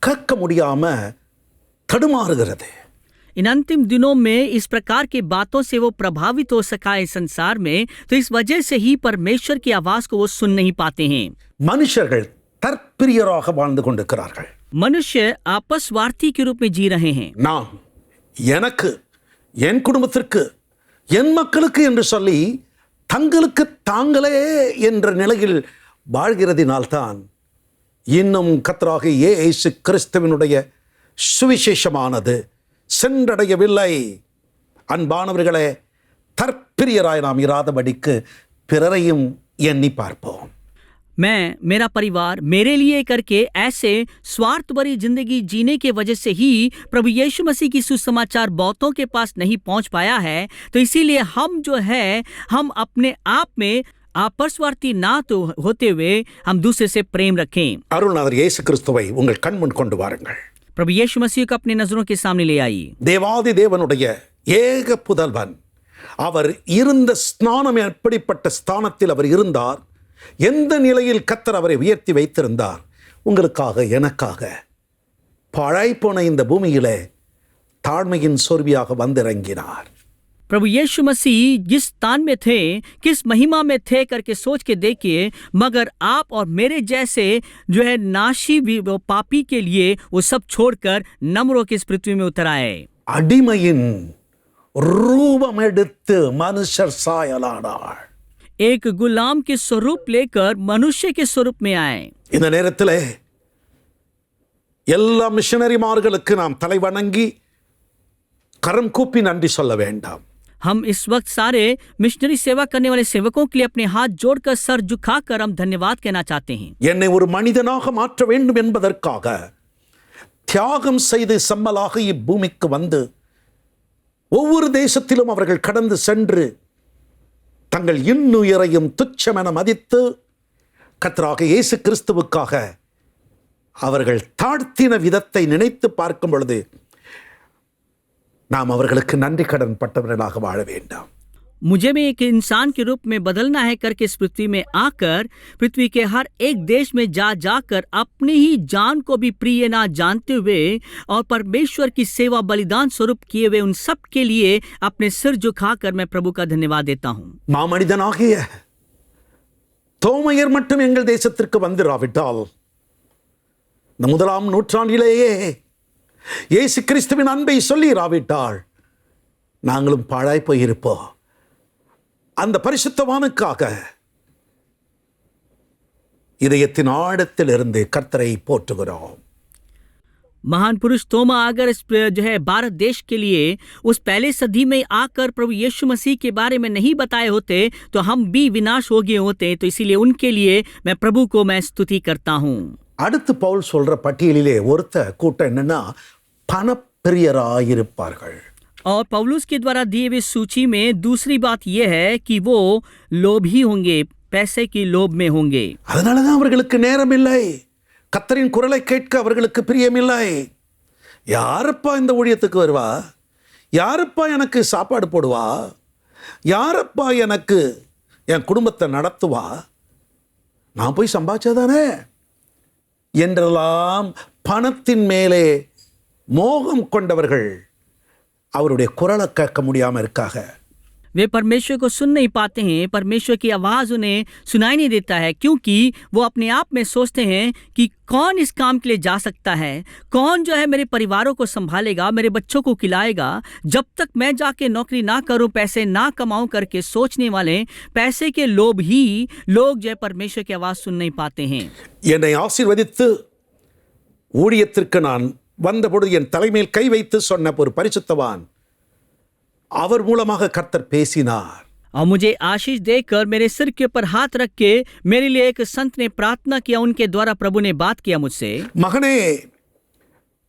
கேட்க முடியாம தடுமாறுகிறது. इन अंतिम दिनों में इस प्रकार की बातों से वो प्रभावित हो सका है संसार में, तो इस वजह से ही परमेश्वर की आवाज को वो सुन नहीं पाते हैं. மனுஷர்கள் தற்பிரியராக வாழ்ந்து கொண்டிருக்கிறார்கள். मनुष्य आपसवार्थी के रूप में जी रहे हैं. நான் எனக்கு, என் குடும்பத்திற்கு, என் மக்களுக்கு என்று சொல்லி தங்களுக்கு தாங்களே என்ற நிலையில் வாழ்கிறதினால்தான் இன்னும் கர்த்தராகிய இயேசு கிறிஸ்துவினுடைய சுவிசேஷமானது சென்றடையவில்லை. அன்பானவர்களே, தற்பிரியராய் நாம் இராதபடிக்கு பிறரையும் எண்ணி பார்ப்போம். मैं, मेरा परिवार, मेरे लिए करके ऐसे स्वार्थ भरी जिंदगी जीने के वजह से ही प्रभु यीशु मसीह की सुसमाचार बहुतों के पास नहीं पहुंच पाया है. तो इसीलिए हम जो है हम अपने आप में आपसवार्थी ना तो होते हुए हम दूसरे से प्रेम रखें. அருள்நாதர் இயேசு கிறிஸ்துவை உங்கள் கண் முன் கொண்டு வாருங்கள். प्रभु यीशु मसीह को अपने नजरों के सामने ले आइए. தேவாதி தேவனுடைய ஏக புதல்வன் அவர் இருந்த ஸ்நானம் எப்படிப்பட்ட ஸ்தானத்தில் அவர் இருந்தார், எந்த நிலையில் கர்த்தர் அவரை உயர்த்தி வைத்திருந்தார், உங்களுக்காக எனக்காக பாழாய்ப்போன இந்த பூமியிலே தாழ்மையின் சொர்வியாக வந்திறங்கினார். प्रभु यीशु मसीह जिस स्थान में थे, किस महिमा में थे करके सोच के देखिए। मगर आप और मेरे जैसे जो है नाशी वो पापी के लिए वो सब छोड़कर नम्र होकर इस पृथ्वी में उतर आए। அடிமையின் ரூபம் எடுத்து மனுஷர் சாயலானார். एक गुलाम के स्वरूप लेकर मनुष्य के स्वरूप में आए। இந்த நேரத்தில் எல்லா மிஷனரிமார்களுக்கு நாம் தலை வணங்கி கரம் கூப்பி நன்றி சொல்ல வேண்டாம். हम इस वक्त सारे मिशनरी सेवा करने वाले सेवकों के लिए अपने हाथ जोड़कर सर झुकाकर हम धन्यवाद कहना चाहते हैं। என்னை ஒரு மனிதனாக மாற்ற வேண்டும் என்பதற்காக தியாகம் செய்து செம்மலாக இப்பூமிக்கு வந்து ஒவ்வொரு தேசத்திலும் அவர்கள் கடந்து சென்று தங்கள் இன்னுயிரையும் துச்சமென மதித்து கர்த்தராக இயேசு கிறிஸ்துவுக்காக அவர்கள் தாழ்த்தின விதத்தை நினைத்து பார்க்கும் பொழுது நாம் அவர்களுக்கு நன்றி கடன் பட்டவர்களாக வாழ வேண்டாம். मुझे भी एक इंसान के रूप में बदलना है करके इस पृथ्वी में आकर पृथ्वी के हर एक देश में जाकर अपनी ही जान को भी प्रिय ना जानते हुए और परमेश्वर की सेवा बलिदान स्वरूप किए हुए उन सब के लिए अपने सिर झुकाकर मैं प्रभु का धन्यवाद देता हूँ. மாமனிதனாகிய தோமையர் மட்டும் எங்கள் தேசத்திற்கு வந்திராவிட்டால் இந்த முதலாம் நூற்றாண்டிலேயே இயேசு கிறிஸ்துவின் அன்பை சொல்லிராவிட்டால் நாங்களும் பாழாய் போயிருப்போம். அந்த பரிசுத்தவானுக்காக இதயத்தின் ஆழத்தில் இருந்து கர்த்தரை போற்றுகிறோம். महान पुरुष तोमा अगर इस जो है भारत देश के लिए उस पहले सदी में आकर प्रभु यीशु मसीह के बारे में नहीं बताए होते तो हम भी विनाश हो गए होते. तो इसीलिए उनके लिए मैं प्रभु को मैं स्तुति करता हूँ. அடுத்து பவுல் சொல்ற பட்டியலிலே ஒருத்த கூட்டம் என்னன்னா பணப்பிரியராயிருப்பார்கள். और पौलुस के द्वारा दिए हुए सूची में दूसरी बात यह है कि वो लोभी होंगे, पैसे की लोभ में होंगे. அதனாலதான் அவர்களுக்கு நேரம் இல்லை, கர்த்தரின் குரலை கேட்க அவர்களுக்கு பிரியமில்லை. யாரப்பா இந்த ஊழியத்துக்கு வருவா, யாரப்பா எனக்கு சாப்பாடு போடுவா, யாரப்பா எனக்கு என் குடும்பத்தை நடத்துவா, நான் போய் சம்பாதிச்சாதானே என்றெல்லாம் பணத்தின் மேலே மோகம் கொண்டவர்கள் அவருடைய குரலை கேட்க முடியாம இருக்காங்க. वे परमेश्वर को सुन नहीं पाते हैं, परमेश्वर की आवाज़ उन्हें सुनाई नहीं देता है, क्योंकि वो अपने आप में सोचते हैं कि कौन इस काम के लिए जा सकता है, कौन जो है मेरे परिवारों को संभालेगा, मेरे बच्चों को खिलाएगा, जब तक मैं जाके नौकरी ना करूं, पैसे ना कमाऊं करके सोचने वाले पैसे के लोभ ही लोग जो है परमेश्वर की आवाज़ सुन नहीं पाते हैं. என்னை ஆசீர்வதித்து ஊழியத்திற்கு நான் வந்தபொழுது என் தலைமையில் கை வைத்து சொன்ன ஒரு பரிசுத்தவான் அவர் மூலமாக கர்த்தர் பேசினார். और मुझे आशीष देकर मेरे सिर के ऊपर हाथ रख के मेरे लिए एक संत ने प्रार्थना किया, उनके द्वारा प्रभु ने बात किया मुझसे. மகனே,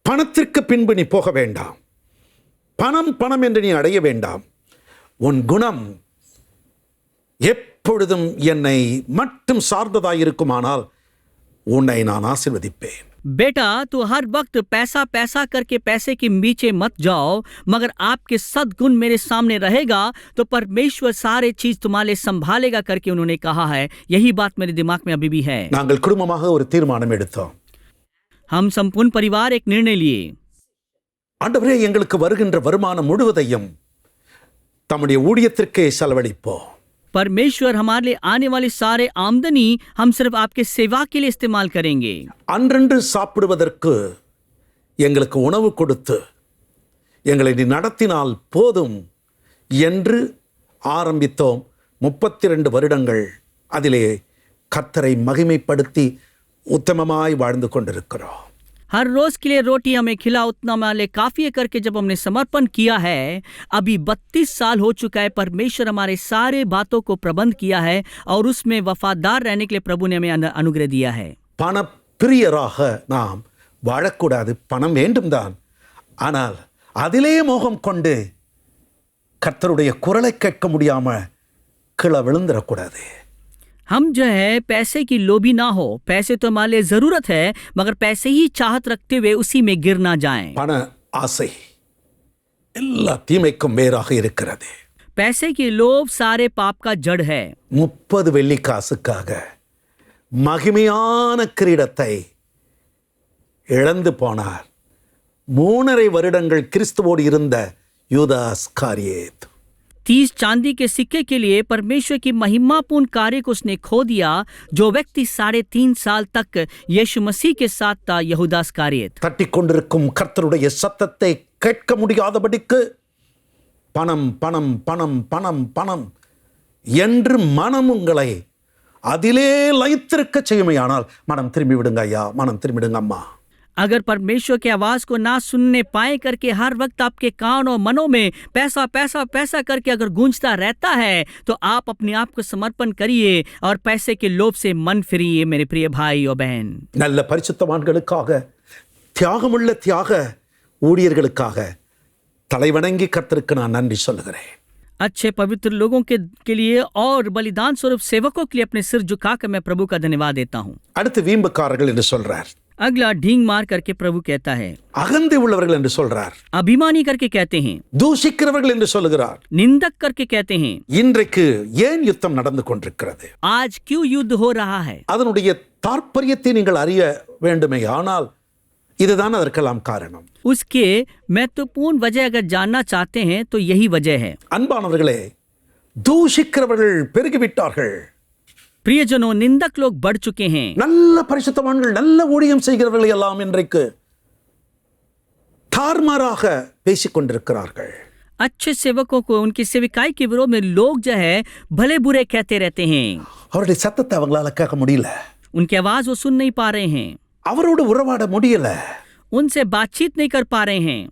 பணத்திற்கு பின்பு நீ போக வேண்டாம், பணம் பணம் என்று நீ அடைய வேண்டாம். உன் குணம் எப்பொழுதும் என்னை மட்டும் சார்ந்ததாயிருக்குமானால் உன்னை நான் ஆசீர்வதிப்பேன். बेटा, तू हर वक्त पैसा पैसा करके पैसे के पीछे मत जाओ, मगर आपके सद्गुण मेरे सामने रहेगा तो परमेश्वर सारे चीज तुम्हारे लिए संभालेगा करके उन्होंने कहा है. यही बात मेरे दिमाग में अभी भी है. நாங்கள் குடும்பமாக ஒரு தீர்மானம் எடுத்தோம். हम संपूर्ण परिवार एक निर्णय लिए. ஆண்டவரே, எங்களுக்கு வருகின்ற வருமானம் முழுவதையும் தம்முடைய ஊழியத்திற்கே செலவழிப்போம். परमेश्वर हमारे लिए आने वाली सारे आमदनी हम सिर्फ आपके सेवा के लिए इस्तेमाल करेंगे. அன்றன்று சாப்பிடுவதற்கு எங்களுக்கு உணவு கொடுத்து எங்களை நீ நடத்தினால் போதும் என்று ஆரம்பித்தோம். 32 வருடங்கள் அதிலே கர்த்தரை மகிமைப்படுத்தி உத்தமமாய் வாழ்ந்து கொண்டிருக்கிறோம். हर रोज के लिए रोटी हमें खिला उतना हमारे काफी है करके जब हमने समर्पण किया है, अभी 32 साल हो चुका है. परमेश्वर हमारे सारे बातों को प्रबंध किया है और उसमें वफादार रहने के लिए प्रभु ने हमें अनुग्रह दिया है. பணப்பிரியராக நாம் வாழக்கூடாது. பணம் வேண்டும் தான், ஆனால் அதிலே மோகம் கொண்டு கர்த்தருடைய குரலை கேட்க முடியாம கீழே விழுந்துடக்கூடாது. हम जो है पैसे की लोभी ना हो. पैसे तो हमारे लिए जरूरत है, मगर पैसे ही चाहत रखते हुए उसी में गिर ना जाएं. பண ஆசை எல்லா தீமைக்கும் வேறாக இருக்கிறது. पैसे की लोभ सारे पाप का जड़ है. 30 வெள்ளி காசுக்காக மகிமையான கிரீடத்தை இழந்து போனார் 3.5 வருடங்கள் கிறிஸ்துவோடு இருந்த யூதாஸ் காரியேத். 30 चांदी के सिक्के के लिए परमेश्वर की महिमापूर्ण कार्य को उसने खो दिया, जो व्यक्ति 3.5 साल तक यीशु मसीह के साथ था, यहूदा इस्करियोत। தட்டிக் கொண்டிருக்கும் கர்த்தருடைய சத்தத்தை கேட்க முடியாதபடிக்கு பணம் பணம் பணம் பணம் பணம் என்று மனம் உங்களை அதிலே லயித்திருக்க செய்யுமையானால் மனம் திரும்பி விடுங்க ஐயா, மனம் திரும்பிடுங்க அம்மா. अगर परमेश्वर की आवाज को ना सुनने पाए करके हर वक्त आपके कान और मनों में पैसा पैसा पैसा करके अगर गूंजता रहता है, तो आप अपने आप को समर्पण करिए और पैसे के लोभ से मन फिरिए मेरे प्रिय भाई और बहन। நல்ல பரிசுத்தவான்களுக்காக, தியாகமுள்ள தியாக ஊழியர்களுக்காக தலைவணங்கி கர்த்தருக்கு நான் நன்றி சொல்லுகிறேன். अच्छे पवित्र लोगों के लिए और बलिदान स्वरूप सेवकों के लिए अपने सिर झुकाकर मैं प्रभु का धन्यवाद देता हूँ। அடுத்து வீம்புக்காரர்கள் என்று சொல்றார். अगला ढींग मार करके प्रभु कहता है। அகந்தை உள்ளவர்கள் என்று சொல்றார். अभिमानी करके कहते हैं। தூஷிக்கிறவர்கள் என்று சொல்லுகிறார். निंदक करके कहते हैं। இன்றைக்கு ஏன் யுத்தம் நடந்து கொண்டிருக்கிறது? आज क्यों युद्ध हो रहा है? அதனுடைய தாற்பயத்தை நீங்கள் அறிய வேண்டுமே, ஆனால் இதுதான் அதற்கெல்லாம் காரணம். उसके महत्वपूर्ण वजह अगर जानना चाहते हैं तो यही वजह है। அன்பானவர்களே, தூஷிக்கிறவர்கள் பெருகிவிட்டார்கள். प्रियजनों, निंदक लोग बढ़ चुके हैं। நல்ல பரிசுத்தவான்கள், நல்ல ஊழியம் செய்கிறவர்கள் எல்லாம் இன்றைக்கு தார்மாராக பேசிக் கொண்டிருக்கிறார்கள். अच्छे सेवकों को उनकी सेविकाई के विरोध में लोग जो है भले बुरे कहते रहते हैं। அவருடைய சத்தத்தை அவங்களால கேட்க முடியல. उनकी आवाज वो सुन नहीं पा रहे हैं। அவரோடு உறவாட முடியல. उनसे बातचीत नहीं कर पा रहे हैं।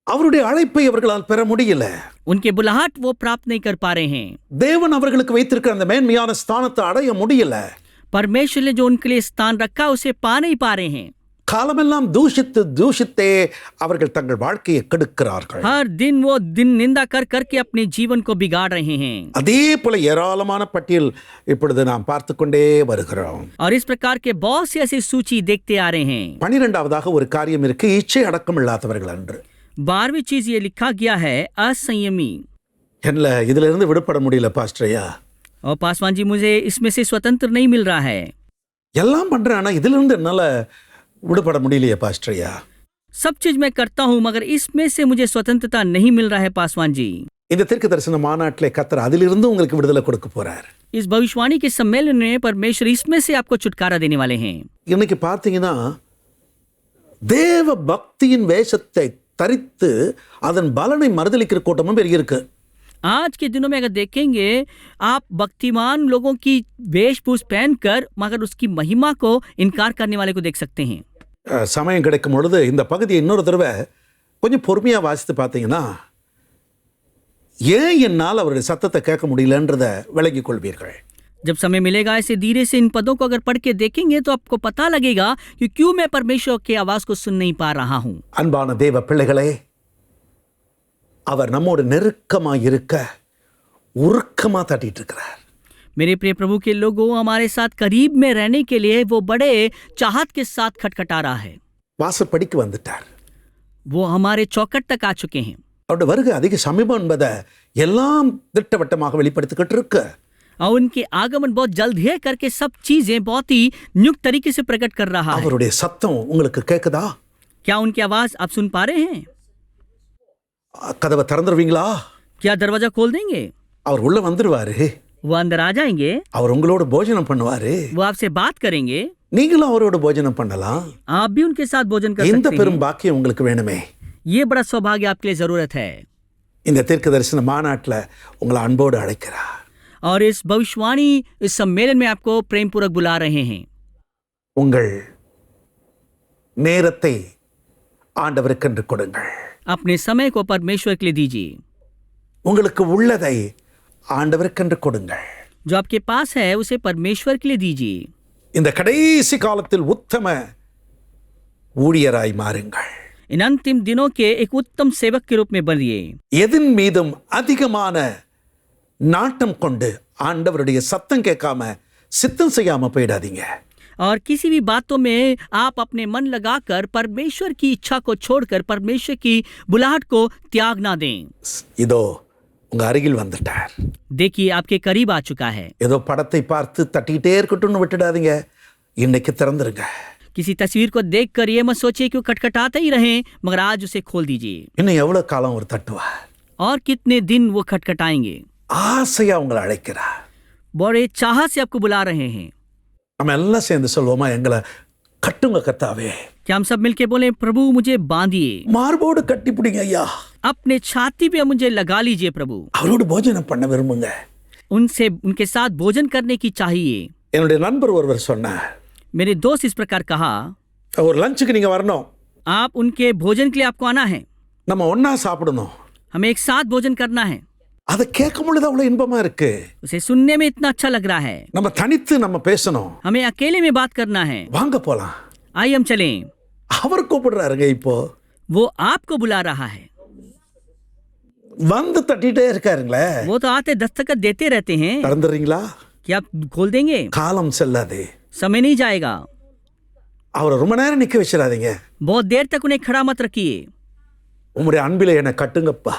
அவருடைய அழைப்பை அவர்களால் பெற முடியல. उनके बुलाहट वो प्राप्त नहीं कर पा रहे हैं। தேவன் அவர்களுக்கு வைத்திருக்கிற அந்த மேன்மையான ஸ்தானத்தை அடைய முடியல. परमेश्वर ने जो उनके लिए स्थान रखा उसे पा नहीं पा रहे हैं। காலமெல்லாம் தூஷித்து தூஷித்தே அவர்கள் தங்கள் வாழ்க்கையை கெடுக்கிறார்கள். हर दिन वो निंदा कर करके अपने जीवन को बिगाड़ रहे हैं। அதே போல ஏராளமான பட்டியல் இப்பொழுது நாம் பார்த்து கொண்டே வருகிறோம். और इस प्रकार के बहुत सी ऐसी सूची देखते आ रहे हैं। 12வது ஒரு காரியம் இருக்கு, இச்சை அடக்கம் இல்லாதவர்கள் என்று. 12वीं चीज ये लिखा गया है, असंयमी। என்ன இதுல இருந்து விடுபட முடியல பாஸ்டரையா? और पासवान जी, मुझे इसमें से स्वतंत्र नहीं मिल रहा है। எல்லாம் பண்றேன், ஆனா இதுல இருந்து என்னால விடுபட முடியலையே பாஸ்டரையா? सब चीज मैं करता हूँ मगर इसमें से मुझे स्वतंत्रता नहीं मिल रहा है पासवान जी। இந்த தீர்க்க தரிசன மாநாட்டிலே கர்த்தர் அதிலிருந்து உங்களுக்கு விடுதலை கொடுக்க போறார். इस भविष्यवाणी के सम्मेलन में परमेश्वर इसमें से आपको छुटकारा देने वाले हैं। இன்னைக்கு பார்த்தீங்கன்னா தேவ பக்தியின் வேஷத்தை தரித்து அதன் பலனை மறுதலிக்கிற கூட்டமும் பெரிய இருக்கு. आज के दिनों में अगर देखेंगे आप भक्तिमान लोगों की वेशभूष पहनकर मगर उसकी महिमा को इनकार करने वाले को देख सकते हैं। சமயம் கிடைக்கும் பொழுது இந்த பகுதியை இன்னொரு தடவை கொஞ்சம் பொறுமையா வாசித்து பார்த்தீங்கன்னா ஏன் என்னால் அவருடைய சத்தத்தை கேட்க முடியலன்றத விளங்கிக் கொள்வீர்கள். जब समय मिलेगा ऐसे धीरे से इन पदों को अगर पढ़ के देखेंगे तो आपको पता लगेगा कि क्यों मैं परमेश्वर की आवाज को सुन नहीं पा रहा हूँ। அன்பான தேவ பிள்ளைகளே, அவர் நம்மோடு நெருக்கமா இருக்க உருக்கமா தட்டிட்டு இருக்கிறார். मेरे प्रिय प्रभु के लोगों, हमारे साथ करीब में रहने के लिए वो बड़े चाहत के साथ खटखटा रहा है। வாசப்படிக்கு வந்துட்டார். वो हमारे चौखट तक आ चुके हैं। அவருடைய வருகை அதிக சமீபம் என்பதை எல்லாம் திட்டவட்டமாக வெளிப்படுத்திக்கிட்டு இருக்கு. और उनके आगमन बहुत जल्द है करके सब चीजें बहुत ही नियुक्त तरीके से प्रकट कर रहा है। அவருடைய சத்தம் உங்களுக்கு கேக்குதா? क्या उनकी आवाज आप सुन पा रहे हैं? கதவை திறந்துருவீங்களா? क्या दरवाजा खोल देंगे? அவர் உள்ள வந்துருவாரு. वो अंदर आ जाएंगे। அவர் உங்களோட போஜனம் பண்ணுவாரு. वो आपसे बात करेंगे। நீங்களும் அவரோட போஜனம் பண்ணலாம். आप भी उनके साथ भोजन कर இந்த सकते பெரும் हैं। பாக்கியம் உங்களுக்கு வேணுமே. ये बड़ा सौभाग्य आपके लिए जरूरत है। இந்த தீர்க்க தரிசன மாநாட்டில் உங்களை அன்போடு அழைக்கிறார். और इस भविष्यवाणी इस सम्मेलन में आपको प्रेम पूर्वक बुला रहे हैं। உங்கள் நேரத்தை ஆண்டவருக்கென்று கொடுங்கள். अपने समय को परमेश्वर के लिए दीजिए। உங்களுக்கு உள்ளதை ஆண்டவருக்கென்று கொடுங்கள். जो आपके पास है उसे परमेश्वर के लिए दीजिए। இந்த கடைசி காலத்தில் உத்தம ஊழியராய் மாறுங்கள். इन अंतिम दिनों के एक उत्तम सेवक के रूप में बनिए। எதின் மீதும் அதிகமான நாட்டம் கொண்டு ஆண்டவருடைய சத்தம் கேட்காம சித்தம் செய்யாம போயிடாதீங்க. और किसी भी बातों में आप अपने मन लगाकर परमेश्वर की इच्छा को छोड़कर परमेश्वर की बुलाहट को त्याग ना दें। இதோ உங்க அருகில் வந்துட்டார். देखिए आपके करीब आ चुका है। ஏதோ படத்தை பார்த்து தட்டிட்டே இருக்கட்டும்னு விட்டுடாதீங்க. இன்னைக்கு திறந்துருங்க. किसी तस्वीर को देखकर ये मत सोचिए कि वो खटखटाते ही रहें, मगर आज उसे खोल दीजिए। இன்னும் எவ்வளவு காலம் ஒரு தட்டுவா? और कितने दिन वो खटखटाएंगे। ஆசையா உங்களை அழைக்கிறார். बड़े चाह से आपको बुला रहे हैं। நம்ம எல்லாம் சேர்ந்து சொல்வோமா, எங்களை கட்டுங்க கர்த்தாவே. क्या हम सब मिलके बोले, प्रभु मुझे बांधिए, மார்போடு கட்டி பிடிங்க ஐயா. अपने छाती पे मुझे लगा लीजिए प्रभु। அவரோடு போஜனம் பண்ண விரும்புங்க. उनसे उनके साथ भोजन करने की चाहिए। என்னுடைய நண்பர் ஒருவர் சொன்னார், मेरे दोस्त इस प्रकार कहा, ஒரு லஞ்சுக்கு நீங்க வரணும், आप उनके भोजन के लिए आपको आना है, நம்ம ஒண்ணா சாப்பிடணும். हमें एक साथ भोजन करना है। அதை கேட்கும் பொழுது அவ்வளவு இன்பமா இருக்கு. उसे सुनने में इतना अच्छा लग रहा है। நம்ம தனித்து நம்ம பேசணும். हमें अकेले में बात करना है। வாங்க போலாம். आइए हम चलें। அவர் கூப்பிடுறாருங்க. இப்போ वो आपको बुला रहा है। வந்து தட்டிட்டே இருக்காருங்களே. वो तो आते दस्तखत देते रहते हैं। திறந்துறீங்களா? क्या आप खोल देंगे? காலம் செல்லாதே. समय नहीं जाएगा। அவரை ரொம்ப நேரம் நிக்க வச்சிடாதீங்க. बहुत देर तक उन्हें खड़ा मत रखिए। உம்முடைய அன்பிலே என்னை கட்டுங்கப்பா.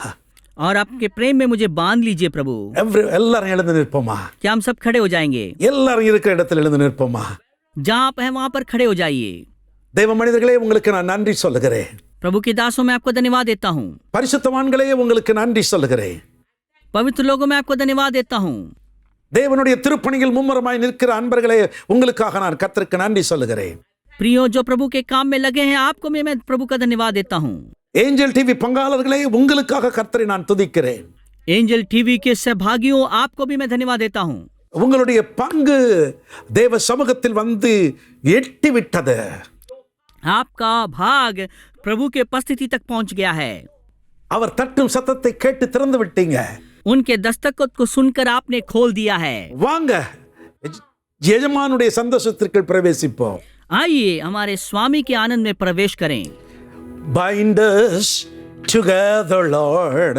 और आपके प्रेम में मुझे बांध लीजिए प्रभु। எல்லாரும் எழுந்து நிற்போமா? क्या हम सब खड़े हो जाएंगे? எல்லாரும் இருக்கிற இடத்துல எழுந்து நிற்போமா? जहाँ आप हैं वहाँ पर खड़े हो जाइए। தேவ மனிதர்களே, உங்களுக்கு நான் நன்றி சொல்லுகிறேன். प्रभु के दासों में आपको धन्यवाद देता हूँ। பரிசுத்தவான்களே, உங்களுக்கு நன்றி சொல்லுகிறேன். पवित्र लोगों में आपको धन्यवाद देता हूँ। தேவனுடைய திருப்பணியில் மும்முரமாய் நிற்கிற அன்பர்களே, உங்களுக்காக நான் கர்த்தருக்கு நன்றி சொல்லுகிறேன். प्रियो, जो प्रभु के काम में लगे हैं, आपको मैं प्रभु का धन्यवाद देता हूँ। ஏஞ்சல் டிவி பங்காளர்களே, உங்களுக்காக கர்த்தரை நான் துதிக்கிறேன். एंजल टीवी के सहभागियों, आपको भी मैं धन्यवाद देता हूँ। உங்களுடைய பங்கு தேவ சமூகத்தில் வந்து எட்டி விட்டது. आपका भाग प्रभु के उपस्थिति तक पहुंच गया है। அவர் தட்டும் சத்தத்தை கேட்டு திறந்து விட்டீங்க. उनके दस्तखत को सुनकर आपने खोल दिया है। வாங்க, எஜமானுடைய சந்தோஷத்திற்குள் பிரவேசிப்போம். आइए हमारे स्वामी के आनंद में प्रवेश करें। Bind us together, Lord.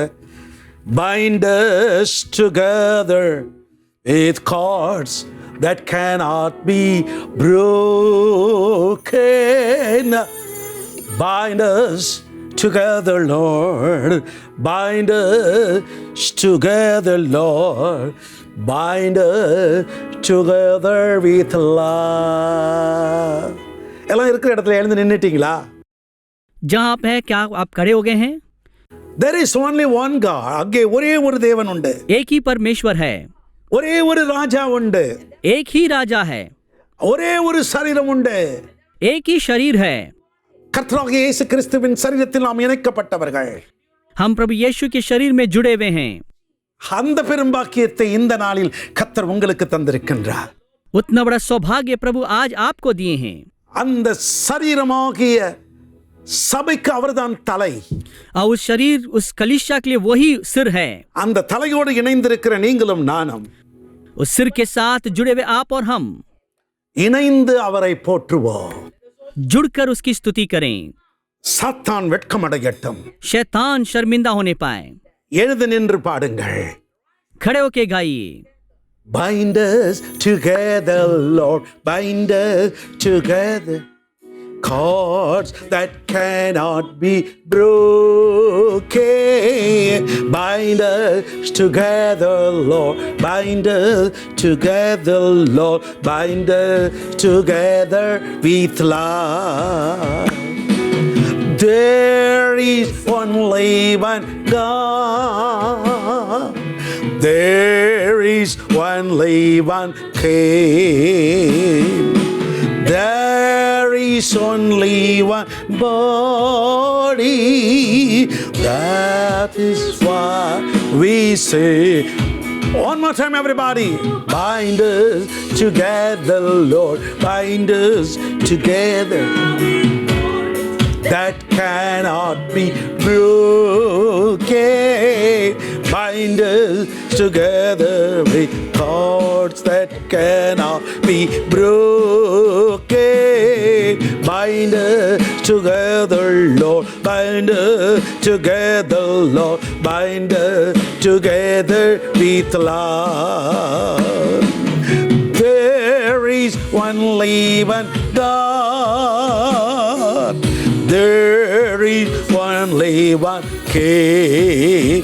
Bind us together with cords that cannot be broken. Bind us together, Lord. Bind us together, Lord. Bind us together with love. எல்லாம் இருக்கிற இடத்துல எழுந்து நின்னுட்டீங்களா? जहाँ आप हैं, क्या आप खड़े हो गए हैं? There is only one God. அங்கே ஒரே ஒரு தேவன் உண்டு. एक ही परमेश्वर है, ஒரே ஒரு ராஜா உண்டு. एक ही राजा है, ஒரே ஒரு சரீரம் உண்டு. एक ही शरीर है। கர்த்தராகிய இயேசு கிறிஸ்துவின் சரீரத்தில் நாம் இணைக்கப்பட்டவர்கள். हम प्रभु यीशु के शरीर में जुड़े हुए हैं। அந்த பெரும்பாக்கியத்தை இந்த நாளில் கர்த்தர் உங்களுக்கு தந்திருக்கின்றார். उतना बड़ा सौभाग्य प्रभु आज आपको दिए हैं। அந்த சரீரமாகிய சபைக்கு அவர்தான் தலை. और उस शरीर, उस कलीसिया के लिए वही सिर है। அந்த தலையோடு இணைந்திருக்கிற நீங்களும் நானும் उस सिर के साथ जुड़े हुए आप और हम இணைந்து அவரை போற்றுவோம். जुड़कर उसकी स्तुति करें। சாத்தான் வெட்கமடையட்டும். शैतान शर्मिंदा होने पाए। எழுந்து நின்று பாடுங்கள். खड़े होके गाइए। Bind us together, Lord. Bind us together. Cords that cannot be broken. Bind us together, Lord. Bind us together, Lord. Bind us together with love. There is only one God. There is only one King. There is only one body. That is why we say, one more time, everybody. Bind us together, Lord. Bind us together. That cannot be broken. Bind us together with cords that cannot be broken. Bind us together, Lord. Bind us together, Lord. Bind us together with love. There is only one God. There is only one King.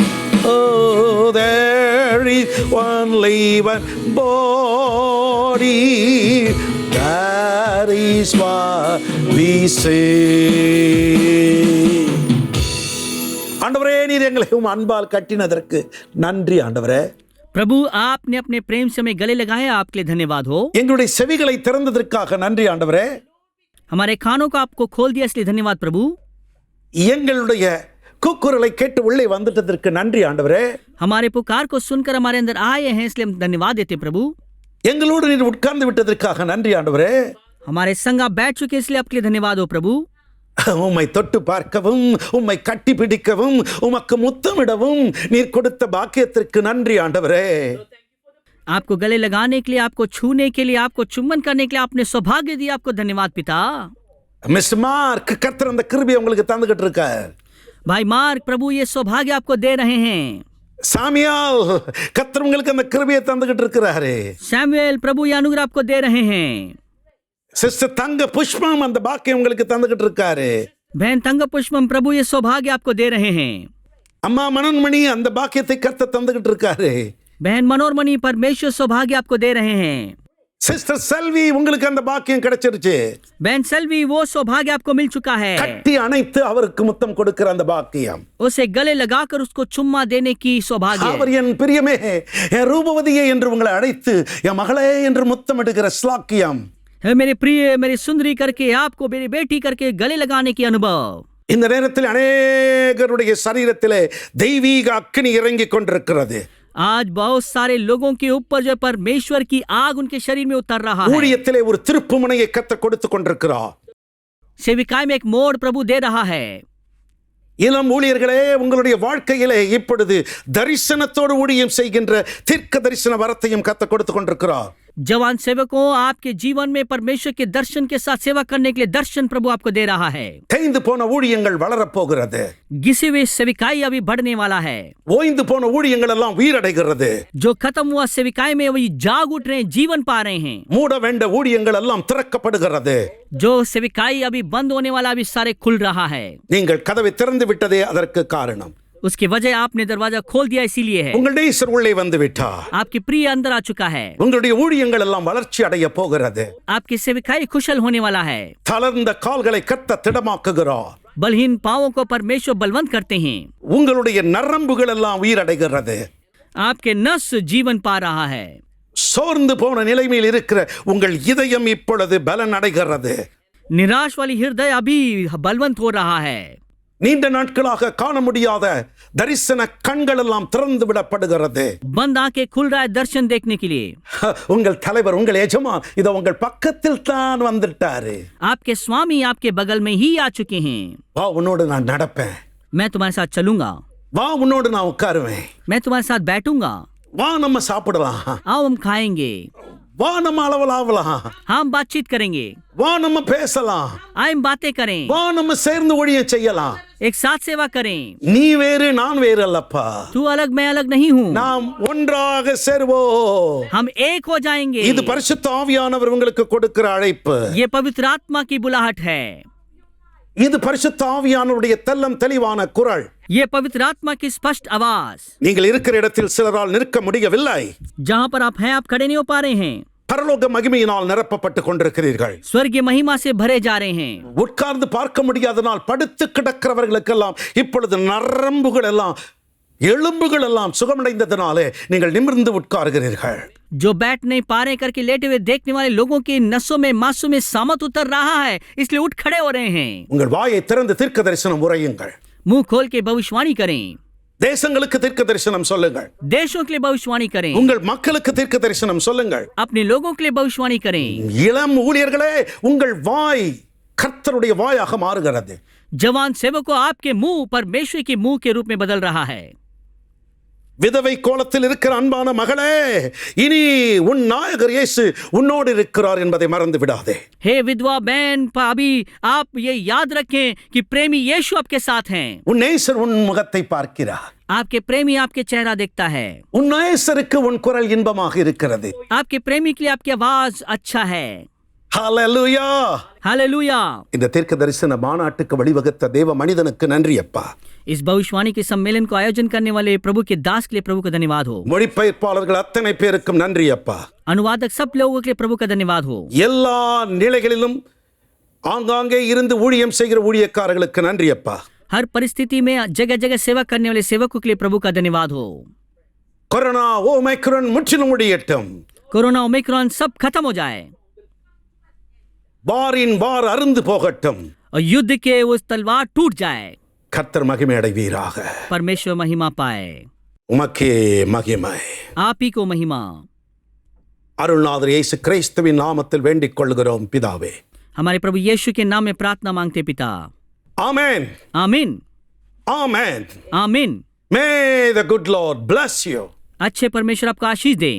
Oh, there is only one body. That is why we say. ஆண்டவரே, நீர் எங்களை உம் அன்பால் கட்டினதற்கு நன்றி ஆண்டவரே. प्रभु, आपने अपने प्रेम से हमें गले लगाया, आपके लिए धन्यवाद हो। எங்களுடைய செவிகளை திறந்ததற்காக நன்றி ஆண்டவரே. हमारे कानों को आपको खोल दिया, इसलिए धन्यवाद प्रभु। எங்களுடைய கூக்குரலை கேட்டு உள்ளே வந்துட்டதற்கு நன்றி ஆண்டவரே. हमारे पुकार को सुनकर हमारे अंदर आए हैं, इसलिए हम धन्यवाद देते हैं प्रभु। எங்களோடு நீர் உட்கார்ந்து விட்டதற்காக நன்றி ஆண்டவரே. हमारे संग आप बैठ चुके, इसलिए आपके लिए धन्यवाद हो प्रभु। உம்மை தொட்டு பார்க்கவும், உம்மை கட்டி பிடிக்கவும், உமக்கு முத்தமிடவும் நீர் கொடுத்த பாக்கியத்திற்கு நன்றி ஆண்டவரே. आपको गले लगाने के लिए, आपको छूने के लिए, आपको चुम्बन करने के लिए आपने सौभाग्य दिया, आपको धन्यवाद पिता। மிஸ் மார்க், கர்த்தர் அந்த கிருபையை உங்களுக்கு தந்துகிட்டு இருக்கார். भाई मार्क, प्रभु ये सौभाग्य आपको दे रहे हैं। சாமியால், கர்த்தர் உங்களுக்கு அந்த கிருபையை தந்துகிட்டு இருக்கிறாரு. सैमुएल, प्रभु ये अनुग्रह आपको दे रहे हैं। சிஸ்டர் தங்க புஷ்பம் அந்த பாக்கியம் உங்களுக்கு தந்துகிட்டு இருக்காரு. बहन तंग पुष्पम, प्रभु ये सौभाग्य आपको दे रहे हैं। அம்மா மனோன்மணி, அந்த பாக்கியத்தை கர்த்தர் தந்துகிட்டு இருக்காரு. बहन मनोरमणि, परमेश्वर सौभाग्य आपको दे रहे हैं। சிஸ்டர் செல்வி, உங்களுக்கு அந்த பாக்கியம் கிடைச்சிருச்சு. बहन सेल्वी, वो सौभाग्य आपको मिल चुका है। கட்டி அணைத்து அவருக்கு முத்தம் கொடுக்கிற அந்த பாக்கியம், उसे गले लगाकर उसको चुम्मा देने की सौभाग्य। அவர் என் பிரியமே, என் ரூபவதியே என்று உங்களை அழைத்து என் மகளே என்று முத்தமிடுகிற ஸ்லாக்கியம், है मेरे प्रिय, मेरी सुंदरी करके, आपको मेरी बेटी करके गले लगाने की अनुभव। இந்த நேரத்தில் அநேகருடைய சரீரத்திலே தெய்வீக அக்கினி இறங்கிக் கொண்டிருக்கிறது. आज बहुत सारे लोगों के ऊपर जो परमेश्वर की आग उनके शरीर में उतर रहा है। ஊழியத்திலே ஒரு திருப்புமுனையை கர்த்தர் கொடுத்து கொண்டிருக்கிறார். सेविकाई में एक मोड़ प्रभु दे रहा है। இளம் ஊழியர்களே, உங்களுடைய வாழ்க்கையிலே இப்பொழுது தரிசனத்தோடு ஊழியம் செய்கின்ற தீர்க்க தரிசன வரத்தையும் கர்த்தர் கொடுத்து கொண்டிருக்கிறார். जवान सेवकों, आपके जीवन में परमेश्वर के दर्शन के साथ सेवा करने के लिए दर्शन प्रभु आपको दे रहा है। தேய்ந்து போன ஊழியங்கள் வளரப் போகிறது. घिसे हुए सेविकाई अभी बढ़ने वाला है। ஓய்ந்து போன ஊழியங்கள் எல்லாம் உயிரடைகிறது. जो खत्म हुआ सेविकाई में वही जाग उठ रहे हैं, जीवन पा रहे हैं। மூட வேண்ட ஊழியங்கள் எல்லாம் திறக்கப்படுகிறது. जो सेविकाई अभी बंद होने वाला अभी सारे खुल रहा है। நீங்கள் கதவை திறந்து விட்டதே அதற்கு காரணம். उसकी वजह आपने दरवाजा खोल दिया, इसीलिए है। உங்கள் நேசர் உள்ளே வந்து விட்டார். आपकी प्रिय अंदर आ चुका है। உங்களுடைய ஊழியங்கள் எல்லாம் வளர்ச்சி அடைய போகிறது. आपकी सेविकाई कुशल होने वाला है। தளர்ந்த கால்களை கர்த்தர் திடமாக்குகிறார். बलहीन पांवों को परमेश्वर बलवंत करते हैं। உங்களுடைய நரம்புகள் எல்லாம் உயிரடைகிறது. आपके नस जीवन पा रहा है। சோர்ந்து போன நிலைமையில் இருக்கிற உங்கள் இதயம் இப்பொழுது பலன் அடைகிறது. निराश वाली हृदय अभी बलवंत हो रहा है। நீண்ட நாட்களாக காண முடியாத தரிசன கண்கள் எல்லாம் திறந்து விடப்படுகிறது. बंद आंखें खुल रहा है दर्शन देखने के लिए। உங்கள் தலைவர், உங்கள் எஜமான் இதோ உங்கள் பக்கத்தில் தான் வந்துட்டாரு. आपके स्वामी आपके बगल में ही आ चुके हैं। வா, உன்னோடு நான் நடப்பேன். मैं तुम्हारे साथ चलूंगा। வா, உன்னோடு நான் உட்காருவேன். मैं तुम्हारे साथ बैठूंगा। வா, நம்ம சாப்பிடலாம். आओ हम खाएंगे। வா, நம்ம அளவலாவலாம். हम बातचीत करेंगे। வா, நம்ம பேசலாம். आए हम बातें करें। வா, நம்ம சேர்ந்து ஊழியம் செய்யலாம். एक साथ सेवा करें। நீ வேறு, நான் வேறு அல்லப்பா. तू अलग, मैं अलग नहीं हूँ। நாம் ஒன்றாக சேர்வோம். हम एक हो जाएंगे। இது பரிசுத்த ஆவியானவர் உங்களுக்கு கொடுக்கிற அழைப்பு. ये पवित्र आत्मा की बुलाहट है। இது பரிசுத்த ஆவியானவருடைய தெல்லம் தெளிவான குரல். ये पवित्र आत्मा की स्पष्ट आवाज। நீங்கள் இருக்கிற இடத்தில் சிலரால் நிற்க முடியவில்லை. जहाँ पर आप हैं, आप खड़े नहीं हो पा रहे हैं। பரலோக மகிமையினால் நிரப்பப்பட்டு கொண்டிருக்கிறீர்கள். स्वर्गीय महिमा से भरे जा रहे हैं। உட்கார்ந்து பார்க்க முடியாதனால் படுத்து கிடக்கிறவர்களுக்கெல்லாம் இப்பொழுது நரம்புகள் எல்லாம் எலும்புகள் எல்லாம் சுகமடைந்ததனாலே நீங்கள் நிமிர்ந்து உட்கார்கிறீர்கள். जो बैठ नहीं पा रहे करके लेटे हुए देखने वाले लोगों की नसों में मांसों में सामत उतर रहा है, इसलिए उठ खड़े हो रहे हैं। உங்கள் வாயை திறந்து தீர்க்க தரிசனம் உரையுங்கள். मुंह खोल के भविष्यवाणी करें। தேசங்களுக்கு தீர்க்க தரிசனம் சொல்லுங்கள். देशों के लिए भविष्यवाणी करें। உங்கள் மக்களுக்கு தீர்க்க தரிசனம் சொல்லுங்கள். अपने लोगों के लिए भविष्यवाणी करें। இளம் ஊழியர்களே, உங்கள் வாய் கர்த்தருடைய வாயாக மாறுகிறது. जवान सेवकों, आपके मुंह परमेश्वर के मुंह के रूप में बदल रहा है। விதவை கோலத்தில் இருக்கிற அன்பான மகளே, இனி உன் நாயகர் இயேசு உன்னோடு இருக்கிறார் என்பதை மறந்து விடாதே. हे विधवा बहन, अभी आप ये याद रखें कि प्रेमी यीशु आपके साथ हैं। உன் நேசர் உன் முகத்தை பார்க்கிறார். आपके प्रेमी आपके चेहरा देखता है। உன் நேசருக்கு உன் குரல் இன்பமாக இருக்கிறது. आपके प्रेमी के लिए आपकी आवाज अच्छा है। ஹல்லேலூயா. हालेलुया। இந்த தீர்க்க தரிசன மாநாட்டுக்கு வழிவகுத்த தேவ மனிதனுக்கு நன்றி அப்பா. इस भविष्यवाणी के सम्मेलन को आयोजन करने वाले प्रभु के दास के लिए प्रभु का धन्यवाद हो। மொழிபெயர்ப்பாளர்கள் அத்தனை பேருக்கும் நன்றி அப்பா. अनुवादक सब लोगों के लिए प्रभु का धन्यवाद हो। எல்லா நிலைகளிலும் ஆங்காங்கே இருந்து ஊழியம் செய்கிற ஊழியக்காரர்களுக்கு நன்றி அப்பா. हर परिस्थिति में जगह जगह सेवा करने वाले सेवकों के लिए प्रभु का धन्यवाद हो। கொரோனா ஓமைக்ரான் முற்றிலும் முடியட்டும். कोरोना ओमिक्रॉन सब खत्म हो जाए வாரின் வார் அருந்து போகட்டும். और युद्ध के उस तलवार टूट जाए। கர்த்தர் மகிமை அடைவீராக. परमेश्वर महिमा पाए। உமக்கே மகிமை. आप ही को महिमा। அருள்நாதர் இயேசு கிறிஸ்துவின் நாமத்தில் வேண்டிக் கொள்கிறோம் பிதாவே. हमारे प्रभु यीशु के नाम में प्रार्थना मांगते पिता। ஆமென். आमीन ஆமென். आमीन। May the good Lord bless you. अच्छे परमेश्वर आपको आशीष दे।